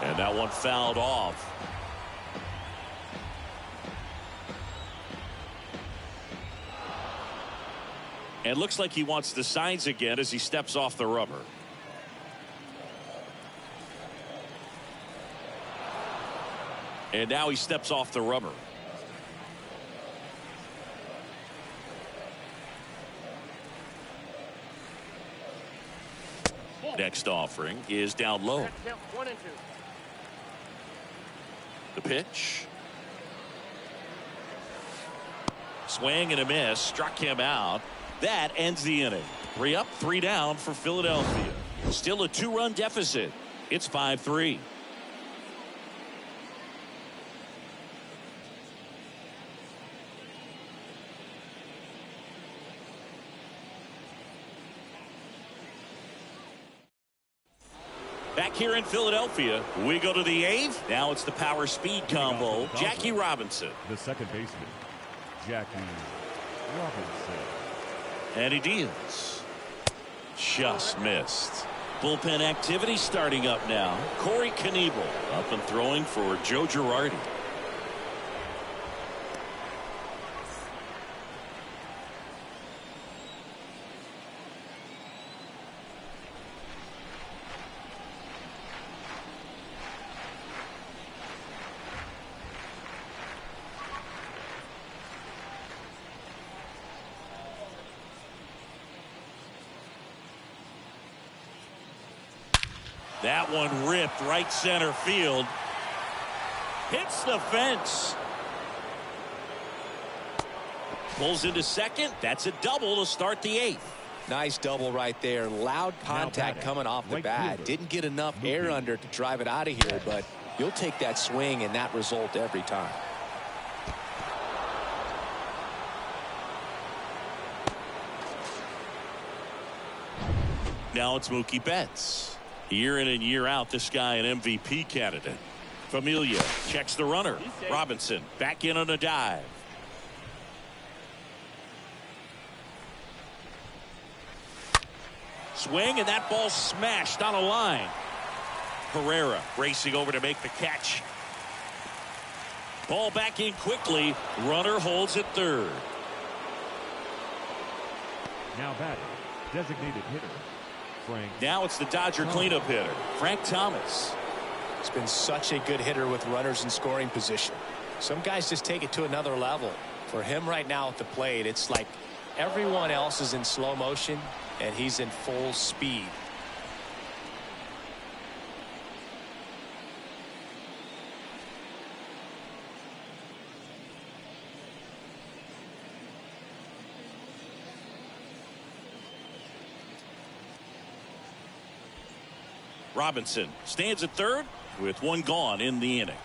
And that one fouled off. And looks like he wants the signs again as he steps off the rubber. And now he steps off the rubber. Next offering is down low. 1 and 2. The pitch. Swing and a miss. Struck him out. That ends the inning. 3 up, 3 down for Philadelphia. Still a 2-run deficit. It's 5-3. Back here in Philadelphia, we go to the 8th. Now it's the power speed combo. Jackie Robinson. The second baseman, Jackie Robinson. And he deals. Just missed. Bullpen activity starting up now. Corey Knebel up and throwing for Joe Girardi. That one ripped right center field. Hits the fence. Pulls into second. That's a double to start the 8th. Nice double right there. Loud contact coming off the bat. Didn't get enough air under to drive it out of here, but you'll take that swing and that result every time. Now it's Mookie Betts. Year in and year out, this guy an MVP candidate. Familia checks the runner. Robinson back in on a dive. Swing, and that ball smashed on a line. Herrera racing over to make the catch. Ball back in quickly. Runner holds at third. Now batting, designated hitter, Frank. Now it's the Dodger cleanup hitter, Frank Thomas. He's been such a good hitter with runners in scoring position. Some guys just take it to another level. For him right now at the plate, it's like everyone else is in slow motion and he's in full speed. Robinson stands at third with one gone in the inning.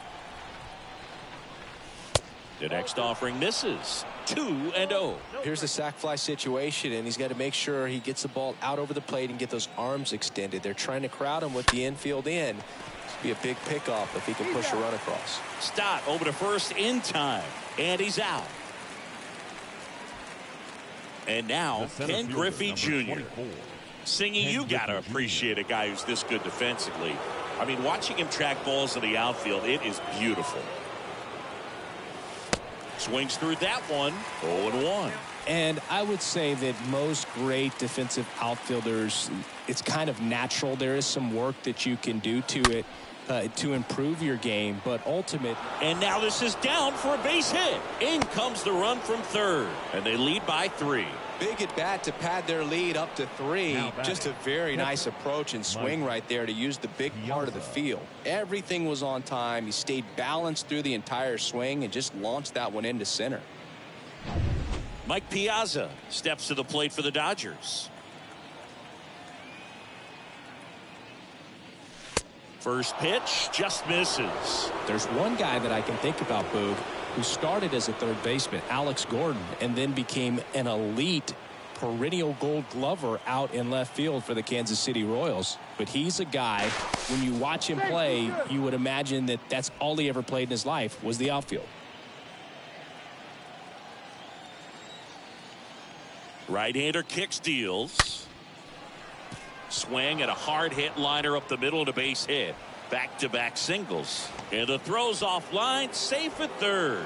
The next offering misses. 2-0. Here's the sac fly situation, and he's got to make sure he gets the ball out over the plate and get those arms extended. They're trying to crowd him with the infield in. This would be a big pickoff if he can push a run across. Stott over to first in time, and he's out. And now Ken Griffey Jr. Singing, you got to appreciate a guy who's this good defensively. I mean, watching him track balls in the outfield, it is beautiful. Swings through that one. 0-1. And I would say that most great defensive outfielders, it's kind of natural. There is some work that you can do to it to improve your game, but ultimate. And now this is down for a base hit. In comes the run from third, and they lead by 3. Big at bat to pad their lead up to 3. Just a very nice approach and swing right there to use the big part of the field. Everything was on time. He stayed balanced through the entire swing and just launched that one into center. Mike Piazza steps to the plate for the Dodgers. First pitch just misses. There's one guy that I can think about, Boog, who started as a third baseman, Alex Gordon, and then became an elite perennial gold glover out in left field for the Kansas City Royals. But he's a guy, when you watch him play, you would imagine that that's all he ever played in his life was the outfield. Right-hander kicks, deals. Swing and a hard hit liner up the middle to base hit. Back-to-back singles. And the throw's offline, safe at third.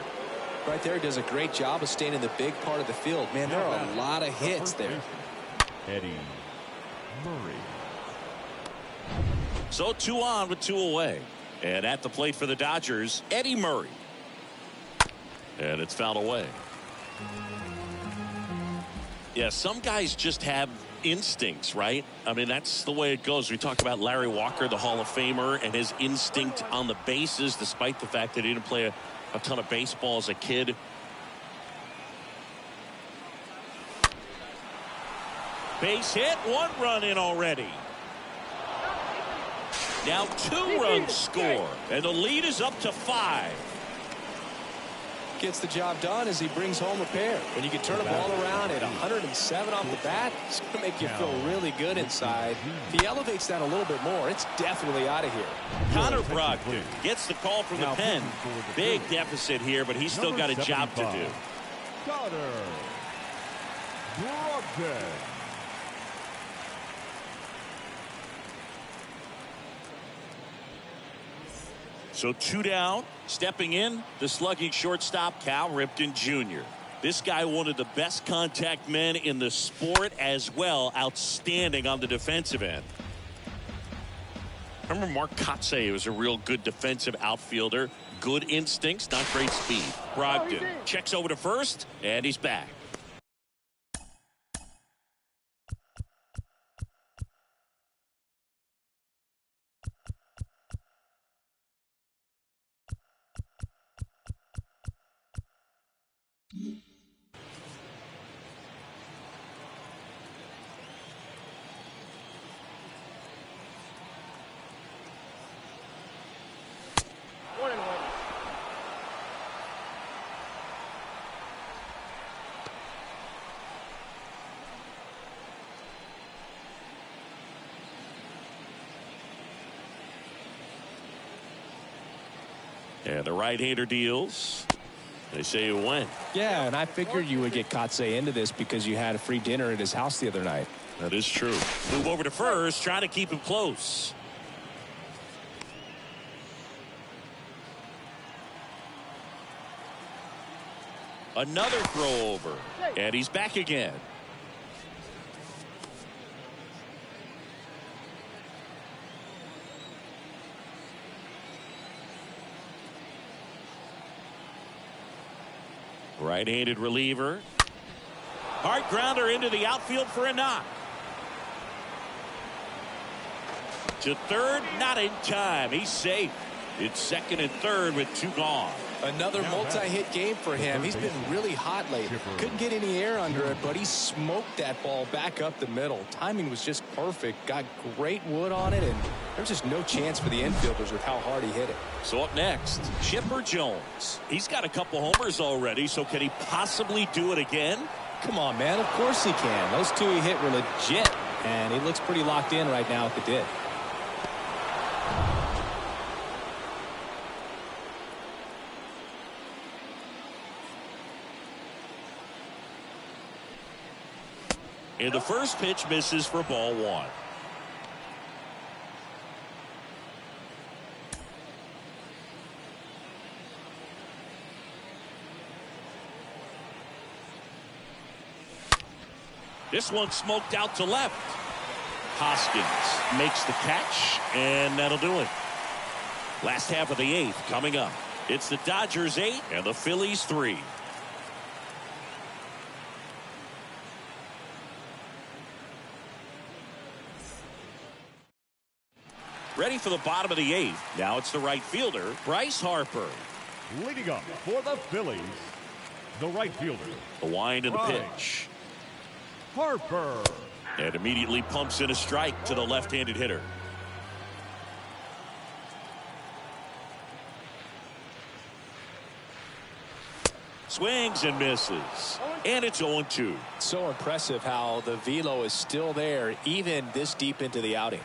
Right there, does a great job of staying in the big part of the field. Man, there are a lot of hits there. Eddie Murray. So 2 on with 2 away. And at the plate for the Dodgers, Eddie Murray. And it's fouled away. Yeah, some guys just have instincts, right? I mean, that's the way it goes. We talk about Larry Walker, the Hall of Famer, and his instinct on the bases, despite the fact that he didn't play a ton of baseball as a kid. Base hit, 1 run in already. Now 2 runs score, and the lead is up to 5. Gets the job done as he brings home a pair. When you can turn a ball around at 107 off the bat, it's going to make you feel really good inside. If he elevates that a little bit more, it's definitely out of here. Connor Brogdon gets the call from the pen. Big deficit here, but he's still got a job to do. Connor Brogdon. So 2 down, stepping in, the slugging shortstop, Cal Ripken Jr. This guy, one of the best contact men in the sport as well. Outstanding on the defensive end. I remember Mark Kotze was a real good defensive outfielder. Good instincts, not great speed. Brogdon checks over to first, and he's back. And the right-hander deals. They say it went. Yeah, and I figured you would get Kotsay into this because you had a free dinner at his house the other night. That is true. Move over to first, trying to keep him close. Another throw over. And he's back again. Right-handed reliever. Hard grounder into the outfield for a knock. To third, not in time. He's safe. It's second and third with 2 gone. Another multi-hit game for him. He's been really hot lately. Couldn't get any air under it, but he smoked that ball back up the middle. Timing was just perfect. Got great wood on it, and there's just no chance for the infielders with how hard he hit it. So up next, Chipper Jones. He's got a couple homers already, so can he possibly do it again? Come on, man. Of course he can. Those 2 he hit were legit, and he looks pretty locked in right now at the dip. And the first pitch misses for ball 1. This one smoked out to left. Hoskins makes the catch, and that'll do it. Last half of the 8th coming up. It's the Dodgers 8 and the Phillies 3. Ready for the bottom of the 8th. Now it's the right fielder, Bryce Harper. Leading up for the Phillies, the right fielder. The wind and the pitch. Harper. And immediately pumps in a strike to the left-handed hitter. Swings and misses. And it's 0-2. So impressive how the velo is still there even this deep into the outing.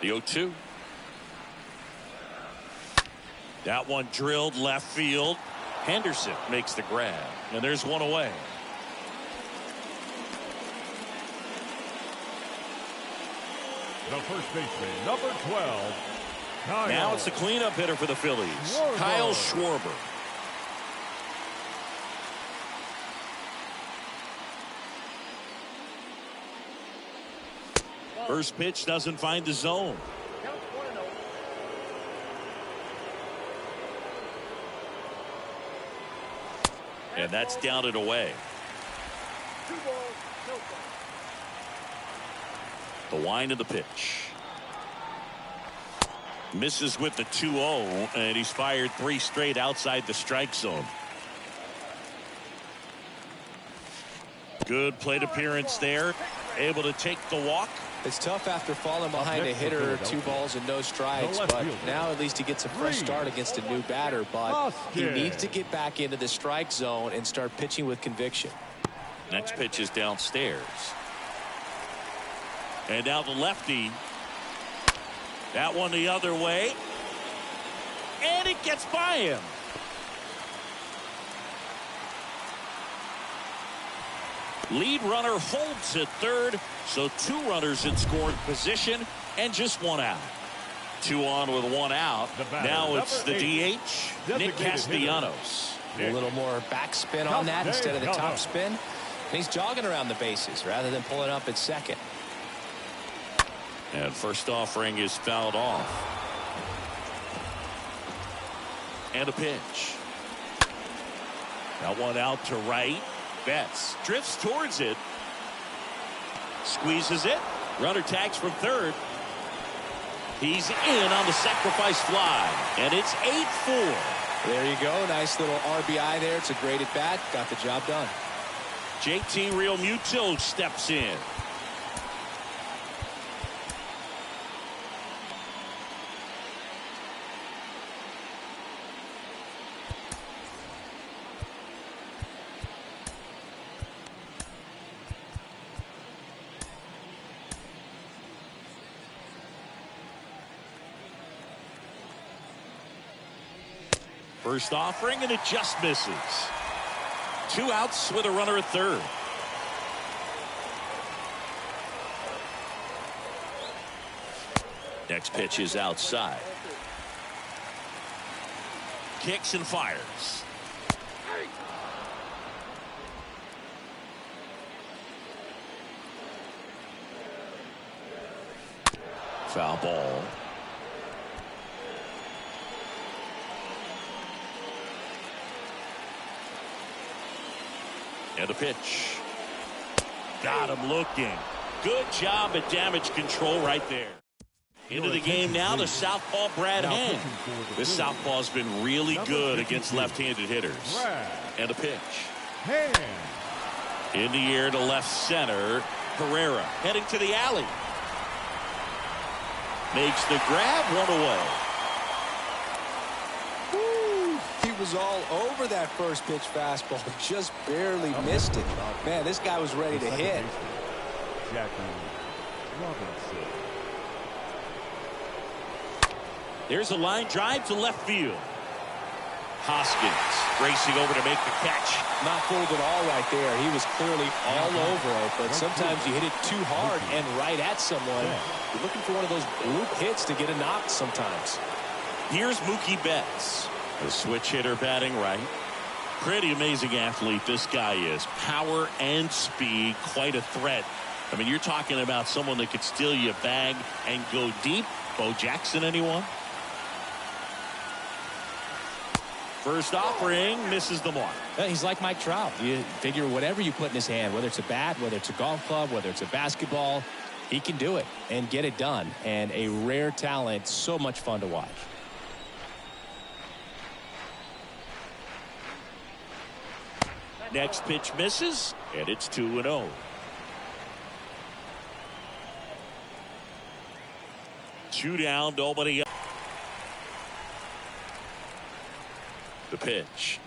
The 0-2. That one drilled left field. Henderson makes the grab. And there's one away. The first baseman, number 12. Kyle. Now it's the cleanup hitter for the Phillies, Kyle Schwarber. First pitch doesn't find the zone. And that's down and away. 2 balls, no strikes. The wind of the pitch. Misses with the 2-0, and he's fired 3 straight outside the strike zone. Good plate appearance there. Able to take the walk. It's tough after falling behind a hitter, 2 balls and no strikes, but now at least he gets a fresh start against a new batter, but he needs to get back into the strike zone and start pitching with conviction. Next pitch is downstairs. And now the lefty. That one the other way. And it gets by him. Lead runner holds at third, so 2 runners in scoring position and just 1 out. 2 on with 1 out. Now it's the DH, Nick Castellanos. A little more backspin on that instead of the top spin. And he's jogging around the bases rather than pulling up at second. And first offering is fouled off. And a pitch. That one out to right. Betts drifts towards it. Squeezes it. Runner tags from third. He's in on the sacrifice fly. And it's 8-4. There you go. Nice little RBI there. It's a great at bat. Got the job done. JT Realmuto steps in. First offering, and it just misses. 2 outs with a runner at third. Next pitch is outside. Kicks and fires. Foul ball. And a pitch. Got him looking. Good job at damage control right there. Into the game now, the southpaw Brad Hand. This southpaw's been really good against left-handed hitters. And a pitch. In the air to left center. Herrera heading to the alley. Makes the grab, 1 away. Woo, he was all over that first pitch fastball. Just barely missed it. Man, this guy was ready to hit. There's a line drive to left field. Hoskins racing over to make the catch. Not fooled at all right there. He was clearly all over it, but sometimes you hit it too hard and right at someone. You're looking for one of those bloop hits to get a knock sometimes. Here's Mookie Betts, a switch hitter batting right. Pretty amazing athlete this guy is. Power and speed, quite a threat. I mean, you're talking about someone that could steal you a bag and go deep. Bo Jackson, anyone? First offering, misses the mark. He's like Mike Trout. You figure whatever you put in his hand, whether it's a bat, whether it's a golf club, whether it's a basketball, he can do it and get it done. And a rare talent, so much fun to watch. Next pitch misses, and it's 2-0. Two down, nobody up. The pitch.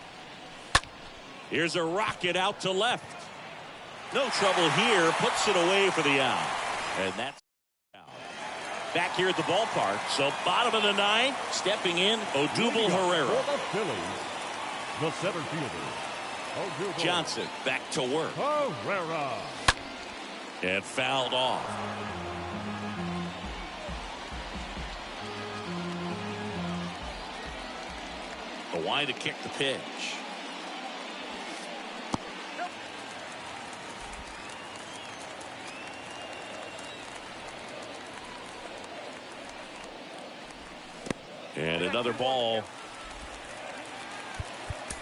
Here's a rocket out to left. No trouble here. Puts it away for the out. And that's out. Back here at the ballpark. So bottom of the ninth. Stepping in, Odubel Herrera. For the Phillies, the center fielder, Odubel Johnson back to work. Herrera. And fouled off. The wide to kick the pitch. And another ball.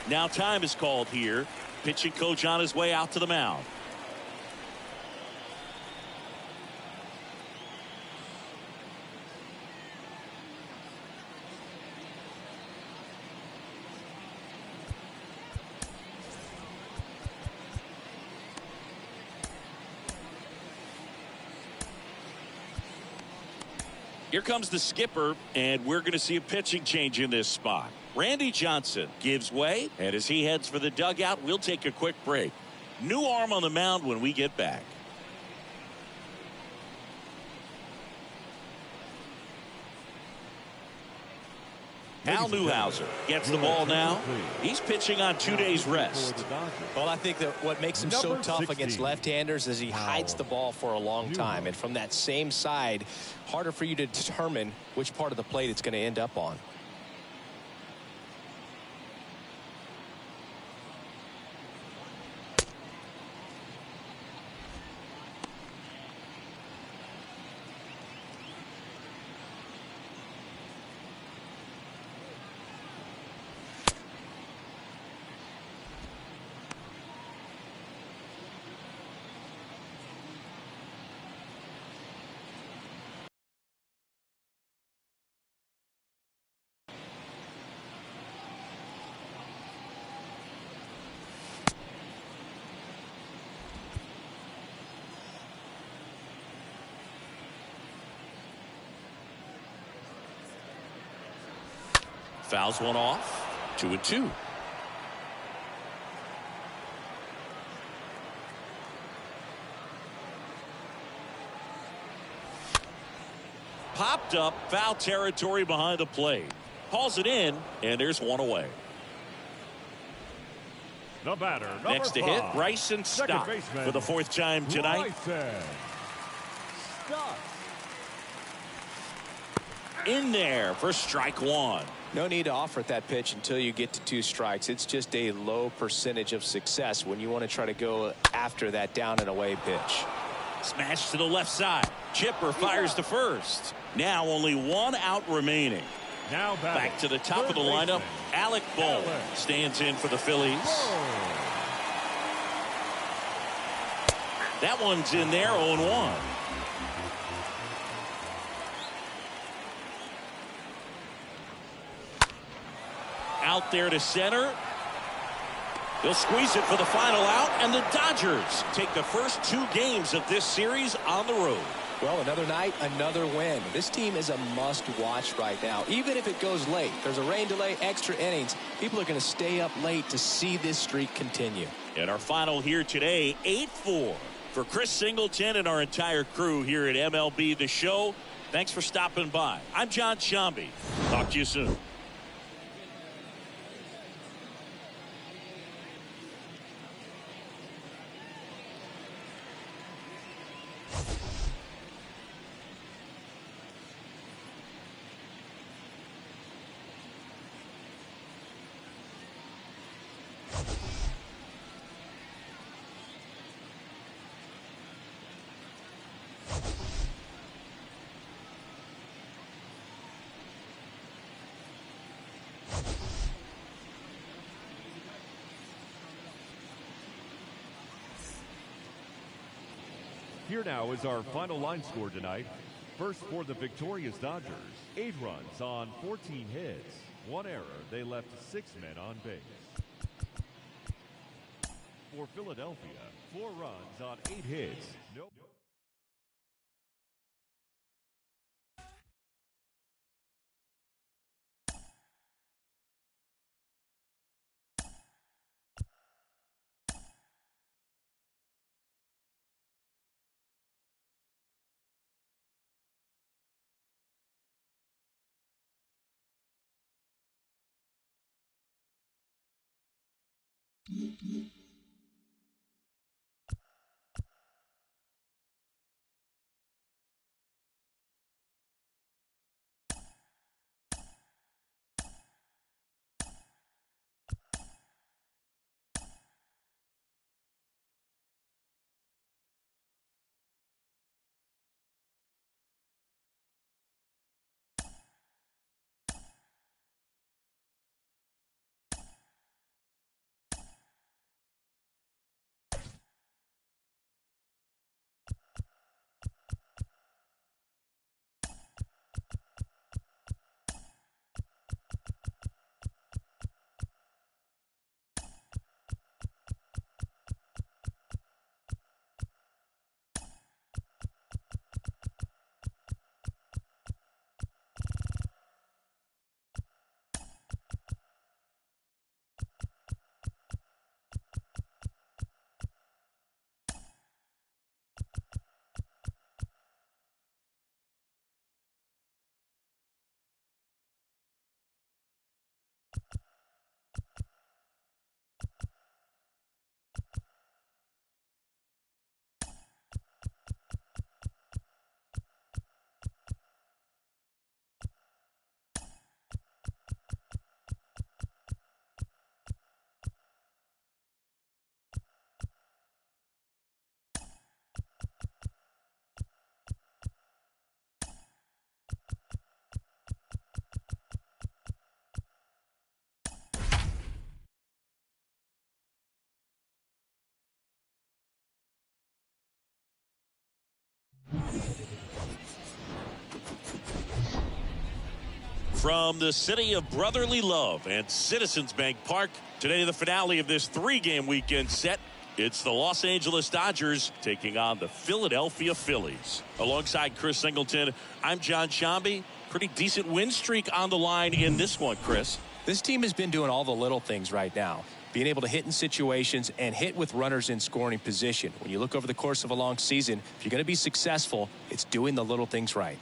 Now time is called here. Pitching coach on his way out to the mound. Here comes the skipper, and we're going to see a pitching change in this spot. Randy Johnson gives way, and as he heads for the dugout, we'll take a quick break. New arm on the mound when we get back. Al Newhouser gets the ball now. He's pitching on 2 days rest. Well, I think that what makes him so tough 16. against left-handers is he hides the ball for a long time. And from that same side, harder for you to determine which part of the plate it's going to end up on. Fouls one off. 2-2. Popped up, foul territory behind the plate. Hauls it in, and there's one away. The batter, number Next to 5. hit, Bryson Second Stott baseman, for the 4th time tonight. Bryson Stott. In there for strike 1. No need to offer that pitch until you get to 2 strikes. It's just a low percentage of success when you want to try to go after that down and away pitch. Smash to the left side. Chipper fires to first. Now only 1 out remaining. Now back to the top of the lineup. Alec Bohm stands in for the Phillies. That one's in there, 0-1. Out there to center. They'll squeeze it for the final out, and the Dodgers take the first 2 games of this series on the road. Well, another night, another win. This team is a must-watch right now. Even if it goes late, there's a rain delay, extra innings. People are going to stay up late to see this streak continue. And our final here today, 8-4. For Chris Singleton and our entire crew here at MLB The Show, thanks for stopping by. I'm John Shambi. Talk to you soon. Here now is our final line score tonight. First for the victorious Dodgers, 8 runs on 14 hits. 1 error. They left 6 men on base. For Philadelphia, 4 runs on 8 hits. Nope. From the city of brotherly love and Citizens Bank Park, today the finale of this 3-game weekend set. It's the Los Angeles Dodgers taking on the Philadelphia Phillies. Alongside Chris Singleton, I'm John Shambi. Pretty decent win streak on the line in this one, Chris. This team has been doing all the little things right now. Being able to hit in situations and hit with runners in scoring position. When you look over the course of a long season, if you're going to be successful, it's doing the little things right.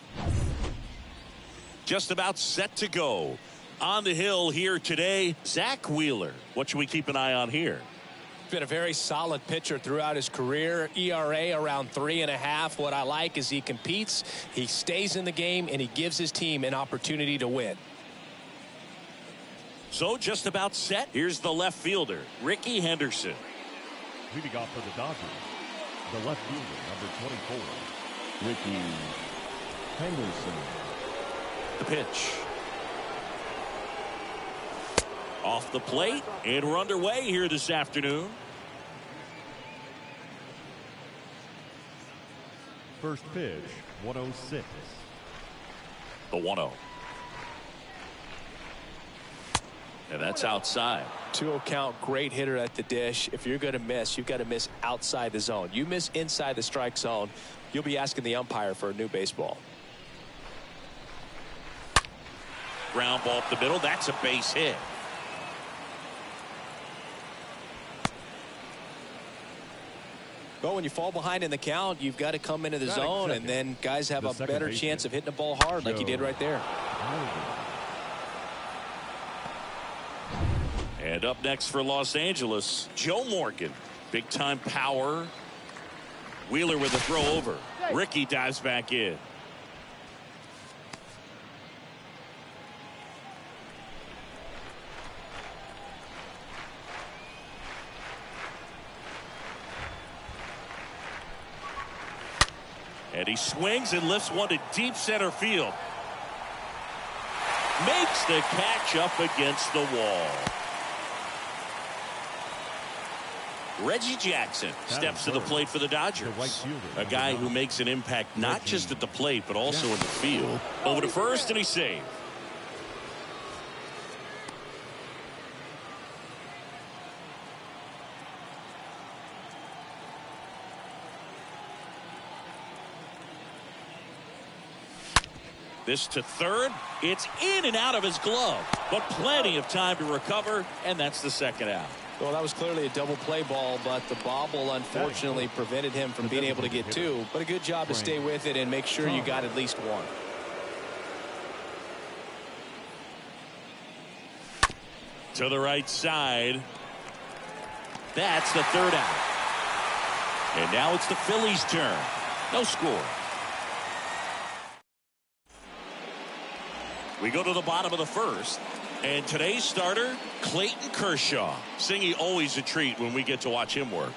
Just about set to go. On the hill here today, Zach Wheeler. What should we keep an eye on here? Been a very solid pitcher throughout his career. ERA around 3.5. What I like is he competes, he stays in the game, and he gives his team an opportunity to win. So just about set. Here's the left fielder, Ricky Henderson. Leading off for the Dodgers, the left fielder, number 24, Ricky Henderson. The pitch. Off the plate, and we're underway here this afternoon. First pitch, 106. The 1-0. And that's outside. 2-0 count, great hitter at the dish. If you're going to miss, you've got to miss outside the zone. You miss inside the strike zone, you'll be asking the umpire for a new baseball. Ground ball up the middle. That's a base hit. Well, when you fall behind in the count, you've got to come into the zone, and then guys have a better chance of hitting the ball hard like he did right there. And up next for Los Angeles, Joe Morgan. Big time power. Wheeler with a throw over. Ricky dives back in. And he swings and lifts one to deep center field. Makes the catch up against the wall. Reggie Jackson steps to the plate for the Dodgers. A guy who makes an impact not just at the plate but also in the field. Over to first, and he's saved. This to third. It's in and out of his glove, but plenty of time to recover, and that's the second out. Well, that was clearly a double play ball, but the bobble unfortunately prevented him from being able to get two. But a good job to stay with it and make sure you got at least one. To the right side. That's the third out. And now it's the Phillies' turn. No score. We go to the bottom of the first. And today's starter, Clayton Kershaw. Singy, always a treat when we get to watch him work.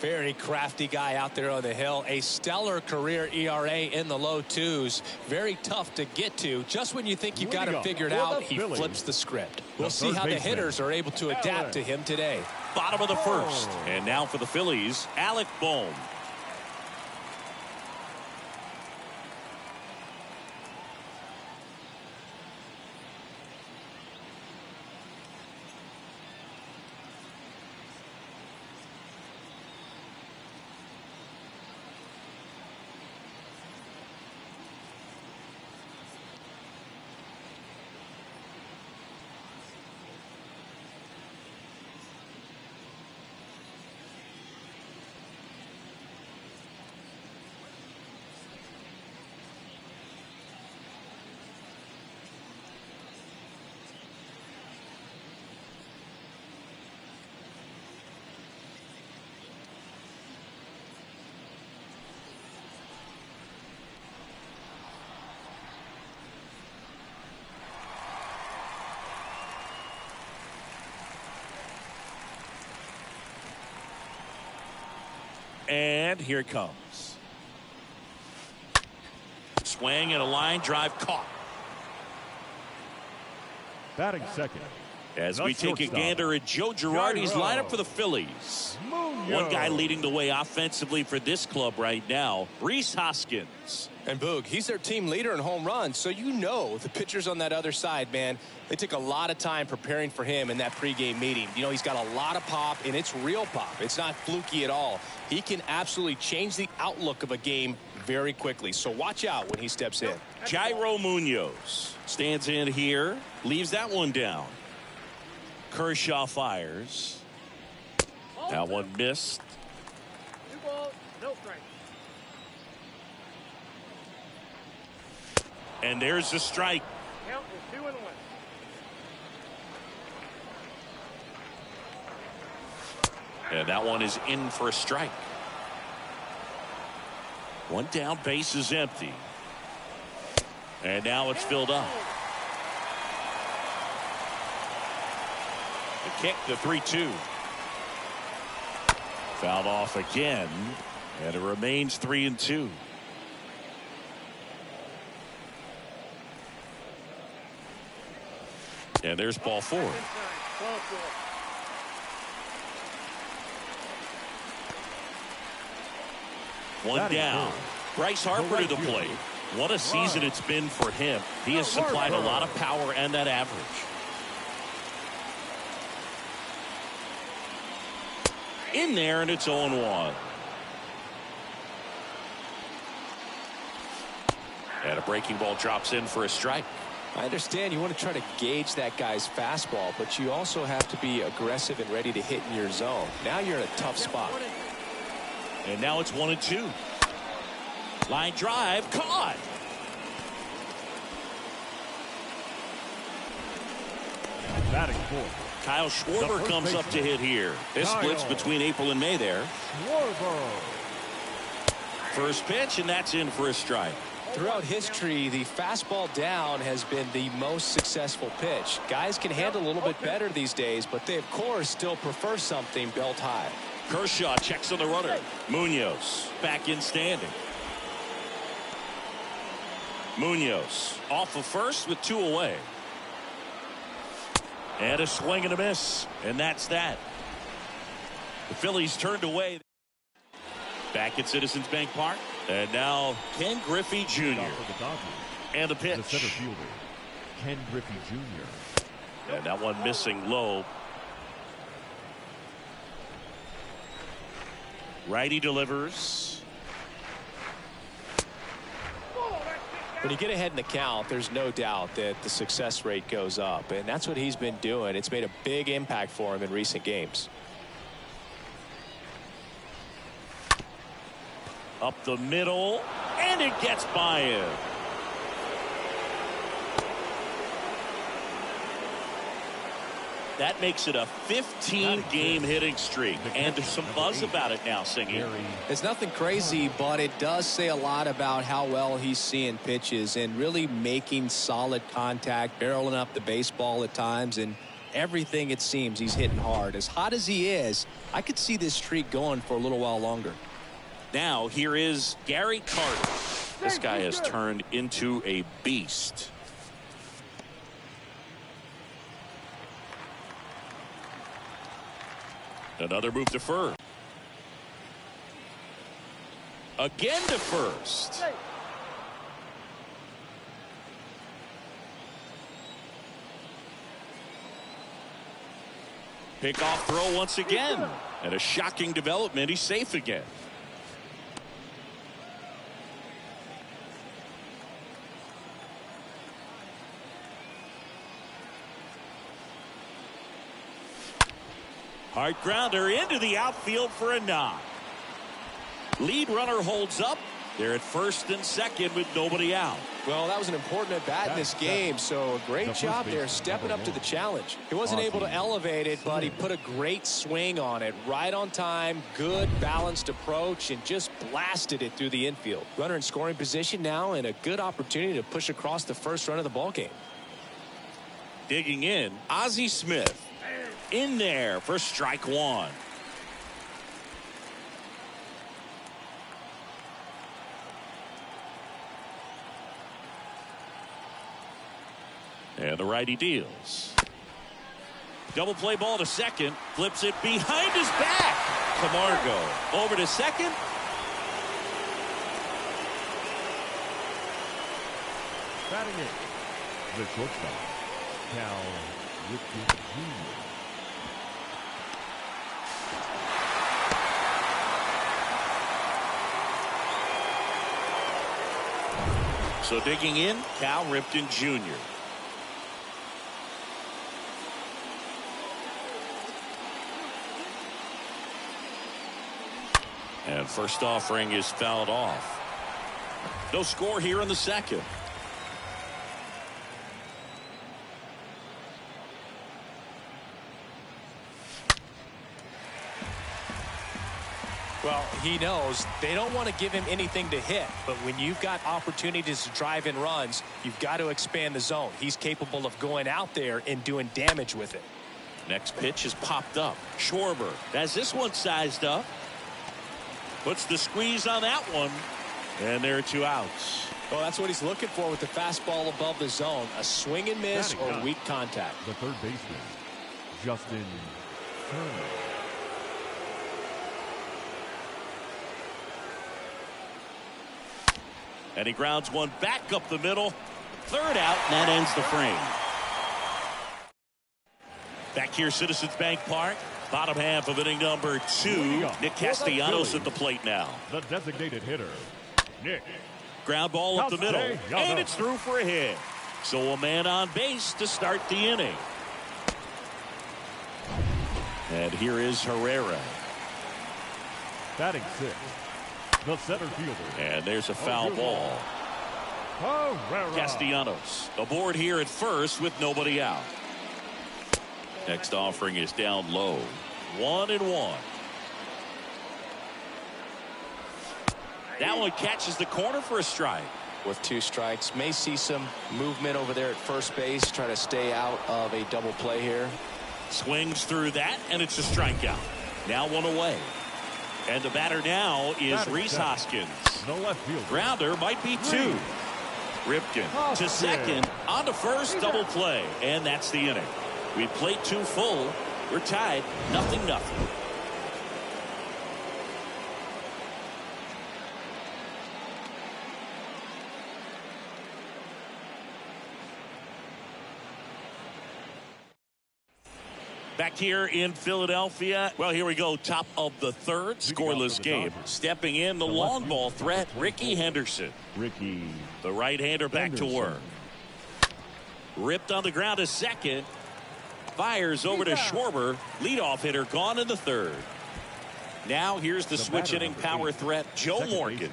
Very crafty guy out there on the hill. A stellar career ERA in the low twos. Very tough to get to. Just when you think you've got him figured out, he flips the script. We'll see how the hitters are able to adapt to him today. Bottom of the first. And now for the Phillies, Alec Bohm. And here it comes. Swing and a line drive caught. Batting second. As we take a gander at Joe Girardi's lineup for the Phillies. One guy leading the way offensively for this club right now, Rhys Hoskins. And Boog, he's their team leader in home runs, so you know the pitchers on that other side, man, they took a lot of time preparing for him in that pregame meeting. You know, he's got a lot of pop, and it's real pop. It's not fluky at all. He can absolutely change the outlook of a game very quickly, so watch out when he steps in. Jairo Munoz stands in here, leaves that one down. Kershaw fires. That one missed. 2 balls, no strike. And there's the strike. Count is 2-1. And that one is in for a strike. One down, base is empty. And now it's filled up. The kick, the 3-2. Fouled off again. And it remains 3-2. And there's ball 4. One down. Bryce Harper to the plate. What a season it's been for him. He has supplied a lot of power and that average. In there, and it's 0-1. And a breaking ball drops in for a strike. I understand you want to try to gauge that guy's fastball, but you also have to be aggressive and ready to hit in your zone. Now you're in a tough spot. And now it's 1-2. Line drive, caught. Batting fourth. Kyle Schwarber comes up to hit here. This splits between April and May there. Schwarber. First pitch, and that's in for a strike. Throughout history, the fastball down has been the most successful pitch. Guys can handle a little bit better these days, but they, of course, still prefer something belt high. Kershaw checks on the runner. Munoz back in standing. Munoz off of first with 2 away. And a swing and a miss. And that's that. The Phillies turned away. Back at Citizens Bank Park. And now Ken Griffey Jr. And the pitch. The center fielder, Ken Griffey Jr. And that one missing low. Righty delivers. When you get ahead in the count, there's no doubt that the success rate goes up, and that's what he's been doing. It's made a big impact for him in recent games. Up the middle, and it gets by him. That makes it a 15-game hitting streak, and there's some buzz about it now, Singing. It's nothing crazy, but it does say a lot about how well he's seeing pitches and really making solid contact, barreling up the baseball at times, and everything it seems he's hitting hard. As hot as he is, I could see this streak going for a little while longer. Now here is Gary Carter. This guy has turned into a beast. Another move to first. Again to first. Pickoff throw once again. And a shocking development. He's safe again. Hard grounder into the outfield for a knock. Lead runner holds up. They're at first and second with nobody out. Well, that was an important at bat in this game, so a great job there stepping up to the challenge. He wasn't able to elevate it, but he put a great swing on it. Right on time, good balanced approach, and just blasted it through the infield. Runner in scoring position now, and a good opportunity to push across the first run of the ball game. Digging in, Ozzie Smith. In there for strike one. And the righty deals. Double play ball to second. Flips it behind his back. Camargo over to second. Batting it, the shortstop, Cal Ripken Jr. So digging in, Cal Ripken Jr. And first offering is fouled off. No score here in the second. Well, he knows they don't want to give him anything to hit, but when you've got opportunities to drive in runs, you've got to expand the zone. He's capable of going out there and doing damage with it. Next pitch is popped up. Schwarber has this one sized up. Puts the squeeze on that one. And there are 2 outs. Well, that's what he's looking for with the fastball above the zone. A swing and miss or weak contact. The third baseman, Justin Turner. And he grounds one back up the middle. 3rd out, and that ends the frame. Back here, Citizens Bank Park. Bottom half of inning number 2. Nick Castellanos at the plate now. The designated hitter, Nick. Ground ball up the middle, and it's through for a hit. So a man on base to start the inning. And here is Herrera. Batting 6th, the center fielder. And there's a foul ball. Herrera. Castellanos aboard here at first with nobody out. Next offering is down low. 1-1. That one catches the corner for a strike. With 2 strikes, may see some movement over there at first base. Try to stay out of a double play here. Swings through that, and it's a strikeout. Now 1 away. And the batter now is Rhys Hoskins. The left fielder. Grounder might be 2. Ripken to second, on to first, double play, and that's the inning. We played 2 full. We're tied, 0-0. Back here in Philadelphia. Well, here we go. Top of the 3rd. Scoreless game. Stepping in the long ball threat, Ricky Henderson. The right-hander back to work. Ripped on the ground to second. Fires over to Schwarber. Leadoff hitter gone in the 3rd. Now here's the switch hitting power threat, Joe Morgan.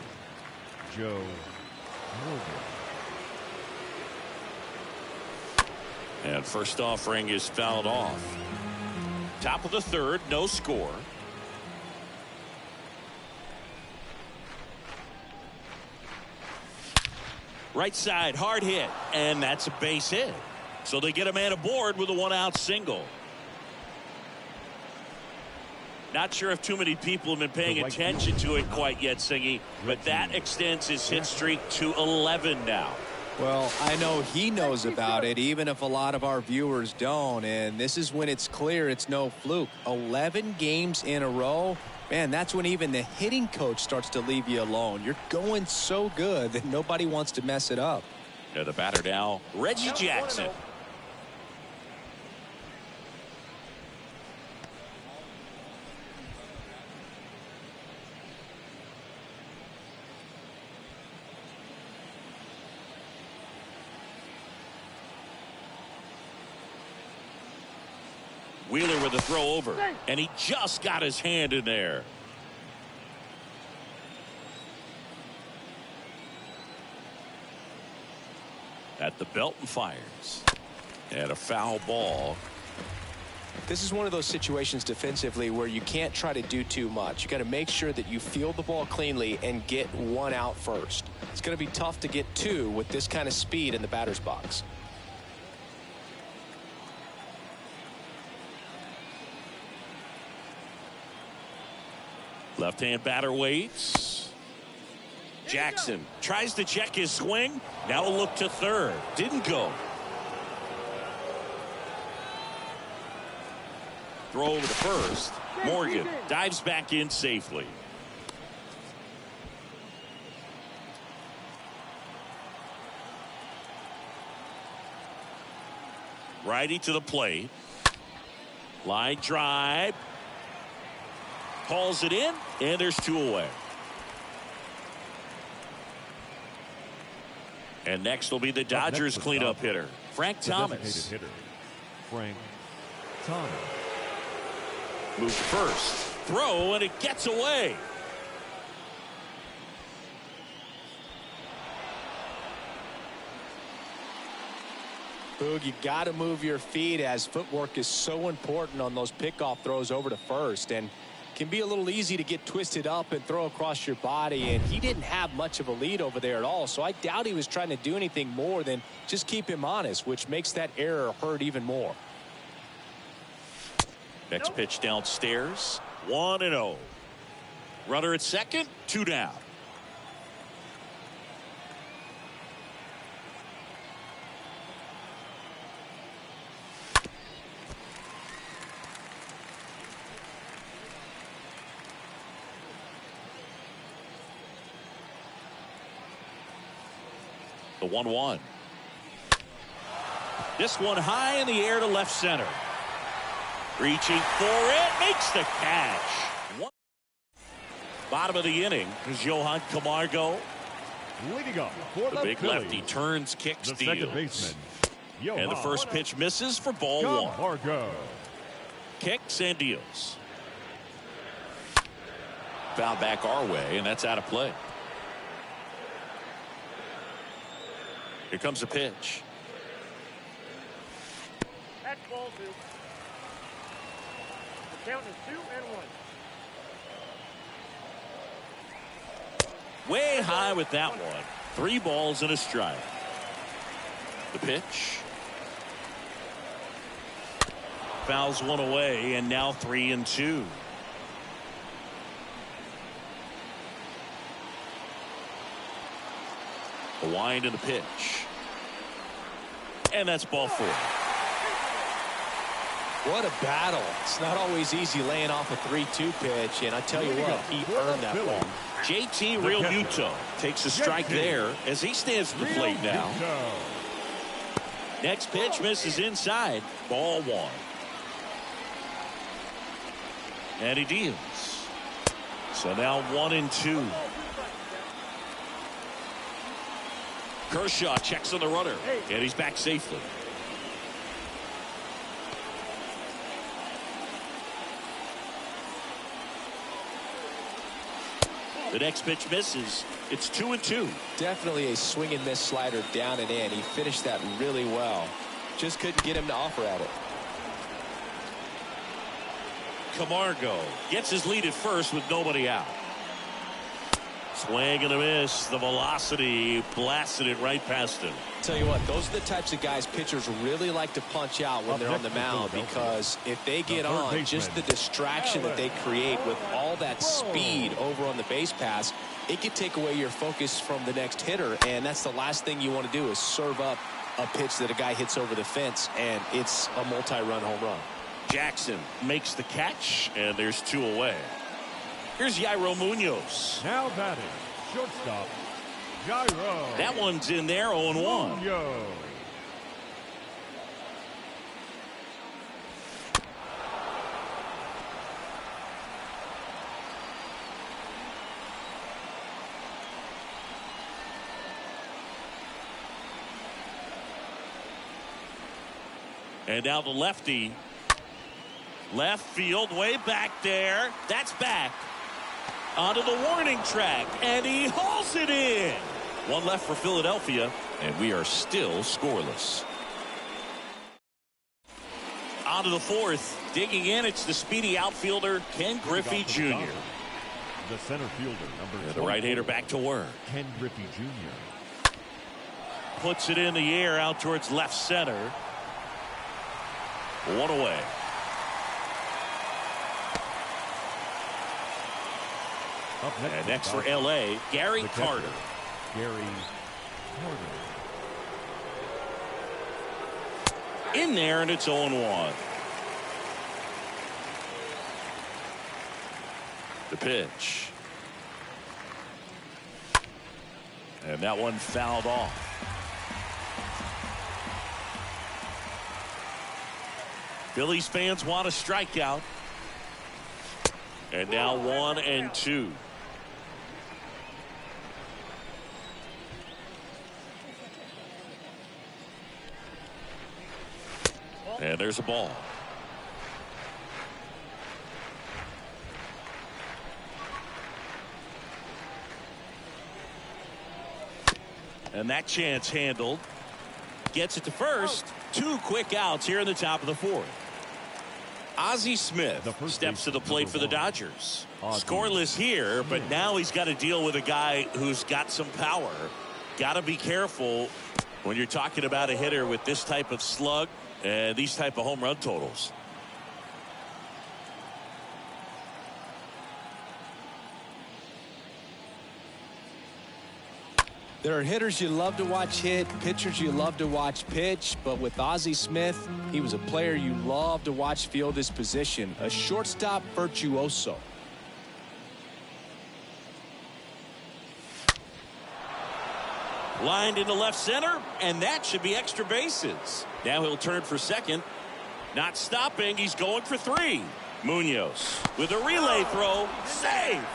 Joe Morgan. And first offering is fouled off. Top of the 3rd, no score. Right side, hard hit, and that's a base hit. So they get a man aboard with a 1-out single. Not sure if too many people have been paying attention to it quite yet, Singy, but that extends his hit streak to 11 now. Well, I know he knows about it, even if a lot of our viewers don't. And this is when it's clear it's no fluke. 11 games in a row. Man, that's when even the hitting coach starts to leave you alone. You're going so good that nobody wants to mess it up. The batter now, Reggie Jackson. Wheeler with a throw over, and he just got his hand in there. At the belt and fires. And a foul ball. This is one of those situations defensively where you can't try to do too much. You got to make sure that you field the ball cleanly and get 1 out first. It's going to be tough to get 2 with this kind of speed in the batter's box. Left-hand batter waits. Jackson tries to check his swing. Now a look to 3rd. Didn't go. Throw over to 1st. Morgan dives back in safely. Righty to the plate. Line drive. Calls it in, and there's 2 away. And next will be the Dodgers cleanup hitter, Frank Thomas. Hitter, Frank Thomas. Move to first. Throw, and it gets away. Boog, you got to move your feet as footwork is so important on those pickoff throws over to first. And can be a little easy to get twisted up and throw across your body, and he didn't have much of a lead over there at all, so I doubt he was trying to do anything more than just keep him honest, which makes that error hurt even more. Next pitch downstairs, 1-0. Runner at second, 2 down. The 1-1. This one high in the air to left center. Reaching for it, makes the catch. Bottom of the inning is Johan Camargo. Leading up for the big Phillies, lefty turns, kicks, the steals. second baseman, And the first pitch misses for ball Camargo. 1. Kicks and deals. Foul back our way, and that's out of play. Here comes a pitch. That's ball 2. The count is 2-1. Way high with that one. 3 balls and a strike. The pitch. Fouls one away, and now 3-2. A wind in the pitch. And that's ball 4. What a battle. It's not always easy laying off a 3-2 pitch, and I tell you what, he earned that ball. JT Realmuto takes a strike there as he stands at the plate now. Next pitch misses inside. Ball 1. And he deals. So now 1-2. Kershaw checks on the runner, and he's back safely. The next pitch misses. It's 2-2. Definitely a swing and miss slider down and in. He finished that really well. Just couldn't get him to offer at it. Camargo gets his lead at first with nobody out. Swing and a miss. The velocity blasted it right past him. Tell you what, those are the types of guys pitchers really like to punch out when they're on the mound, because if they get on, just the distraction that they create with all that speed over on the base pass, it could take away your focus from the next hitter, and that's the last thing you want to do is serve up a pitch that a guy hits over the fence, and it's a multi-run home run. Jackson makes the catch, and there's 2 away. Here's Yairo Munoz. Now batting, shortstop, Jairo. That one's in there, 0-1. Munoz. And now the lefty. Left field, way back there. That's back. Onto the warning track, and he hauls it in. 1 left for Philadelphia, and we are still scoreless. Onto the 4th. Digging in, it's the speedy outfielder, Ken Griffey Jr. The center fielder, number 2. The right-hander back to work. Ken Griffey Jr. Puts it in the air out towards left center. 1 away. And next for L.A., Gary Carter. Gary Carter. In there, and it's 0-1. The pitch. And that one fouled off. Phillies fans want a strikeout. And now 1-2. And there's a ball. And that chance handled. Gets it to first. 2 quick outs here in the top of the 4th. Ozzie Smith steps to the plate for the Dodgers. Scoreless here, but now he's got to deal with a guy who's got some power. Got to be careful when you're talking about a hitter with this type of slug and these type of home run totals. There are hitters you love to watch hit, pitchers you love to watch pitch, but with Ozzie Smith, he was a player you love to watch field his position, a shortstop virtuoso. Lined into left center, and that should be extra bases. Now he'll turn for second. Not stopping, he's going for three. Munoz with a relay throw, save.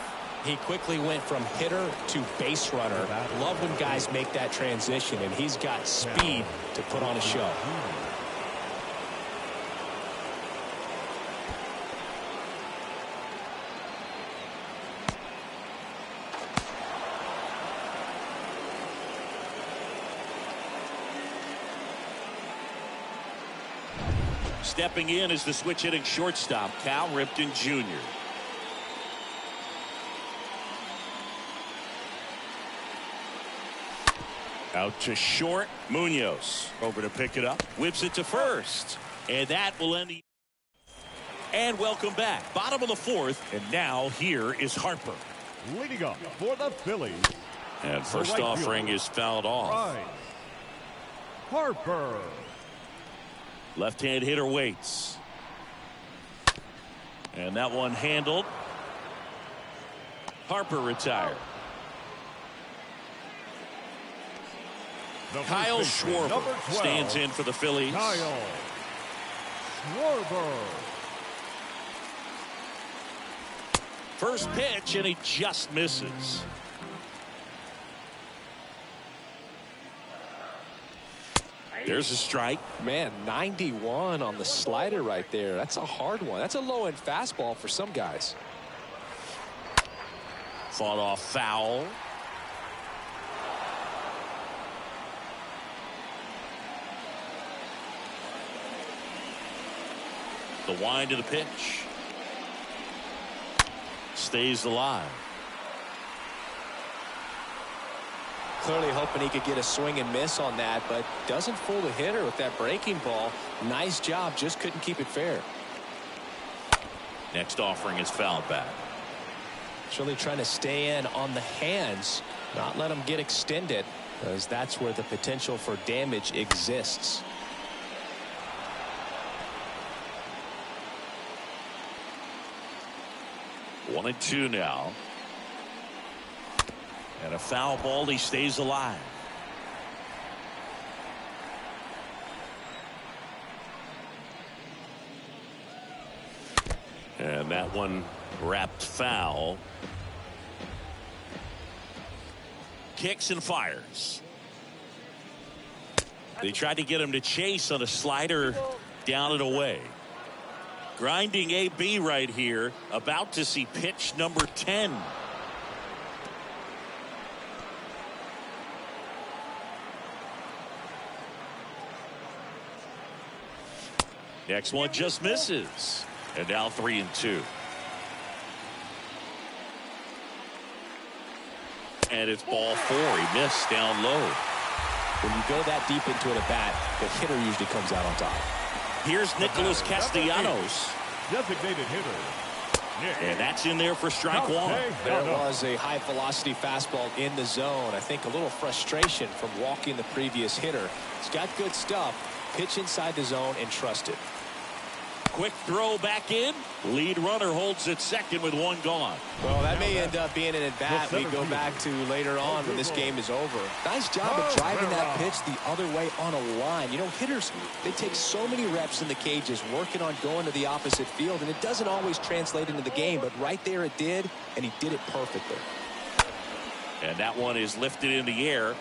He quickly went from hitter to base runner. Love when guys make that transition, and he's got speed to put on a show. Stepping in is the switch hitting shortstop, Cal Ripken Jr. Out to short. Munoz over to pick it up. Whips it to first. And that will end the... And welcome back. Bottom of the fourth. And now here is Harper. Leading up for the Phillies. And first offering is fouled off. Right. Harper. Left-hand hitter waits. And that one handled. Harper retired. Kyle Schwarber stands in for the Phillies. Kyle Schwarber. First pitch, and he just misses. There's a strike. Man, 91 on the slider right there. That's a hard one. That's a low-end fastball for some guys. Fought off foul. The wind to the pitch. Stays alive. Clearly hoping he could get a swing and miss on that, but doesn't fool the hitter with that breaking ball. Nice job, just couldn't keep it fair. Next offering is fouled back. It's really trying to stay in on the hands, not let them get extended, because that's where the potential for damage exists. One and two now. And a foul ball, he stays alive. And that one wrapped foul. Kicks and fires. They tried to get him to chase on a slider down and away. Grinding AB right here, about to see pitch number 10. Next one just misses. And now 3-2. And it's ball four. He missed down low. When you go that deep into an at-bat, the hitter usually comes out on top. Here's Nicholas Castellanos. Designated hitter. And that's in there for strike one. There was a high-velocity fastball in the zone. I think a little frustration from walking the previous hitter. He's got good stuff. Pitch inside the zone and trust it. Quick throw back in. Lead runner holds at second with one gone. Well, that may end up being an at-bat we go back to later on when this game is over. Nice job of driving that pitch the other way on a line. You know, hitters, they take so many reps in the cages working on going to the opposite field, and it doesn't always translate into the game, but right there it did, and he did it perfectly. And that one is lifted in the air.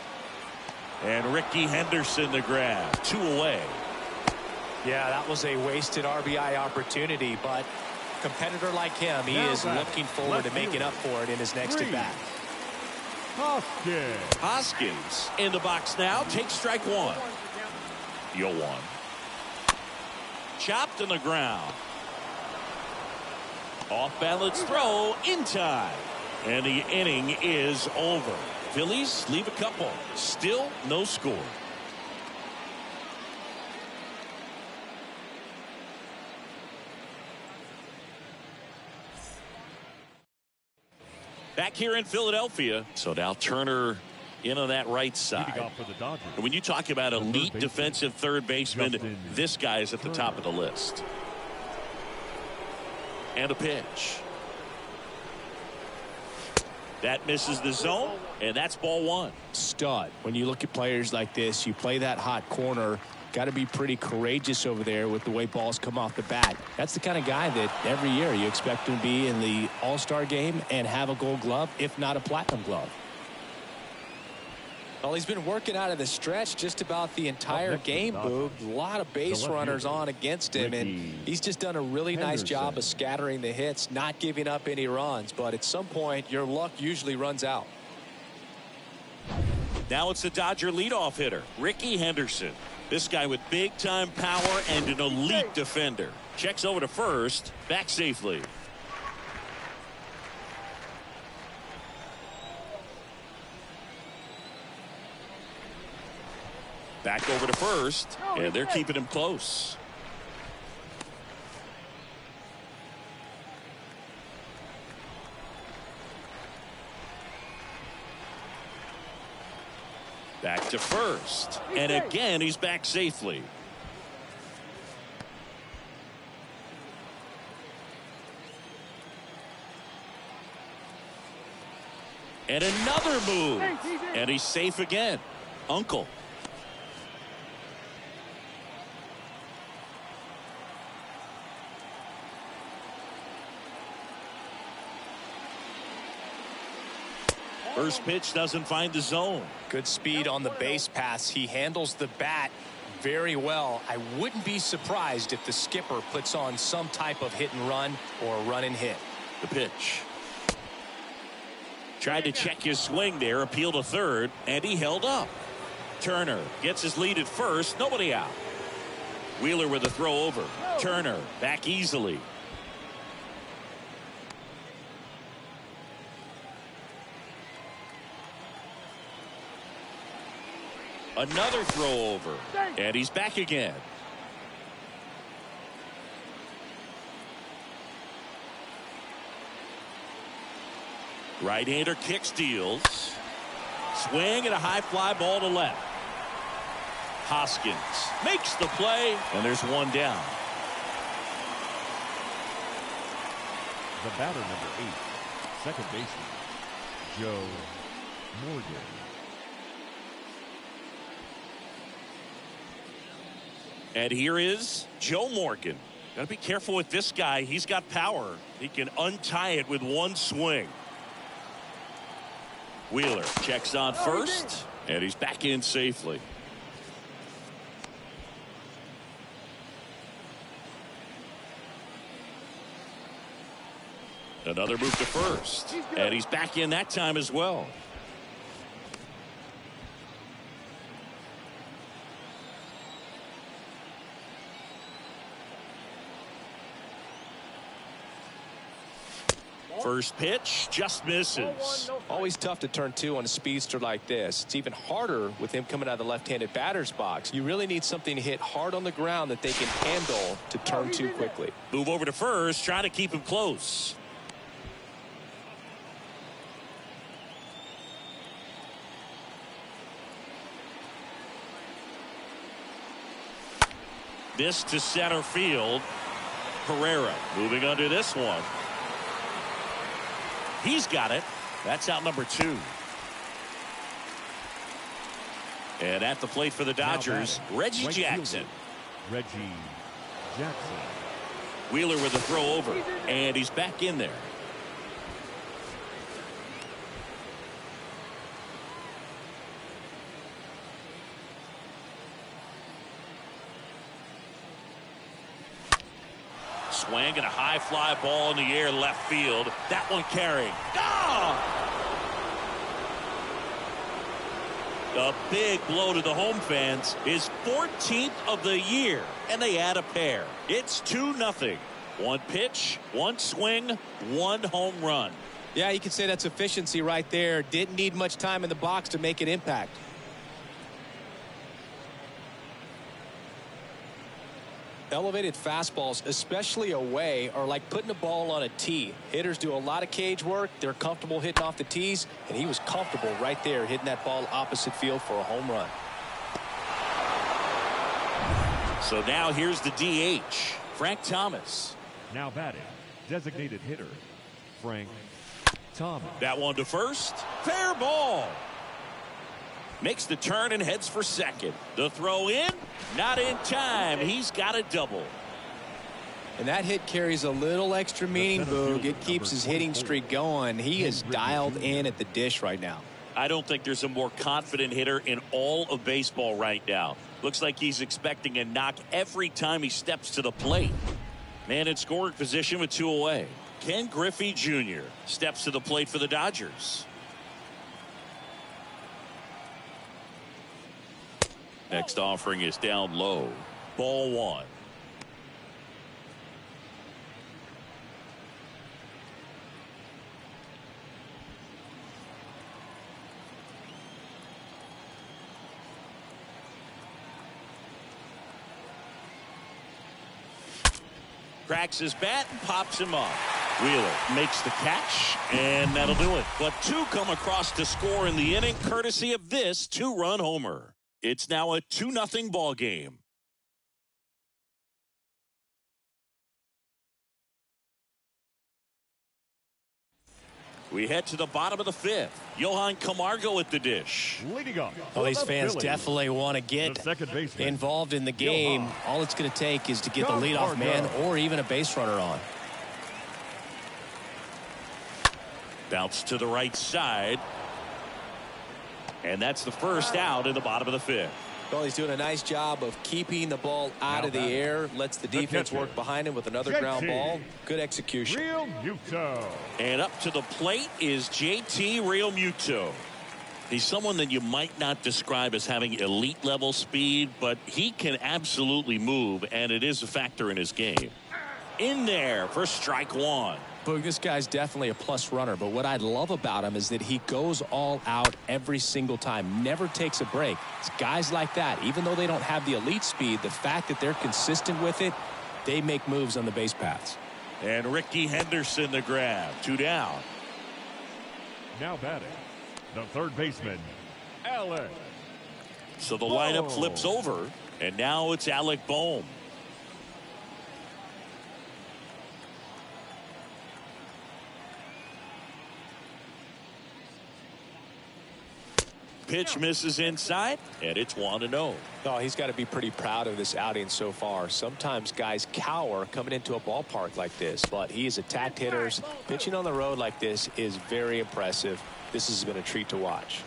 And Ricky Henderson the grab. 2 away. Yeah, that was a wasted RBI opportunity, but a competitor like him, he is looking forward to making up for it in his next at-bat. Hoskins in the box now. Takes strike one. 0-1. Chopped on the ground. Off balance throw in time. And the inning is over. Phillies leave a couple. Still no score. Back here in Philadelphia. So now Turner in on that right side. And when you talk about elite defensive third baseman, this guy is at the top of the list. And a pitch. That misses the zone, and that's ball one. Stud. When you look at players like this, you play that hot corner. Got to be pretty courageous over there with the way balls come off the bat. That's the kind of guy that every year you expect him to be in the All-Star game and have a Gold Glove, if not a Platinum Glove. Well, he's been working out of the stretch just about the entire game, Boog. A lot of base runners on against him, and he's just done a really nice job of scattering the hits, not giving up any runs. But at some point, your luck usually runs out. Now it's the Dodger leadoff hitter, Ricky Henderson. This guy with big-time power and an elite defender. Checks over to first, back safely. Back over to first, and they're keeping him close. Back to first, and again he's back safely. And another move, and he's safe again. Uncle. First pitch doesn't find the zone. Good speed on the base pass. He handles the bat very well. I wouldn't be surprised if the skipper puts on some type of hit and run or run and hit. The pitch. Tried to check his swing there, appeal to third, and he held up. Turner gets his lead at first, nobody out. Wheeler with a throw over. Turner back easily. Another throw over, and he's back again. Right-hander kick steals. Swing and a high fly ball to left. Hoskins makes the play, and there's one down. The batter, number 8, second baseman, Joe Morgan. And here is Joe Morgan. Got to be careful with this guy. He's got power. He can untie it with one swing. Wheeler checks on first, and he's back in safely. Another move to first, and he's back in that time as well. First pitch just misses. Always tough to turn two on a speedster like this. It's even harder with him coming out of the left-handed batter's box. You really need something to hit hard on the ground that they can handle to turn two quickly. Move over to first, trying to keep him close. This to center field. Herrera moving under this one. He's got it. That's out number 2. And at the plate for the Dodgers, Reggie Jackson. Reggie Jackson. Wheeler with a throw over, and he's back in there. Swing and a high fly ball in the air left field. That one carrying. Ah! A big blow to the home fans. His 14th of the year, and they add a pair. It's 2-0. One pitch, one swing, one home run. Yeah, you can say that's efficiency right there. Didn't need much time in the box to make an impact. Elevated fastballs, especially away, are like putting a ball on a tee. Hitters do a lot of cage work. They're comfortable hitting off the tees, and he was comfortable right there hitting that ball opposite field for a home run. So now here's the DH, Frank Thomas. Now batting, designated hitter, Frank Thomas. That one to first. Fair ball. Makes the turn and heads for second. The throw in, not in time. He's got a double. And that hit carries a little extra meaning, Boog. It keeps his hitting streak going. He is dialed in at the dish right now. I don't think there's a more confident hitter in all of baseball right now. Looks like he's expecting a knock every time he steps to the plate. Man in scoring position with 2 away. Ken Griffey Jr. steps to the plate for the Dodgers. Next offering is down low. Ball 1. Cracks his bat and pops him up. Wheeler makes the catch, and that'll do it. But 2 come across to score in the inning, courtesy of this 2-run homer. It's now a 2-0 ball game. We head to the bottom of the 5th. Johan Camargo at the dish. Leading up. Well, these the fans Phillies, definitely want to the get second baseman, involved in the game. Johan All it's going to take is to get the leadoff man Camargo. or even a base runner on. Bounce to the right side. And that's the first out in the bottom of the 5th. Well, he's doing a nice job of keeping the ball out of the air. Lets the defense catcher, work behind him with another JT. ground ball. Good execution. Real Muto. And up to the plate is JT Realmuto. He's someone that you might not describe as having elite level speed, but he can absolutely move, and it is a factor in his game. In there for strike 1. Boog, this guy's definitely a plus runner, but what I love about him is that he goes all out every single time, never takes a break. It's guys like that, even though they don't have the elite speed, the fact that they're consistent with it, they make moves on the base paths. And Ricky Henderson the grab. 2 down. Now batting, the third baseman, Alec. So the lineup flips over, and now it's Alec Bohm. Pitch misses inside, and it's 1-0. Oh, he's got to be pretty proud of this outing so far. Sometimes guys cower coming into a ballpark like this, but he has attacked hitters. Pitching on the road like this is very impressive. This has been a treat to watch.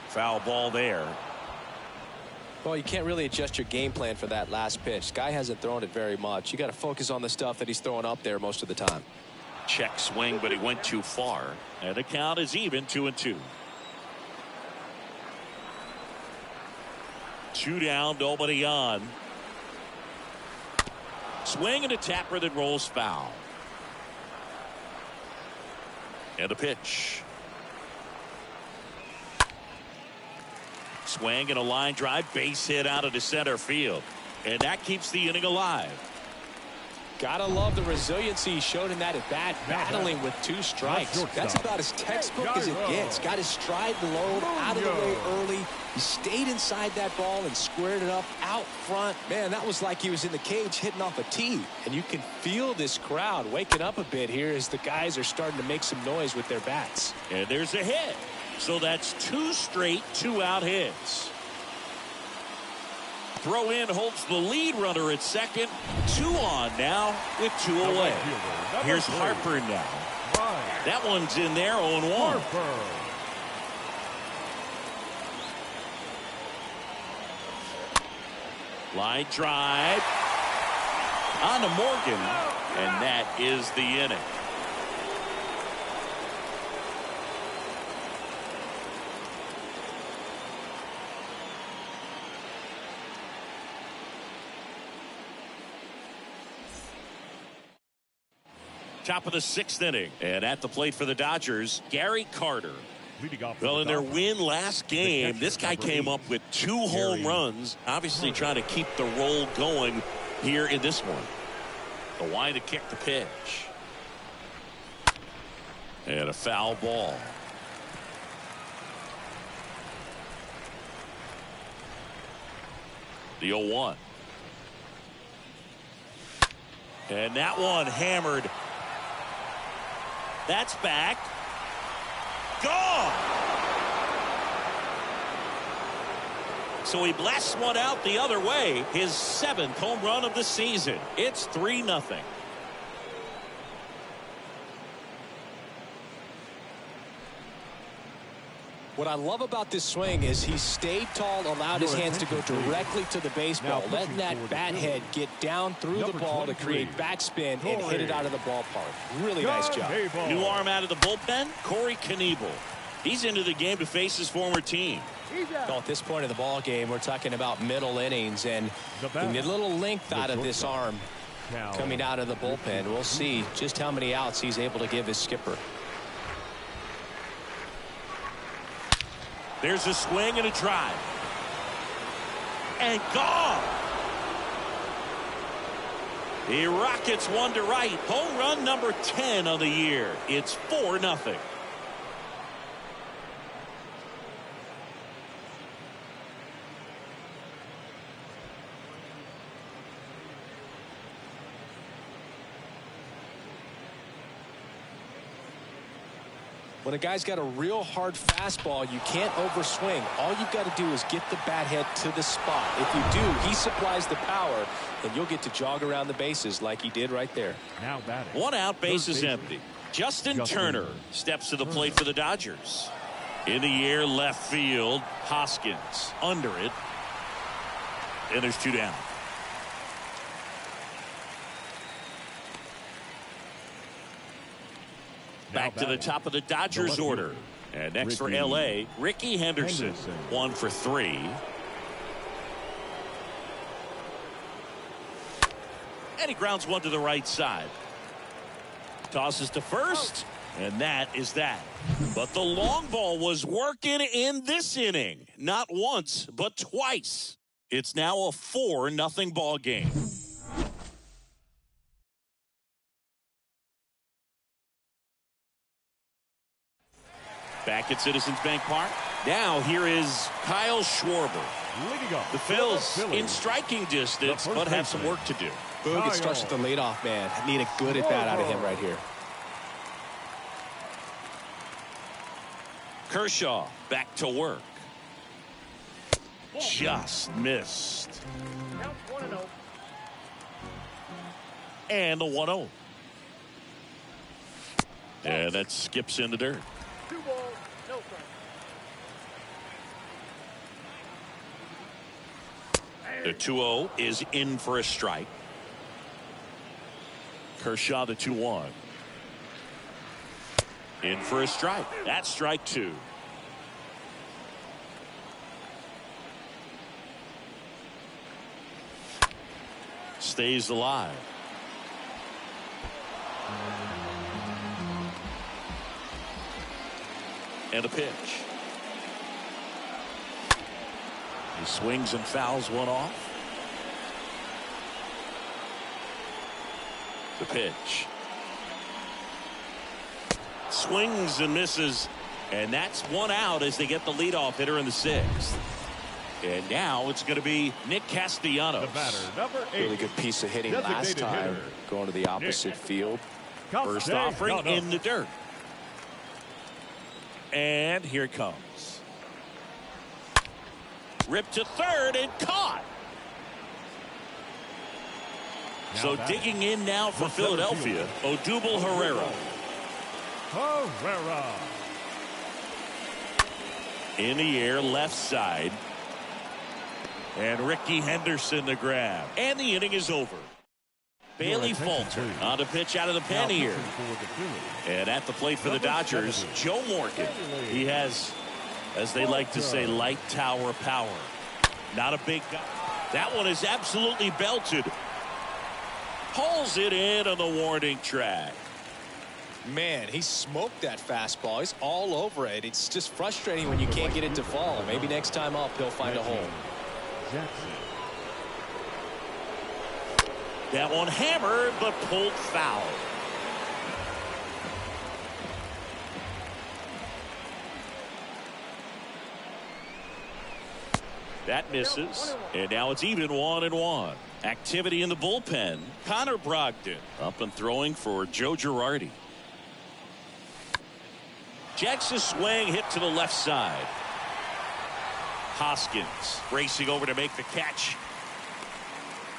Foul ball there. Well, you can't really adjust your game plan for that last pitch. Guy hasn't thrown it very much. You got to focus on the stuff that he's throwing up there most of the time. Check swing, but he went too far. And the count is even, 2-2. 2 down, nobody on. Swing and a tapper that rolls foul. And a pitch. Swing and a line drive, base hit out of the center field. And that keeps the inning alive. Gotta love the resiliency he showed in that at bat, battling with 2 strikes. That's about as textbook as it gets. Got his stride low, out of the way early. He stayed inside that ball and squared it up out front. Man, that was like he was in the cage hitting off a tee. And you can feel this crowd waking up a bit here as the guys are starting to make some noise with their bats. And there's a hit. So that's 2 straight 2-out hits. Throw in holds the lead runner at second. 2 on now with 2 away. Here's Harper now. That one's in there, 0-1. Line drive on to Morgan, and that is the inning. Top of the 6th inning. And at the plate for the Dodgers, Gary Carter. Well, in their win last game, this guy came up with 2 home runs, obviously trying to keep the roll going here in this one. The line to kick the pitch. And a foul ball. The 0-1. And that one hammered. That's back. Gone. So he blasts one out the other way. His 7th home run of the season. It's 3-0. What I love about this swing is he stayed tall, allowed his hands to go directly to the baseball, letting that bat head get down through the ball to create backspin and hit it out of the ballpark. Really nice job. New arm out of the bullpen, Corey Knebel. He's into the game to face his former team. Well, at this point of the ball game, we're talking about middle innings, and you get a little length out of this arm coming out of the bullpen. We'll see just how many outs he's able to give his skipper. There's a swing and a drive. And gone. He rockets one to right. Home run number 10 on the year. It's 4-0. When a guy's got a real hard fastball, you can't overswing. All you've got to do is get the bat head to the spot. If you do, he supplies the power, and you'll get to jog around the bases like he did right there. Now batting. 1 out, bases empty. Justin Turner steps to the plate for the Dodgers. In the air, left field. Hoskins under it. And there's 2 down. Back to the top of the Dodgers order. And next for L.A., Ricky Henderson. 1 for 3. And he grounds one to the right side. Tosses to first. And that is that. But the long ball was working in this inning. Not once, but twice. It's now a 4-0 ball game. Back at Citizens Bank Park. Now here is Kyle Schwarber. The Phils in striking distance, but have some work to do. Boog, it starts with the leadoff man. Need a good at bat out of him right here. Kershaw back to work. Just missed. Count 1-0. And the 1-0. And that skips in the dirt. 2 balls, no strikes. The 2-0 is in for a strike. Kershaw the 2-1. In for a strike. That's strike 2. Stays alive. And a pitch. He swings and fouls one off. The pitch. Swings and misses. And that's 1 out as they get the leadoff hitter in the 6th. And now it's going to be Nick Castellanos. The batter, number 8. Really good piece of hitting last time. Going to the opposite field. First offering in the dirt. And here it comes. Ripped to third and caught. So digging in now for Philadelphia, Odubel Herrera. In the air, left side. And Ricky Henderson the grab. And the inning is over. Bailey Falter on the pitch out of the pen here. And at the plate for the Dodgers, Joe Morgan. He has, as they like to say, light tower power. Not a big guy. That one is absolutely belted. Pulls it in on the warning track. Man, he smoked that fastball. He's all over it. It's just frustrating when you can't get it to fall. Maybe next time up he'll find a hole. Jackson. That one hammered but pulled foul. That misses, and now it's even 1-1. Activity in the bullpen. Connor Brogdon up and throwing for Joe Girardi. Jacks a swing hit to the left side. Hoskins racing over to make the catch.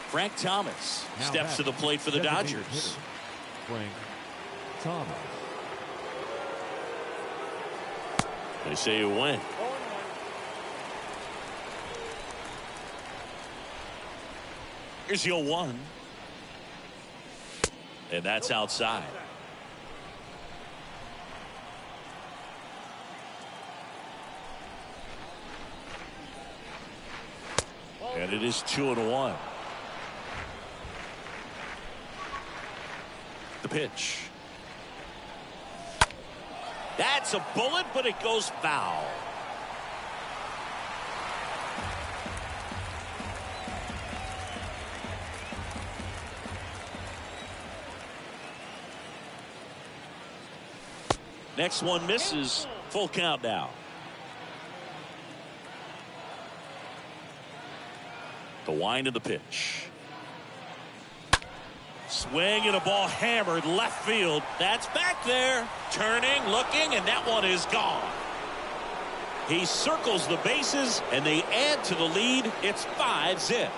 Frank Thomas steps to the plate for the Dodgers. Frank Thomas. They say a win. Here's the 0-1. And that's outside. And it is 2-1. The pitch. That's a bullet, but it goes foul. Next one misses. Full count now. The wind of the pitch. Swing and a ball hammered left field. That's back there. Turning, looking, and that one is gone. He circles the bases, and they add to the lead. It's 5-0.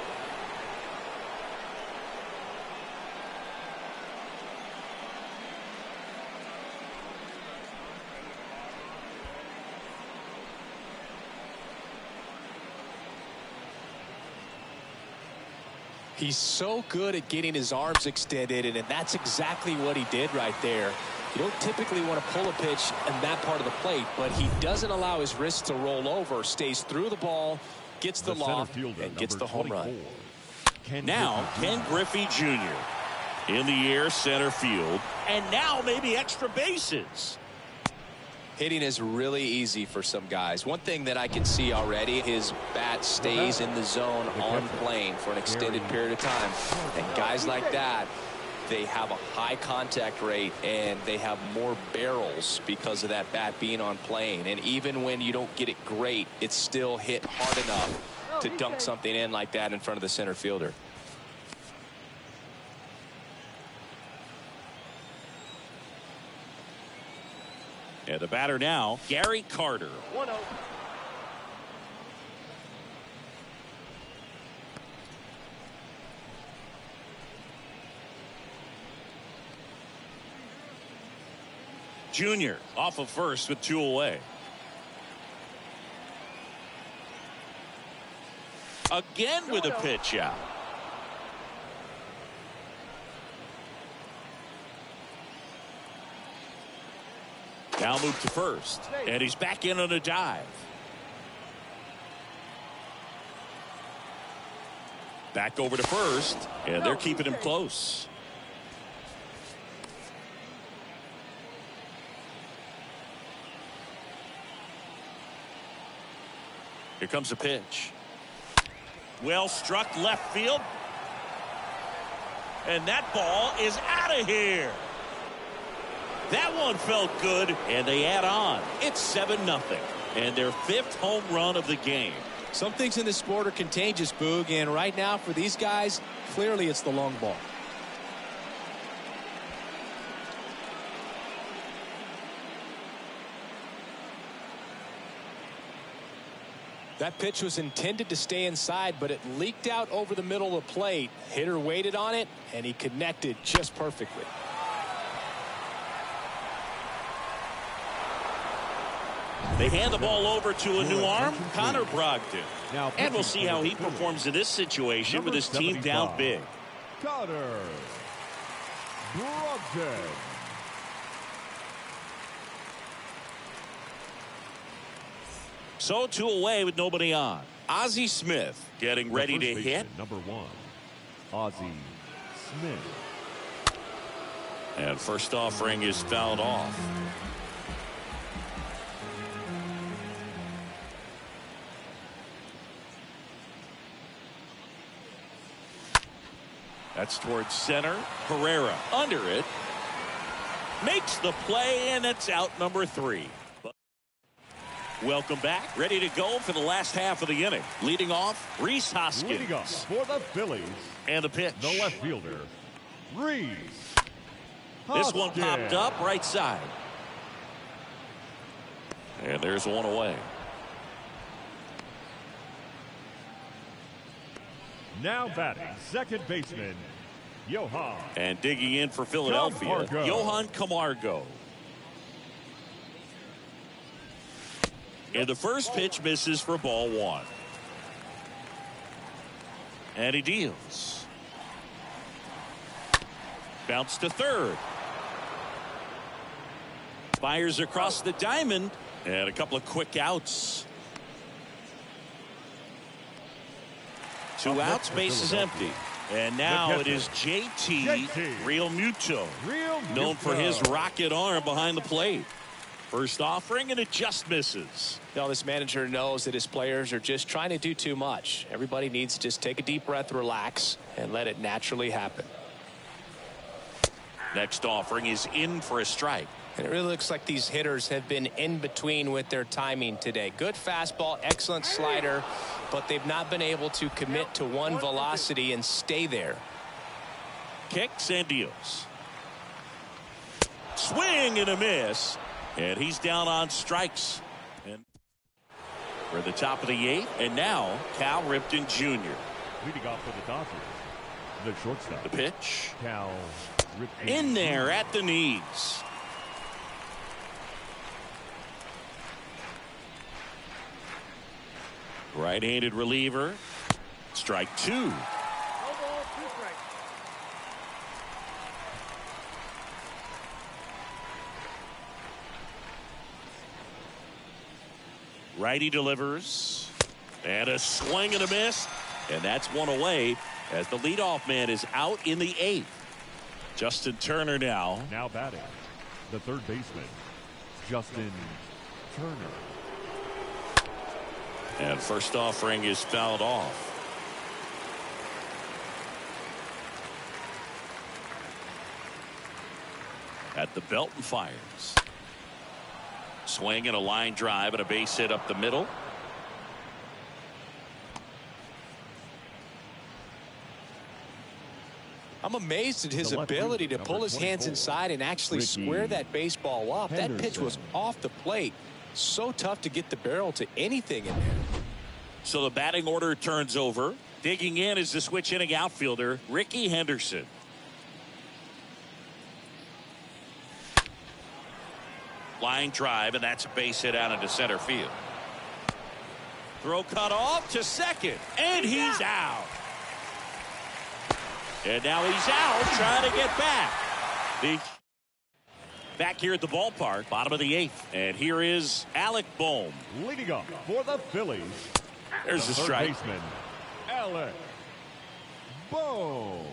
He's so good at getting his arms extended, and that's exactly what he did right there. You don't typically want to pull a pitch in that part of the plate, but he doesn't allow his wrist to roll over, stays through the ball, gets the loft, and gets the home run. Now, Ken Griffey Jr. in the air center field, and now maybe extra bases. Hitting is really easy for some guys. One thing that I can see already, his bat stays in the zone on plane for an extended period of time. And guys like that, they have a high contact rate and they have more barrels because of that bat being on plane. And even when you don't get it great, it's still hit hard enough to dunk something in like that in front of the center fielder. And the batter now, Gary Carter. 1-0. Junior off of first with 2 away. Again with a pitch out. Now move to first, and he's back in on a dive. Back over to first, and they're keeping him close. Here comes a pitch. Well struck left field. And that ball is out of here. That one felt good, and they add on. It's 7-0, and their 5th home run of the game. Some things in this sport are contagious, Boog, and right now for these guys, clearly it's the long ball. That pitch was intended to stay inside, but it leaked out over the middle of the plate. Hitter waited on it, and he connected just perfectly. They hand the ball over to a new arm, Connor Brogdon. And we'll see how he performs in this situation with his team down big. Connor Brogdon. So 2 away with nobody on. Ozzie Smith getting ready to hit. Number 1, Ozzie Smith. And first offering is fouled off. That's towards center. Herrera under it. Makes the play, and it's out number 3. Welcome back. Ready to go for the last half of the inning. Leading off, Rhys Hoskins. Leading off for the Phillies. And the pitch. The left fielder, Rhys This one Hoskins. popped up right side. And there's one away. Now batting, second baseman, Johan. And digging in for Philadelphia, Camargo. Johan Camargo. And the first pitch misses for ball 1. And he deals. Bounce to third. Fires across the diamond. And a couple of quick outs. 2 outs, base is empty. And now it is JT Realmuto, known for his rocket arm behind the plate. First offering, and it just misses. You know, this manager knows that his players are just trying to do too much. Everybody needs to just take a deep breath, relax, and let it naturally happen. Next offering is in for a strike. And it really looks like these hitters have been in between with their timing today. Good fastball, excellent slider, but they've not been able to commit to one velocity and stay there. Kicks and deals. Swing and a miss. And he's down on strikes. And we're at the top of the 8th. And now Cal Ripken Jr. Leading off for the Dodgers, the shortstop. The pitch. Cal Ripken. In there at the knees. Right-handed reliever. Strike 2. No ball, 2 strikes. Righty delivers. And a swing and a miss. And that's one away as the leadoff man is out in the 8th. Justin Turner now. Now batting, the third baseman, Justin Turner. And first offering is fouled off. At the belt and fires. Swing and a line drive and a base hit up the middle. I'm amazed at his The left ability to fielder, pull number his hands 24, inside and actually Ricky square that baseball up. That pitch was Henderson. off the plate. So tough to get the barrel to anything in there. So the batting order turns over. Digging in is the switch inning outfielder, Ricky Henderson. Line drive, and that's a base hit out into center field. Throw cut off to second, and he's out. And now he's out trying to get back. Back here at the ballpark, bottom of the 8th. And here is Alec Bohm. Leading up for the Phillies, There's the third strike. baseman, Alec Bohm.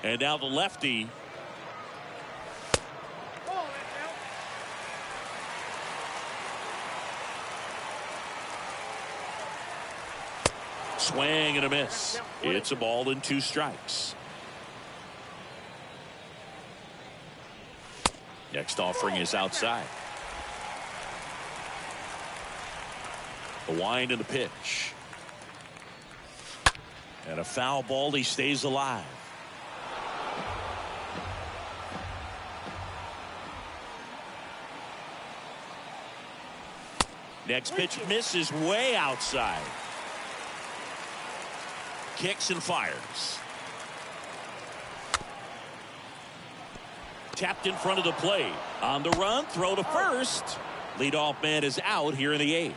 And now the lefty. Ball, that's out. Swing and a miss. It's a ball and 2 strikes. Next offering is outside. The wind and the pitch. And a foul ball. He stays alive. Next pitch misses way outside. Kicks and fires. Tapped in front of the plate. On the run, throw to first. Leadoff man is out here in the 8th.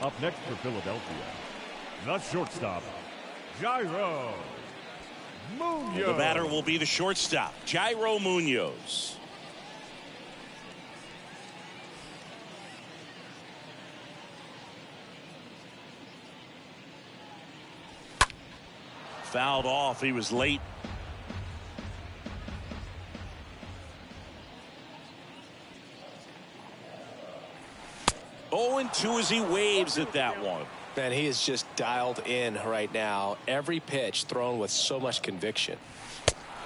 Up next for Philadelphia, the shortstop, Jairo Munoz. The batter will be the shortstop, Jairo Munoz. Fouled off. He was late. 0-2 as he waves at that one. Man, he is just dialed in right now. Every pitch thrown with so much conviction.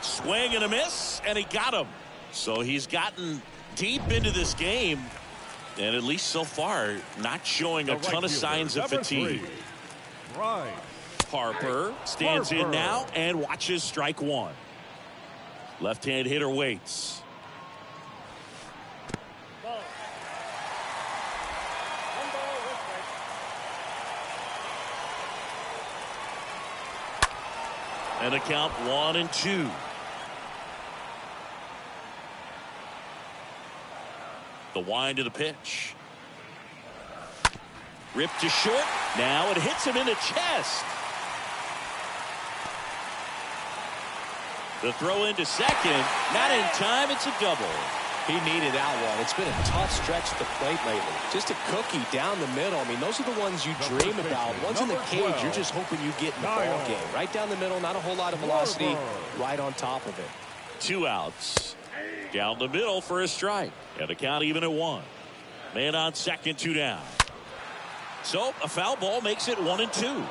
Swing and a miss, and he got him. So he's gotten deep into this game, and at least so far, not showing a ton of signs of fatigue. Right. Harper stands in now and watches strike one. Left-hand hitter waits. Ball. One ball, one strike. And the count 1-2. The wind of the pitch. Ripped to short. Now it hits him in the chest. The throw into second. Not in time. It's a double. He needed that one. It's been a tough stretch at the plate lately. Just a cookie down the middle. I mean, those are the ones you dream about. Ones in the cage, you're just hoping you get in the ball game. Right down the middle, not a whole lot of velocity. Right on top of it. 2 outs. Down the middle for a strike. And the count even at 1. Man on second, 2 down. So a foul ball makes it 1-2.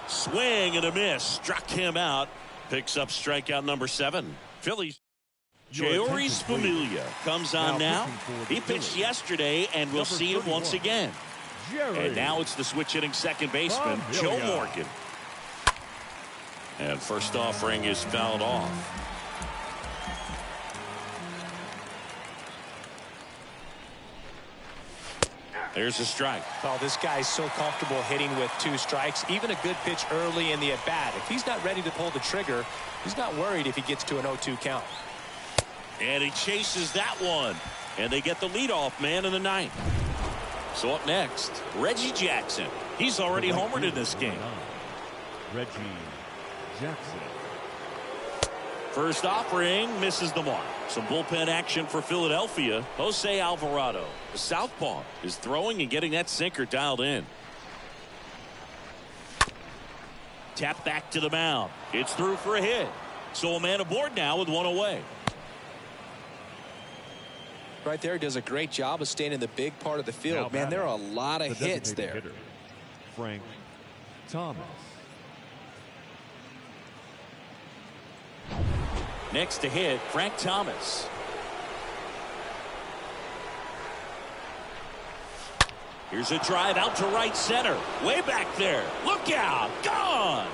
Swing and a miss. Struck him out. Picks up strikeout number 7. Phillies. Jeurys Familia comes on now. He pitched yesterday, and we'll see him once again. And now it's the switch hitting second baseman, Joe Morgan. And first offering is fouled off. There's a strike. Oh, this guy's so comfortable hitting with 2 strikes. Even a good pitch early in the at-bat. If he's not ready to pull the trigger, he's not worried if he gets to an 0-2 count. And he chases that one. And they get the leadoff man in the 9th. So up next, Reggie Jackson. He's already homered in this game. Reggie Jackson. First offering misses the mark. Some bullpen action for Philadelphia. Jose Alvarado, the southpaw, is throwing and getting that sinker dialed in. Tap back to the mound. It's through for a hit. So a man aboard now with 1 away. Right there, does a great job of staying in the big part of the field. Man, there are a lot of hits there. Hitter, Frank Thomas. Next to hit, Frank Thomas. Here's a drive out to right center. Way back there. Look out. Gone.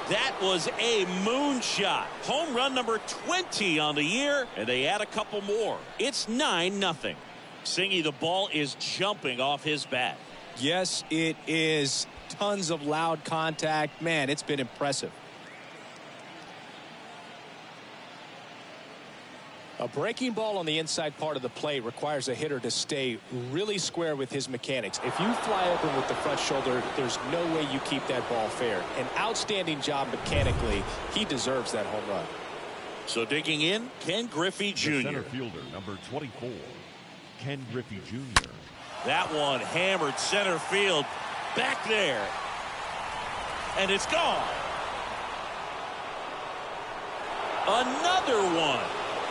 That was a moonshot. Home run number 20 on the year, and they add a couple more. It's 9-0. Singy, the ball is jumping off his bat. Yes, it is. Tons of loud contact. Man, it's been impressive. A breaking ball on the inside part of the plate requires a hitter to stay really square with his mechanics. If you fly open with the front shoulder, there's no way you keep that ball fair. An outstanding job mechanically. He deserves that home run. So digging in, Ken Griffey The Jr. center fielder, number 24, Ken Griffey Jr. That one hammered center field. Back there. And it's gone. Another one.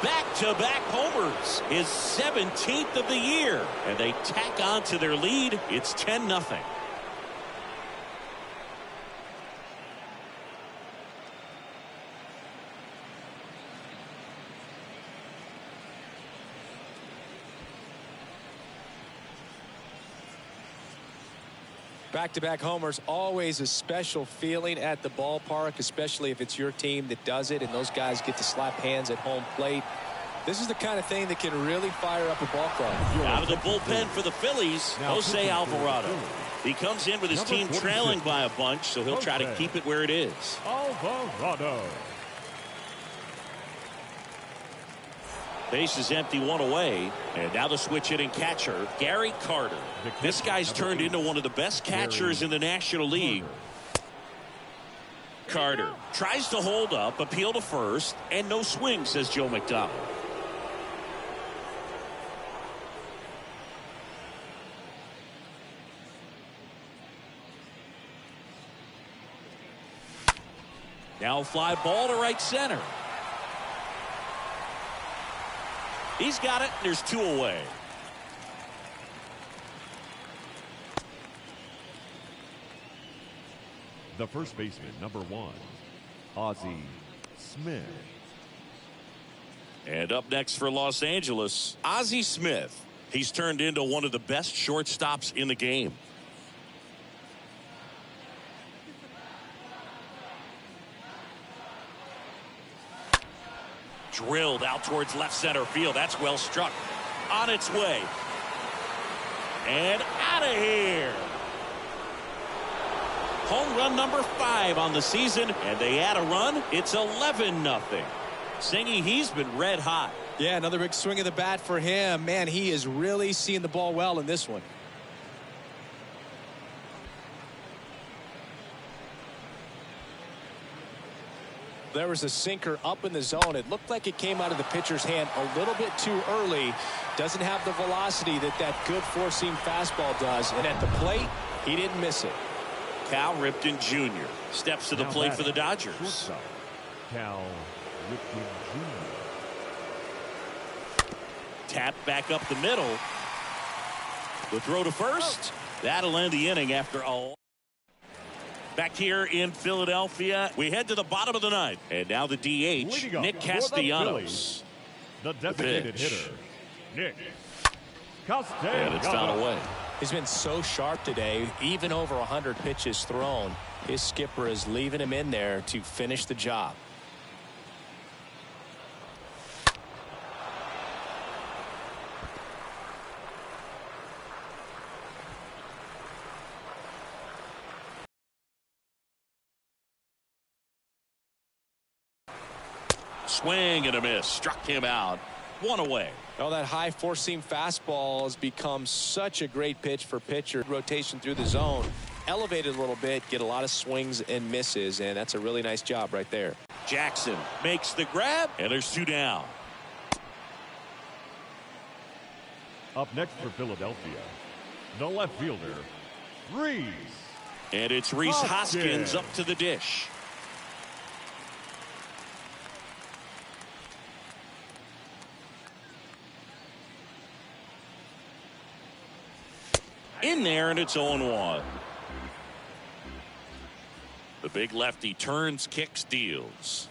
Back-to-back homers. His 17th of the year. And they tack on to their lead. It's 10-0. Back-to-back homers, always a special feeling at the ballpark, especially if it's your team that does it and those guys get to slap hands at home plate. This is the kind of thing that can really fire up a ball club. Out of the bullpen for the Phillies, Jose Alvarado. He comes in with his team trailing by a bunch, so he'll try to keep it where it is. Alvarado. Base is empty, 1 away. And now the switch hitting catcher, Gary Carter. This guy's turned into one of the best catchers in the National League. Carter tries to hold up, appeal to first, and no swing, says Joe McDonald. Now fly ball to right center. He's got it. There's 2 away. The first baseman, number 1, Ozzie Smith. And up next for Los Angeles, Ozzie Smith. He's turned into one of the best shortstops in the game. Drilled out towards left center field. That's well struck. On its way. And out of here. Home run number 5 on the season. And they add a run. It's 11-0. Singy, he's been red hot. Yeah, another big swing of the bat for him. Man, he is really seeing the ball well in this one. There was a sinker up in the zone. It looked like it came out of the pitcher's hand a little bit too early. Doesn't have the velocity that good four-seam fastball does. And at the plate, he didn't miss it. Cal Ripken Jr. steps to the plate for the Dodgers. Shortstop, Cal Ripken Jr. Tap back up the middle. The throw to first. That'll end the inning after all. Back here in Philadelphia, we head to the bottom of the ninth. And now the DH, Nick Castellanos. The designated hitter, Nick Castellanos. And it's fouled away. He's been so sharp today, even over 100 pitches thrown. His skipper is leaving him in there to finish the job. Swing and a miss. Struck him out. 1 away. Oh, that high four-seam fastball has become such a great pitch for pitcher. Rotation through the zone. Elevated a little bit. Get a lot of swings and misses. And that's a really nice job right there. Jackson makes the grab. And there's 2 down. Up next for Philadelphia, the left fielder, Rhys. And it's Rhys Hoskins up to the dish. In there, and it's 0-1. The big lefty turns, kicks, deals.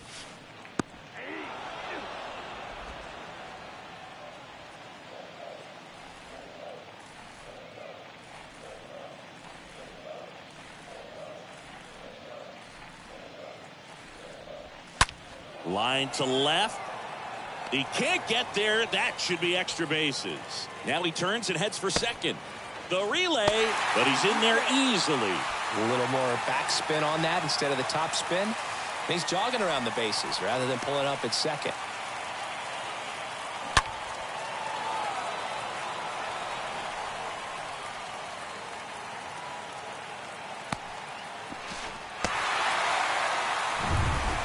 Line to left. He can't get there. That should be extra bases. Now he turns and heads for second. The relay, but he's in there easily. A little more backspin on that instead of the top spin. And he's jogging around the bases rather than pulling up at second.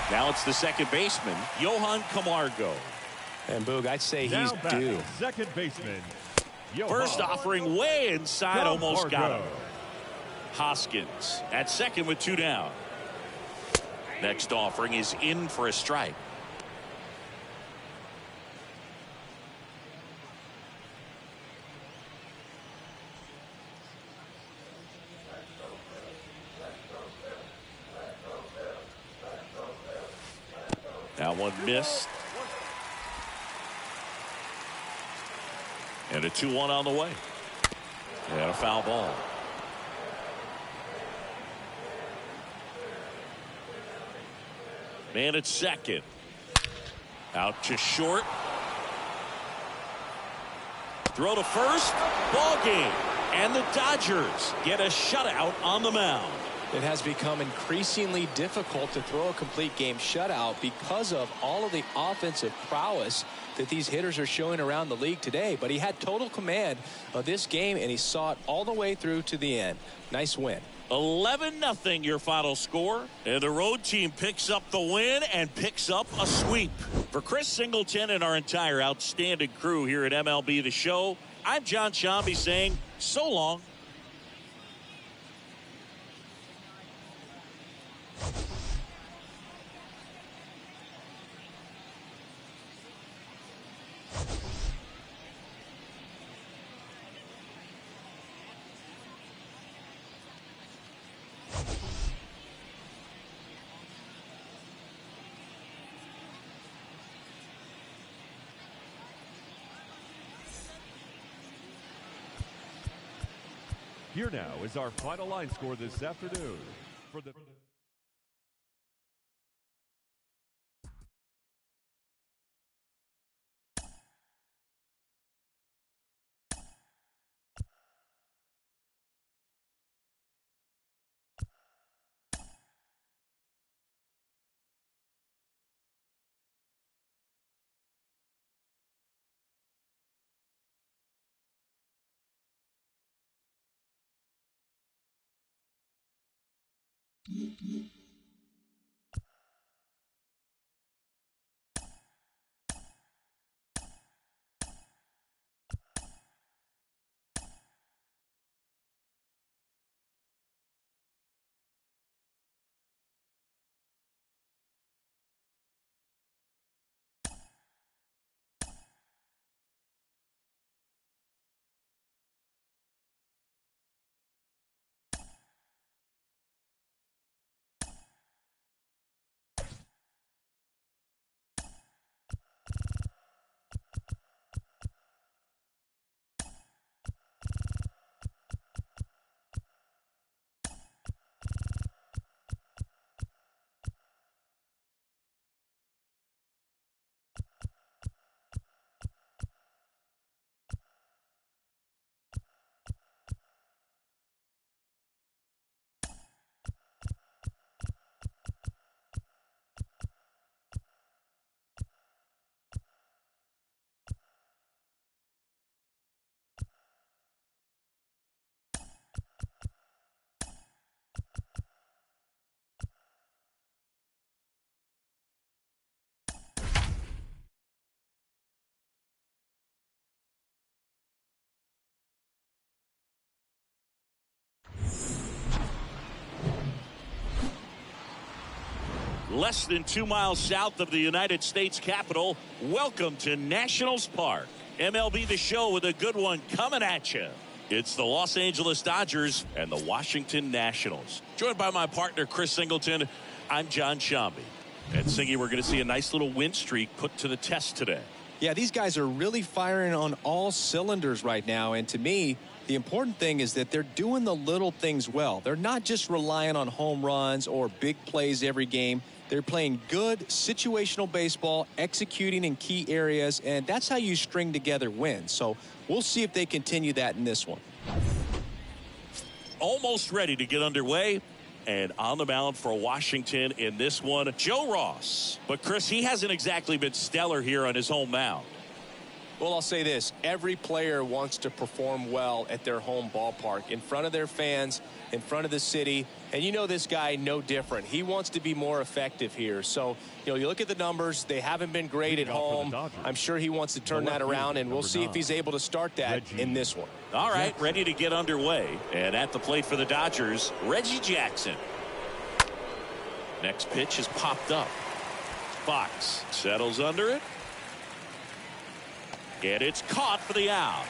Now it's the second baseman, Johan Camargo. And Boog, I'd say Now he's back, due. second baseman, First offering way inside, almost got Camargo. him. Hoskins at second with 2 down. Next offering is in for a strike. Now one missed. And a 2-1 on the way. And a foul ball. Man at second. Out to short. Throw to first. Ball game. And the Dodgers get a shutout on the mound. It has become increasingly difficult to throw a complete game shutout because of all of the offensive prowess that these hitters are showing around the league today. But he had total command of this game, and he saw it all the way through to the end. Nice win. 11-0 your final score. And the road team picks up the win and picks up a sweep. For Chris Singleton and our entire outstanding crew here at MLB The Show, I'm John Shambi saying so long. Here now is our final line score this afternoon. For the Less than 2 miles south of the United States Capitol. Welcome to Nationals Park. MLB The Show with a good one coming at you. It's the Los Angeles Dodgers and the Washington Nationals. Joined by my partner, Chris Singleton. I'm John Shambi. And Singy, we're going to see a nice little win streak put to the test today. Yeah, these guys are really firing on all cylinders right now. And to me, the important thing is that they're doing the little things well. They're not just relying on home runs or big plays every game. They're playing good situational baseball, executing in key areas, and that's how you string together wins. So we'll see if they continue that in this one. Almost ready to get underway. And on the mound for Washington in this one, Joe Ross. But, Chris, he hasn't exactly been stellar here on his home mound. Well, I'll say this. Every player wants to perform well at their home ballpark, in front of their fans, in front of the city. And you know this guy no different. He wants to be more effective here. So, you know, you look at the numbers. They haven't been great at home. I'm sure he wants to turn that around, and we'll see if he's able to start that in this one. All right, ready to get underway. And at the plate for the Dodgers, Reggie Jackson. Next pitch is popped up. Fox settles under it. And it's caught for the out.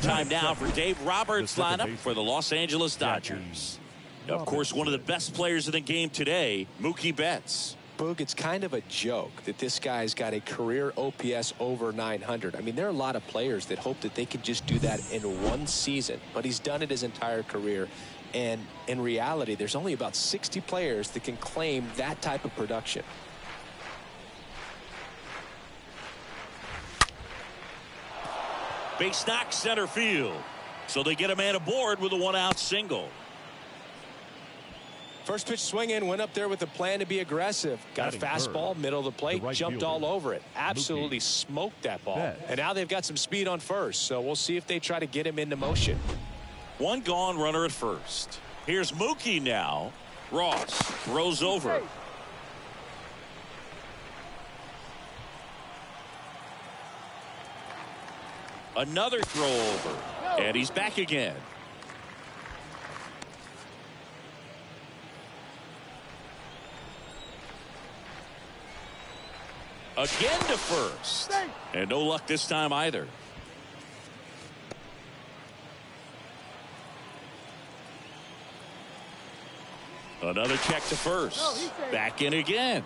Time now for Dave Roberts' lineup for the Los Angeles Dodgers. Of course, one of the best players in the game today, Mookie Betts. Boog, it's kind of a joke that this guy's got a career OPS over 900. I mean, there are a lot of players that hope that they could just do that in one season, but he's done it his entire career. And in reality, there's only about 60 players that can claim that type of production. Base knock center field. So they get a man aboard with a one-out single. First pitch swinging, went up there with a plan to be aggressive. Got a fastball, middle of the plate, jumped all over it. Absolutely smoked that ball. And now they've got some speed on first, so we'll see if they try to get him into motion. One gone, runner at first. Here's Mookie now. Ross throws over. Another throw over. And he's back again. Again to first. And no luck this time either. Another check to first. Back in again.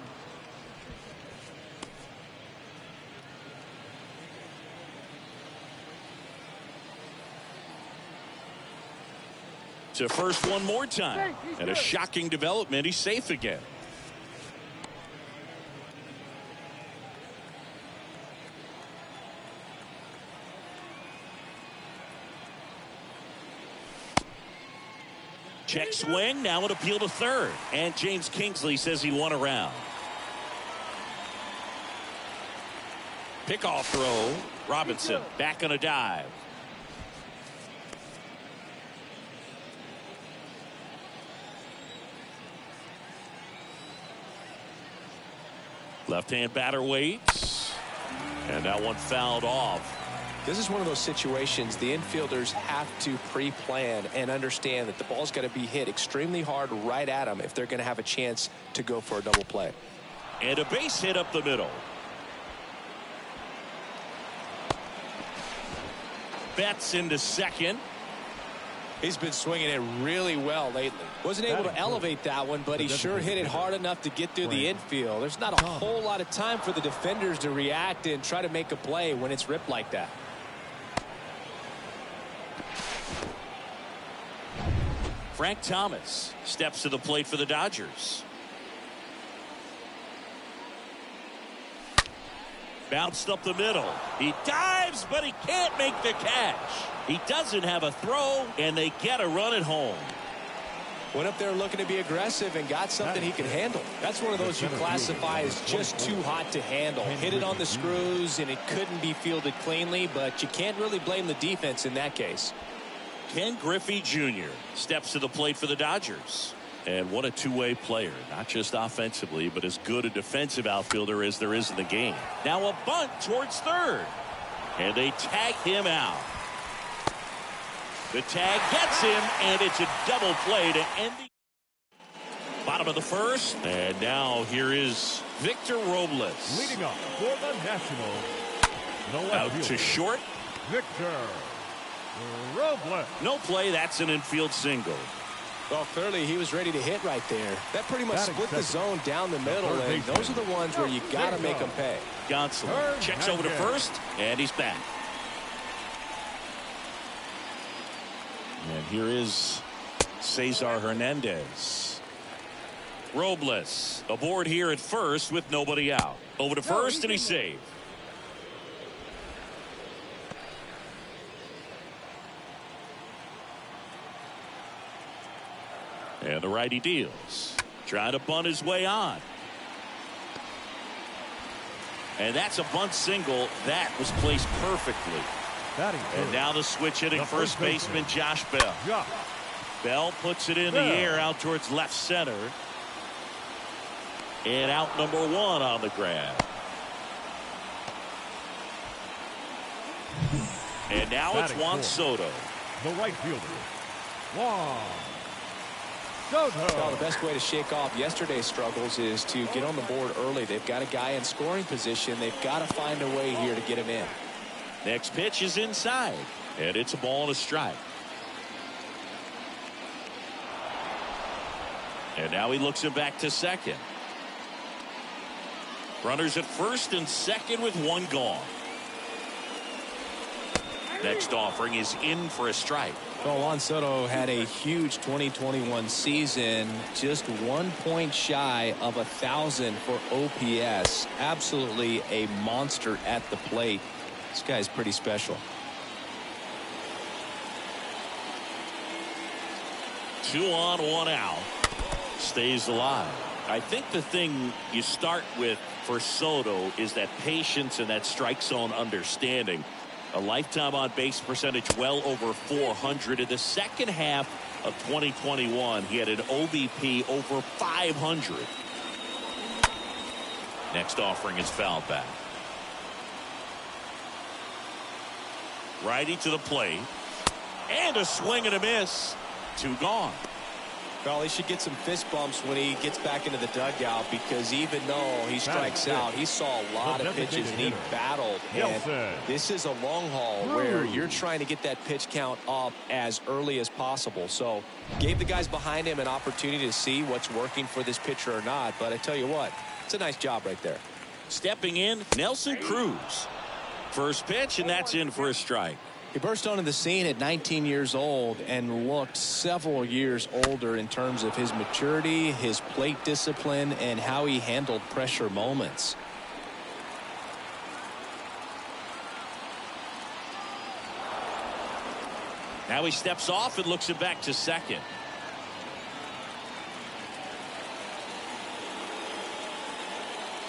to first one more time. And a shocking development. He's safe again. Check swing. Now an appeal to third. And James Kingsley says he won a round. Pickoff throw. Robinson back on a dive. Left-hand batter waits. And that one fouled off. This is one of those situations the infielders have to pre-plan and understand that the ball's got to be hit extremely hard right at them if they're going to have a chance to go for a double play. And a base hit up the middle. Betts into second. He's been swinging it really well lately. Wasn't able to elevate that one, but he sure hit it hard enough to get through the infield. There's not a whole lot of time for the defenders to react and try to make a play when it's ripped like that. Frank Thomas steps to the plate for the Dodgers. Bounced up the middle. He dives, but he can't make the catch. He doesn't have a throw, and they get a run at home. Went up there looking to be aggressive and got something he could handle. That's one of those you classify as just too hot to handle. Hit it on the screws, and it couldn't be fielded cleanly, but you can't really blame the defense in that case. Ken Griffey Jr. steps to the plate for the Dodgers. And what a two-way player, not just offensively, but as good a defensive outfielder as there is in the game. Now a bunt towards third. And they tag him out. The tag gets him, and it's a double play to end the bottom of the first. And now here is Victor Robles. Leading up for the Nationals, the left Out fielder, to short. Victor Robles. No play. That's an infield single. Well, clearly he was ready to hit right there. That pretty much split the zone down the middle, and those are the ones where you got to make them pay. Gonsolin checks over to first, and he's back. And here is Cesar Hernandez. Robles aboard here at first with nobody out. Over to first, and he's saved. And the righty deals. Trying to bunt his way on. And that's a bunt single. That was placed perfectly. And now the switch hitting first baseman Josh Bell. Bell puts it in the air out towards left center. And out number one on the grab. And now it's Juan Soto. The right fielder, Juan Soto. Well, the best way to shake off yesterday's struggles is to get on the board early. They've got a guy in scoring position. They've got to find a way here to get him in. Next pitch is inside, and it's a ball and a strike. And now he looks him back to second. Runners at first and second with one gone. Next offering is in for a strike. Well, Juan Soto had a huge 2021 season, just 1 point shy of 1,000 for OPS. Absolutely a monster at the plate. This guy's pretty special. 2 on, 1 out. Stays alive. I think the thing you start with for Soto is that patience and that strike zone understanding. A lifetime on base percentage well over 400. In the second half of 2021, he had an OBP over 500. Next offering is fouled back. Righty to the plate. And a swing and a miss. 2 gone. Well, he should get some fist bumps when he gets back into the dugout, because even though he strikes out, he saw a lot of pitches and he battled. And this is a long haul where you're trying to get that pitch count up as early as possible. So gave the guys behind him an opportunity to see what's working for this pitcher or not. But I tell you what, it's a nice job right there. Stepping in, Nelson Cruz. First pitch, and that's in for a strike. He burst onto the scene at 19 years old and looked several years older in terms of his maturity, his plate discipline, and how he handled pressure moments. Now he steps off and looks it back to second.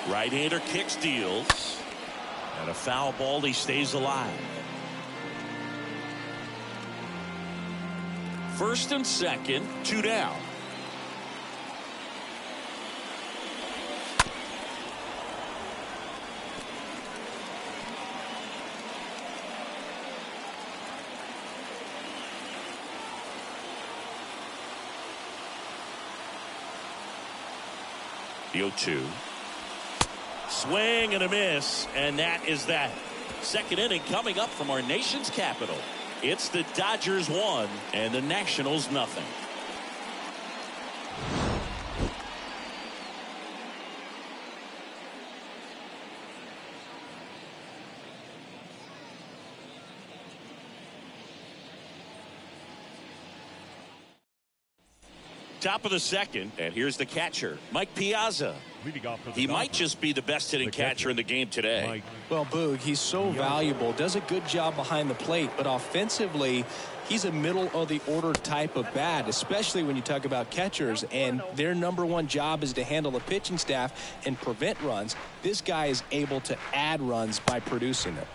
Right-hander kicks, deals. And a foul ball, he stays alive. First and second, 2 down. The 0-2. Swing and a miss, and that is that. Second inning coming up from our nation's capital. It's the Dodgers 1 and the Nationals nothing. Top of the second, and here's the catcher, Mike Piazza. He might just be the best hitting catcher in the game today. Well, Boog, he's so valuable, does a good job behind the plate, but offensively, he's a middle of the order type of bat, especially when you talk about catchers, and their number one job is to handle the pitching staff and prevent runs. This guy is able to add runs by producing them.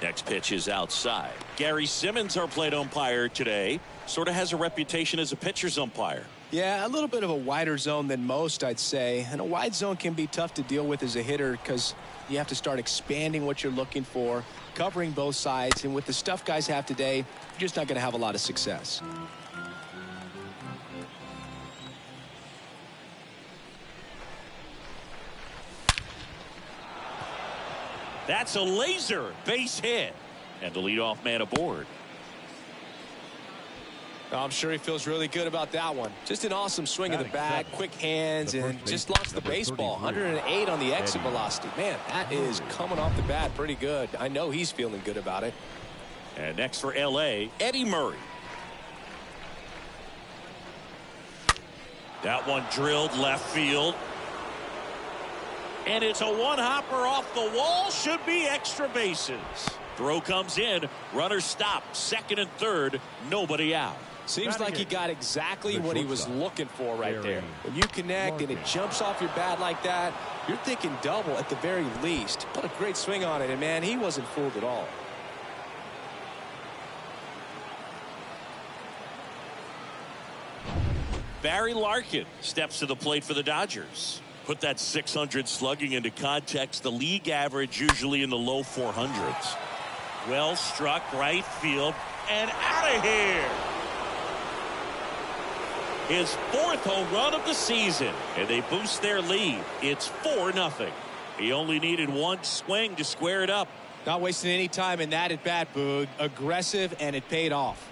Next pitch is outside. Gary Simmons, our plate umpire today, sort of has a reputation as a pitcher's umpire. Yeah, a little bit of a wider zone than most, I'd say. And a wide zone can be tough to deal with as a hitter because you have to start expanding what you're looking for, covering both sides. And with the stuff guys have today, you're just not going to have a lot of success. That's a laser base hit. And the leadoff man aboard. I'm sure he feels really good about that one. Just an awesome swing of the bat, quick hands, and just launched the baseball. 108 on the exit velocity. Man, that is coming off the bat pretty good. I know he's feeling good about it. And next for L.A., Eddie Murray. That one drilled left field. And it's a one-hopper off the wall. Should be extra bases. Throw comes in. Runner stopped. Second and third. Nobody out. Seems like he got exactly what he was looking for right there. When you connect and it jumps off your bat like that, you're thinking double at the very least. What a great swing on it, and man, he wasn't fooled at all. Barry Larkin steps to the plate for the Dodgers. Put that 600 slugging into context. The league average usually in the low 400s. Well struck, right field, and out of here. His fourth home run of the season, and they boost their lead. It's 4-0. He only needed one swing to square it up. Not wasting any time in that at bat, Boog. Aggressive, and it paid off.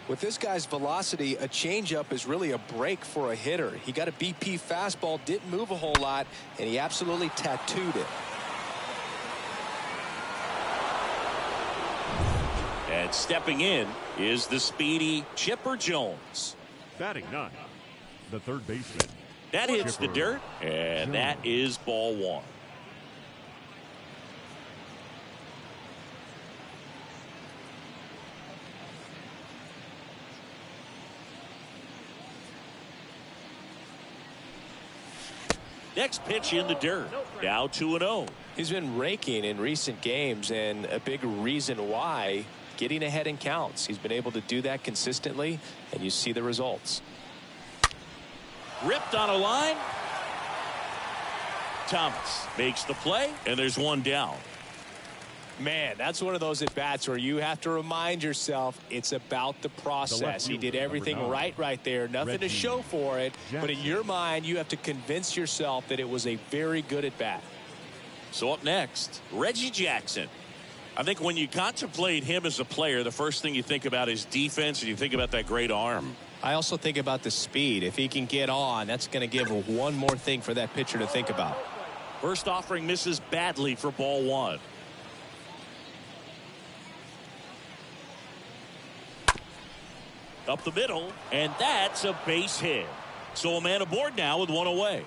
With this guy's velocity, a changeup is really a break for a hitter. He got a BP fastball, didn't move a whole lot, and he absolutely tattooed it. And stepping in is the speedy Chipper Jones. Batting 9, the third baseman. That hits the dirt, and that is ball one. Next pitch in the dirt. Now 2-0. He's been raking in recent games, and a big reason why, getting ahead in counts. He's been able to do that consistently, and you see the results. Ripped on a line. Thomas makes the play, and there's one down. Man, that's one of those at-bats where you have to remind yourself it's about the process. He did everything right there. Nothing to show for it, but in your mind, you have to convince yourself that it was a very good at-bat. So up next, Reggie Jackson. I think when you contemplate him as a player, the first thing you think about is defense, and you think about that great arm. I also think about the speed. If he can get on, that's going to give one more thing for that pitcher to think about. First offering misses badly for ball one. Up the middle, and that's a base hit. So a man aboard now with one away.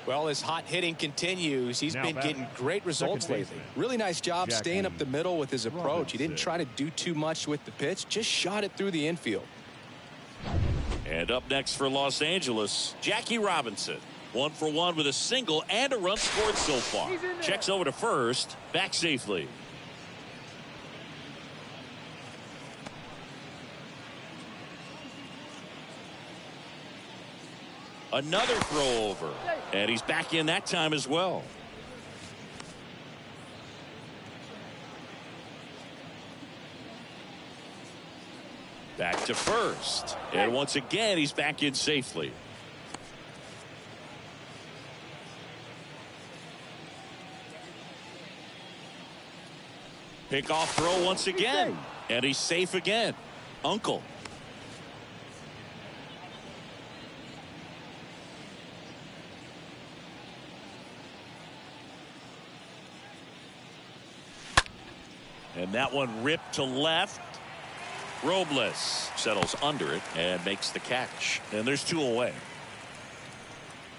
Well, his hot hitting continues. He's been getting great results lately. Really nice job staying up the middle with his approach. He didn't try to do too much with the pitch, just shot it through the infield. And up next for Los Angeles, Jackie Robinson. 1 for 1 with a single and a run scored so far. Checks over to first, back safely. Another throw over, and he's back in that time as well. Back to first, and once again he's back in safely. Pickoff throw once again, and he's safe again. Uncle. And that one ripped to left. Robles settles under it and makes the catch. And there's 2 away.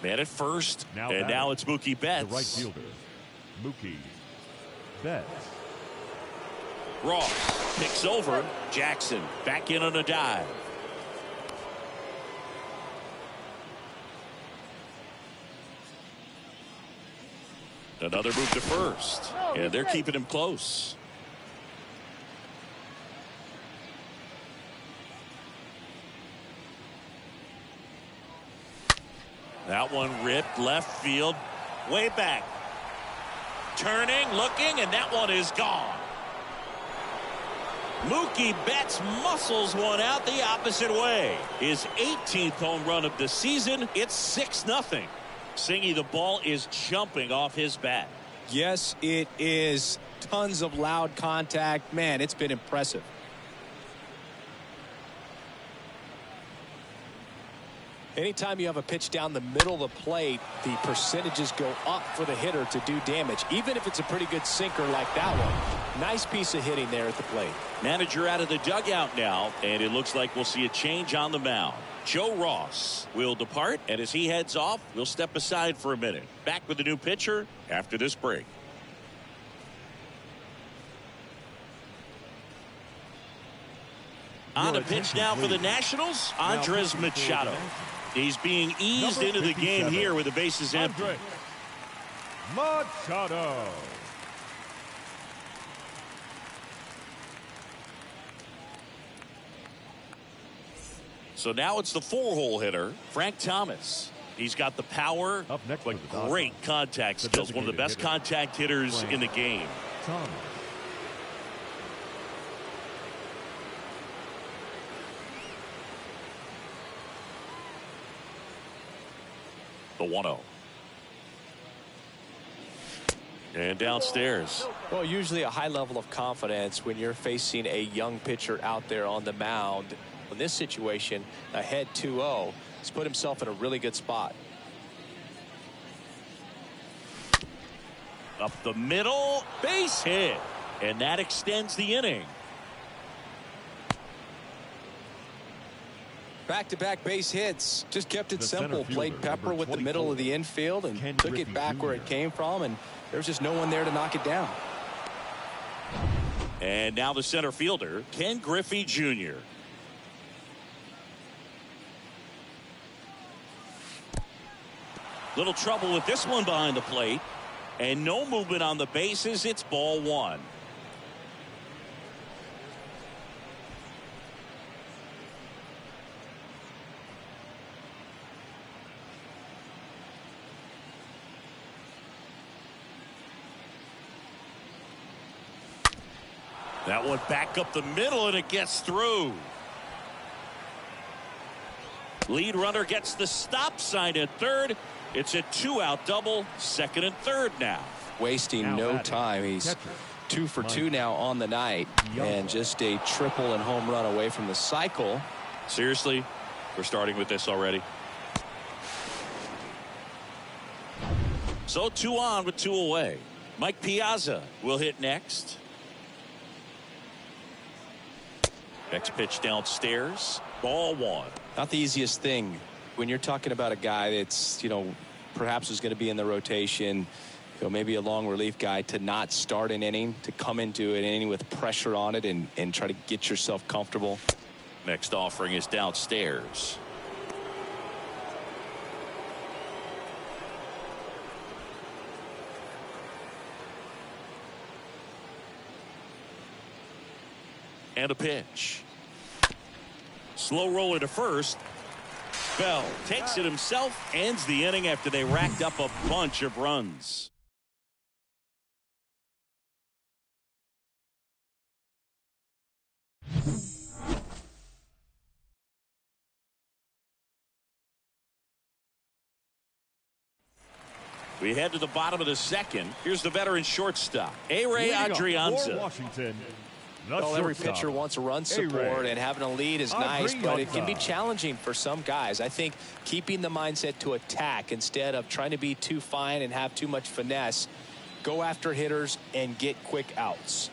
Man at first. And now it's Mookie Betts. The right fielder, Mookie Betts. Ross picks over. Jackson back in on a dive. Another move to first. And they're keeping him close. That one ripped left field, way back. Turning, looking, and that one is gone. Mookie Betts muscles one out the opposite way. His 18th home run of the season. It's 6-0. Singy, the ball is jumping off his bat. Yes, it is. Tons of loud contact. Man, it's been impressive. Anytime you have a pitch down the middle of the plate, the percentages go up for the hitter to do damage, even if it's a pretty good sinker like that one. Nice piece of hitting there at the plate. Manager out of the dugout now, and it looks like we'll see a change on the mound. Joe Ross will depart, and as he heads off, we'll step aside for a minute. Back with the new pitcher after this break. On the pitch now for the Nationals, Andres Machado. He's being eased into the game here with the bases empty. Machado. So now it's the 4-hole hitter, Frank Thomas. He's got the power, Up next but great contact skills. One of the best contact hitters in the game. Thomas. The 1-0. And downstairs. Well, usually a high level of confidence when you're facing a young pitcher out there on the mound. In this situation, ahead 2-0, he's put himself in a really good spot. Up the middle, base hit. And that extends the inning. Back-to-back base hits. Just kept it The simple. center Played fielder, pepper number with the middle of the 24, infield and Ken took Griffey it back where Jr. it came from, and there's just no one there to knock it down. And now the center fielder, Ken Griffey Jr. Little trouble with this one behind the plate. And no movement on the bases. It's ball 1. That one back up the middle, and it gets through. Lead runner gets the stop sign at third. It's a 2-out double, second and third now. Wasting Now no batting, time. He's catcher, 2 for Mike 2 now on the night, and just a triple and home run away from the cycle. Seriously, we're starting with this already. So 2 on with 2 away. Mike Piazza will hit next. Next pitch downstairs. Ball 1. Not the easiest thing when you're talking about a guy that's, perhaps is going to be in the rotation, maybe a long relief guy, to not start an inning, to come into an inning with pressure on it and try to get yourself comfortable. Next offering is downstairs. And a pitch. Slow roller to first. Bell takes it himself, ends the inning after they racked up a bunch of runs. We head to the bottom of the second. Here's the veteran shortstop, A-Ray Adrianza. Washington. Well, every pitcher wants a run support, and having a lead is nice, but it can be challenging for some guys. I think keeping the mindset to attack instead of trying to be too fine and have too much finesse, go after hitters and get quick outs.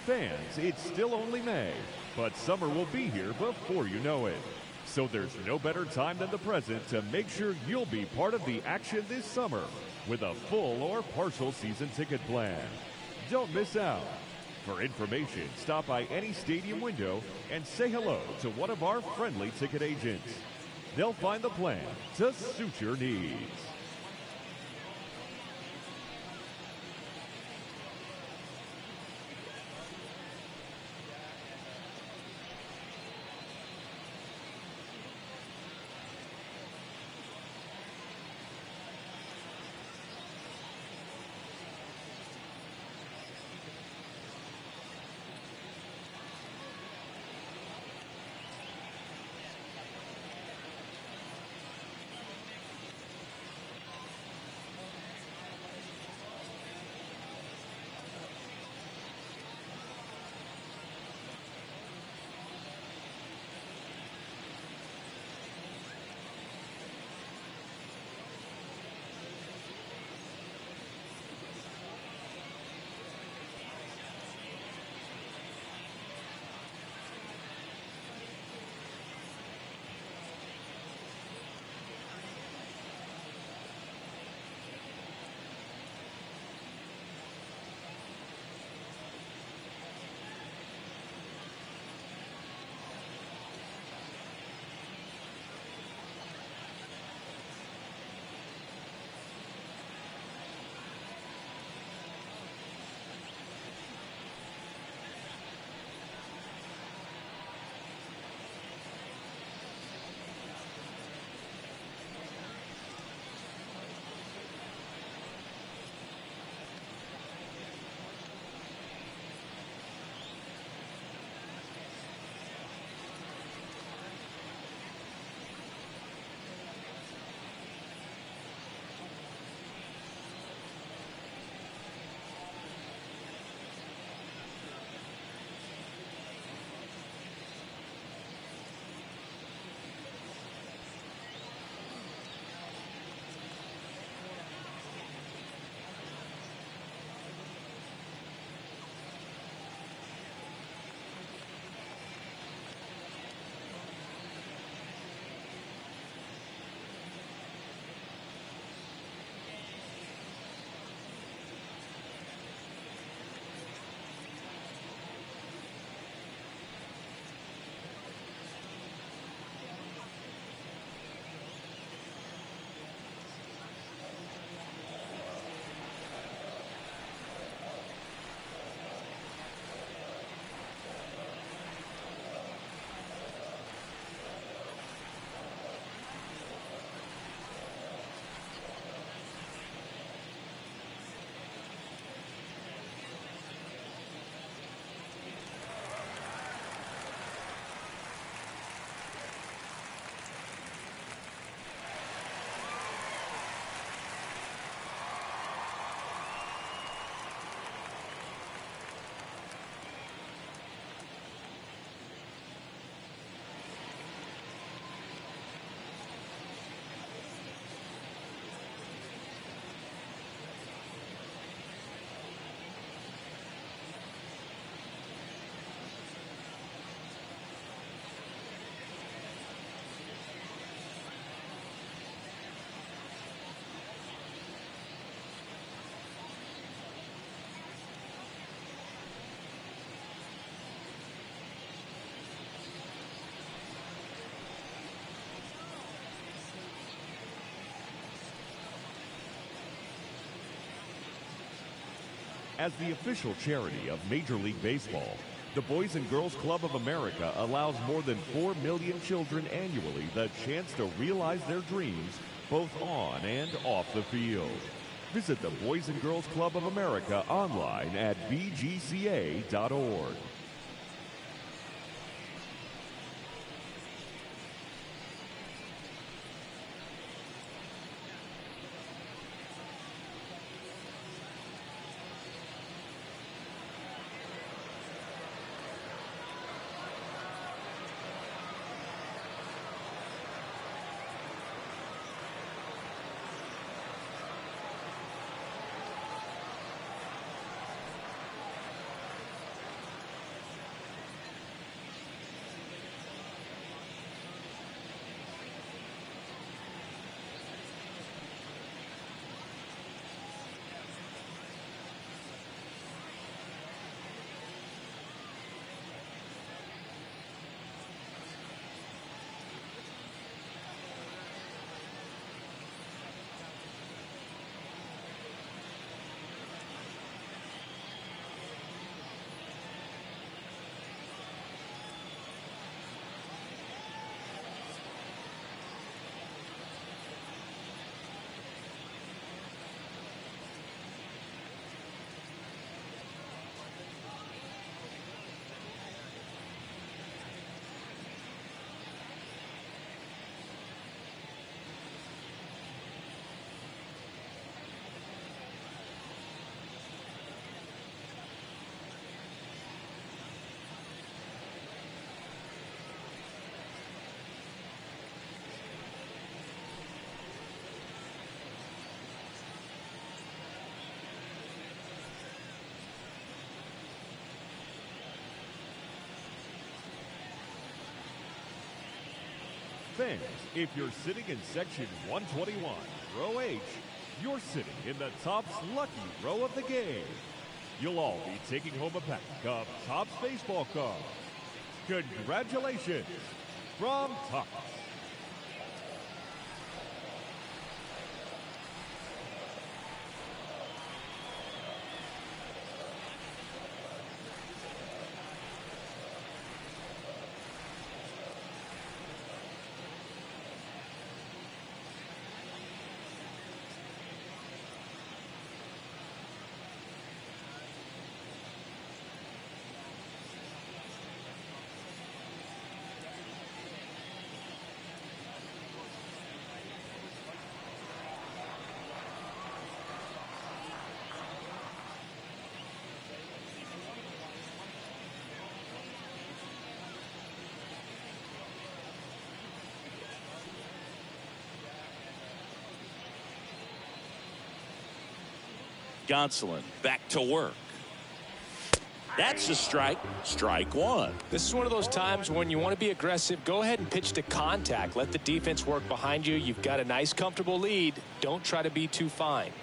Fans, it's still only May, but summer will be here before you know it. So there's no better time than the present to make sure you'll be part of the action this summer with a full or partial season ticket plan. Don't miss out. For information, stop by any stadium window and say hello to one of our friendly ticket agents. They'll find the plan to suit your needs. As the official charity of Major League Baseball, the Boys and Girls Club of America allows more than 4 million children annually the chance to realize their dreams both on and off the field. Visit the Boys and Girls Club of America online at bgca.org. Fans, if you're sitting in section 121, row H, you're sitting in the Topps lucky row of the game. You'll all be taking home a pack of Topps baseball cards. Congratulations from Topps. Gonsolin back to work. That's a strike. Strike one. This is one of those times when you want to be aggressive. Go ahead and pitch to contact. Let the defense work behind you. You've got a nice, comfortable lead. Don't try to be too fine.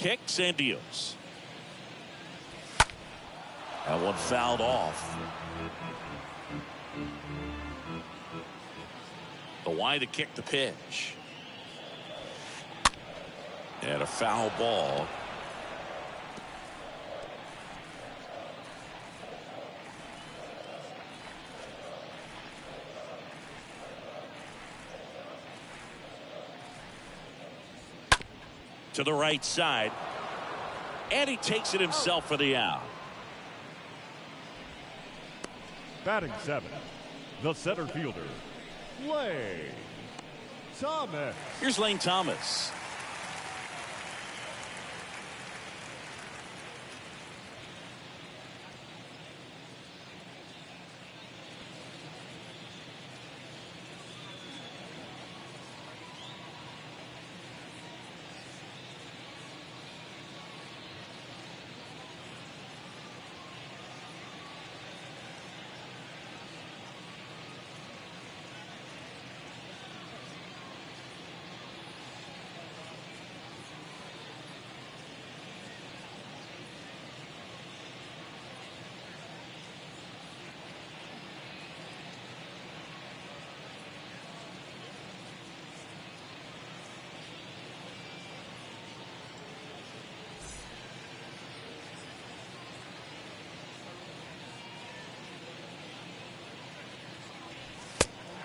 Kicks and deals. That one fouled off. The wide to kick the pitch. And a foul ball. To the right side, and he takes it himself for the out. Batting seventh, the center fielder, Lane Thomas. Here's Lane Thomas.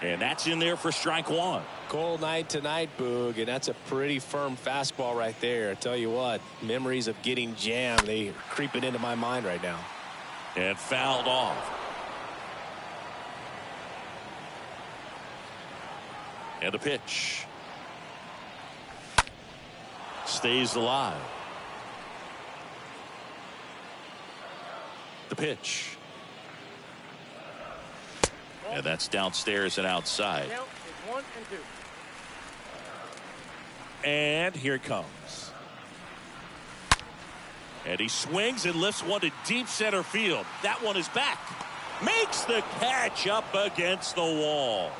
And that's in there for strike one. Cold night tonight, Boog, and that's a pretty firm fastball right there. I tell you what, memories of getting jammed, they are creeping into my mind right now. And fouled off. And the pitch. Stays alive. The pitch. And that's downstairs and outside. Now it's 1 and 2. And here it comes. And he swings and lifts one to deep center field. That one is back. Makes the catch up against the wall.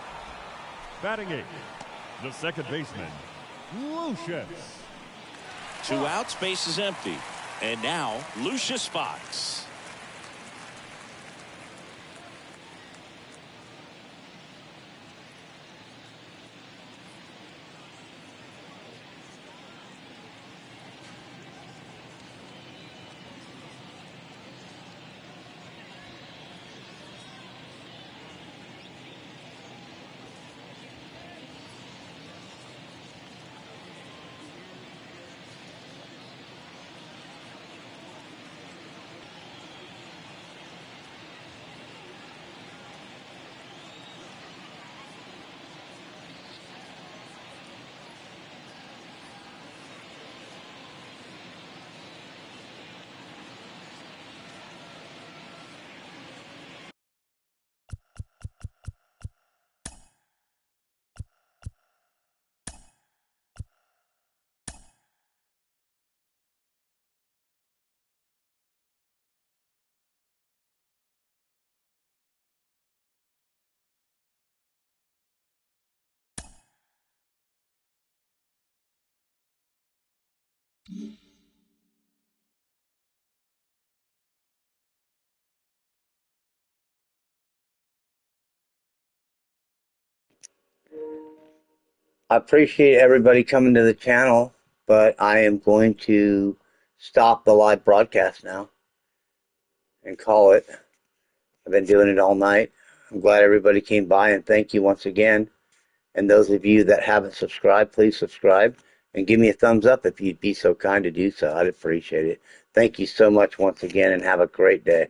Batting eighth, the second baseman, Lucius 2 outs, base is empty. And now, Lucius Fox. I appreciate everybody coming to the channel, but I am going to stop the live broadcast now and call it. I've been doing it all night. I'm glad everybody came by, and thank you once again. And those of you that haven't subscribed, please subscribe and give me a thumbs up if you'd be so kind to do so. I'd appreciate it. Thank you so much once again, and have a great day.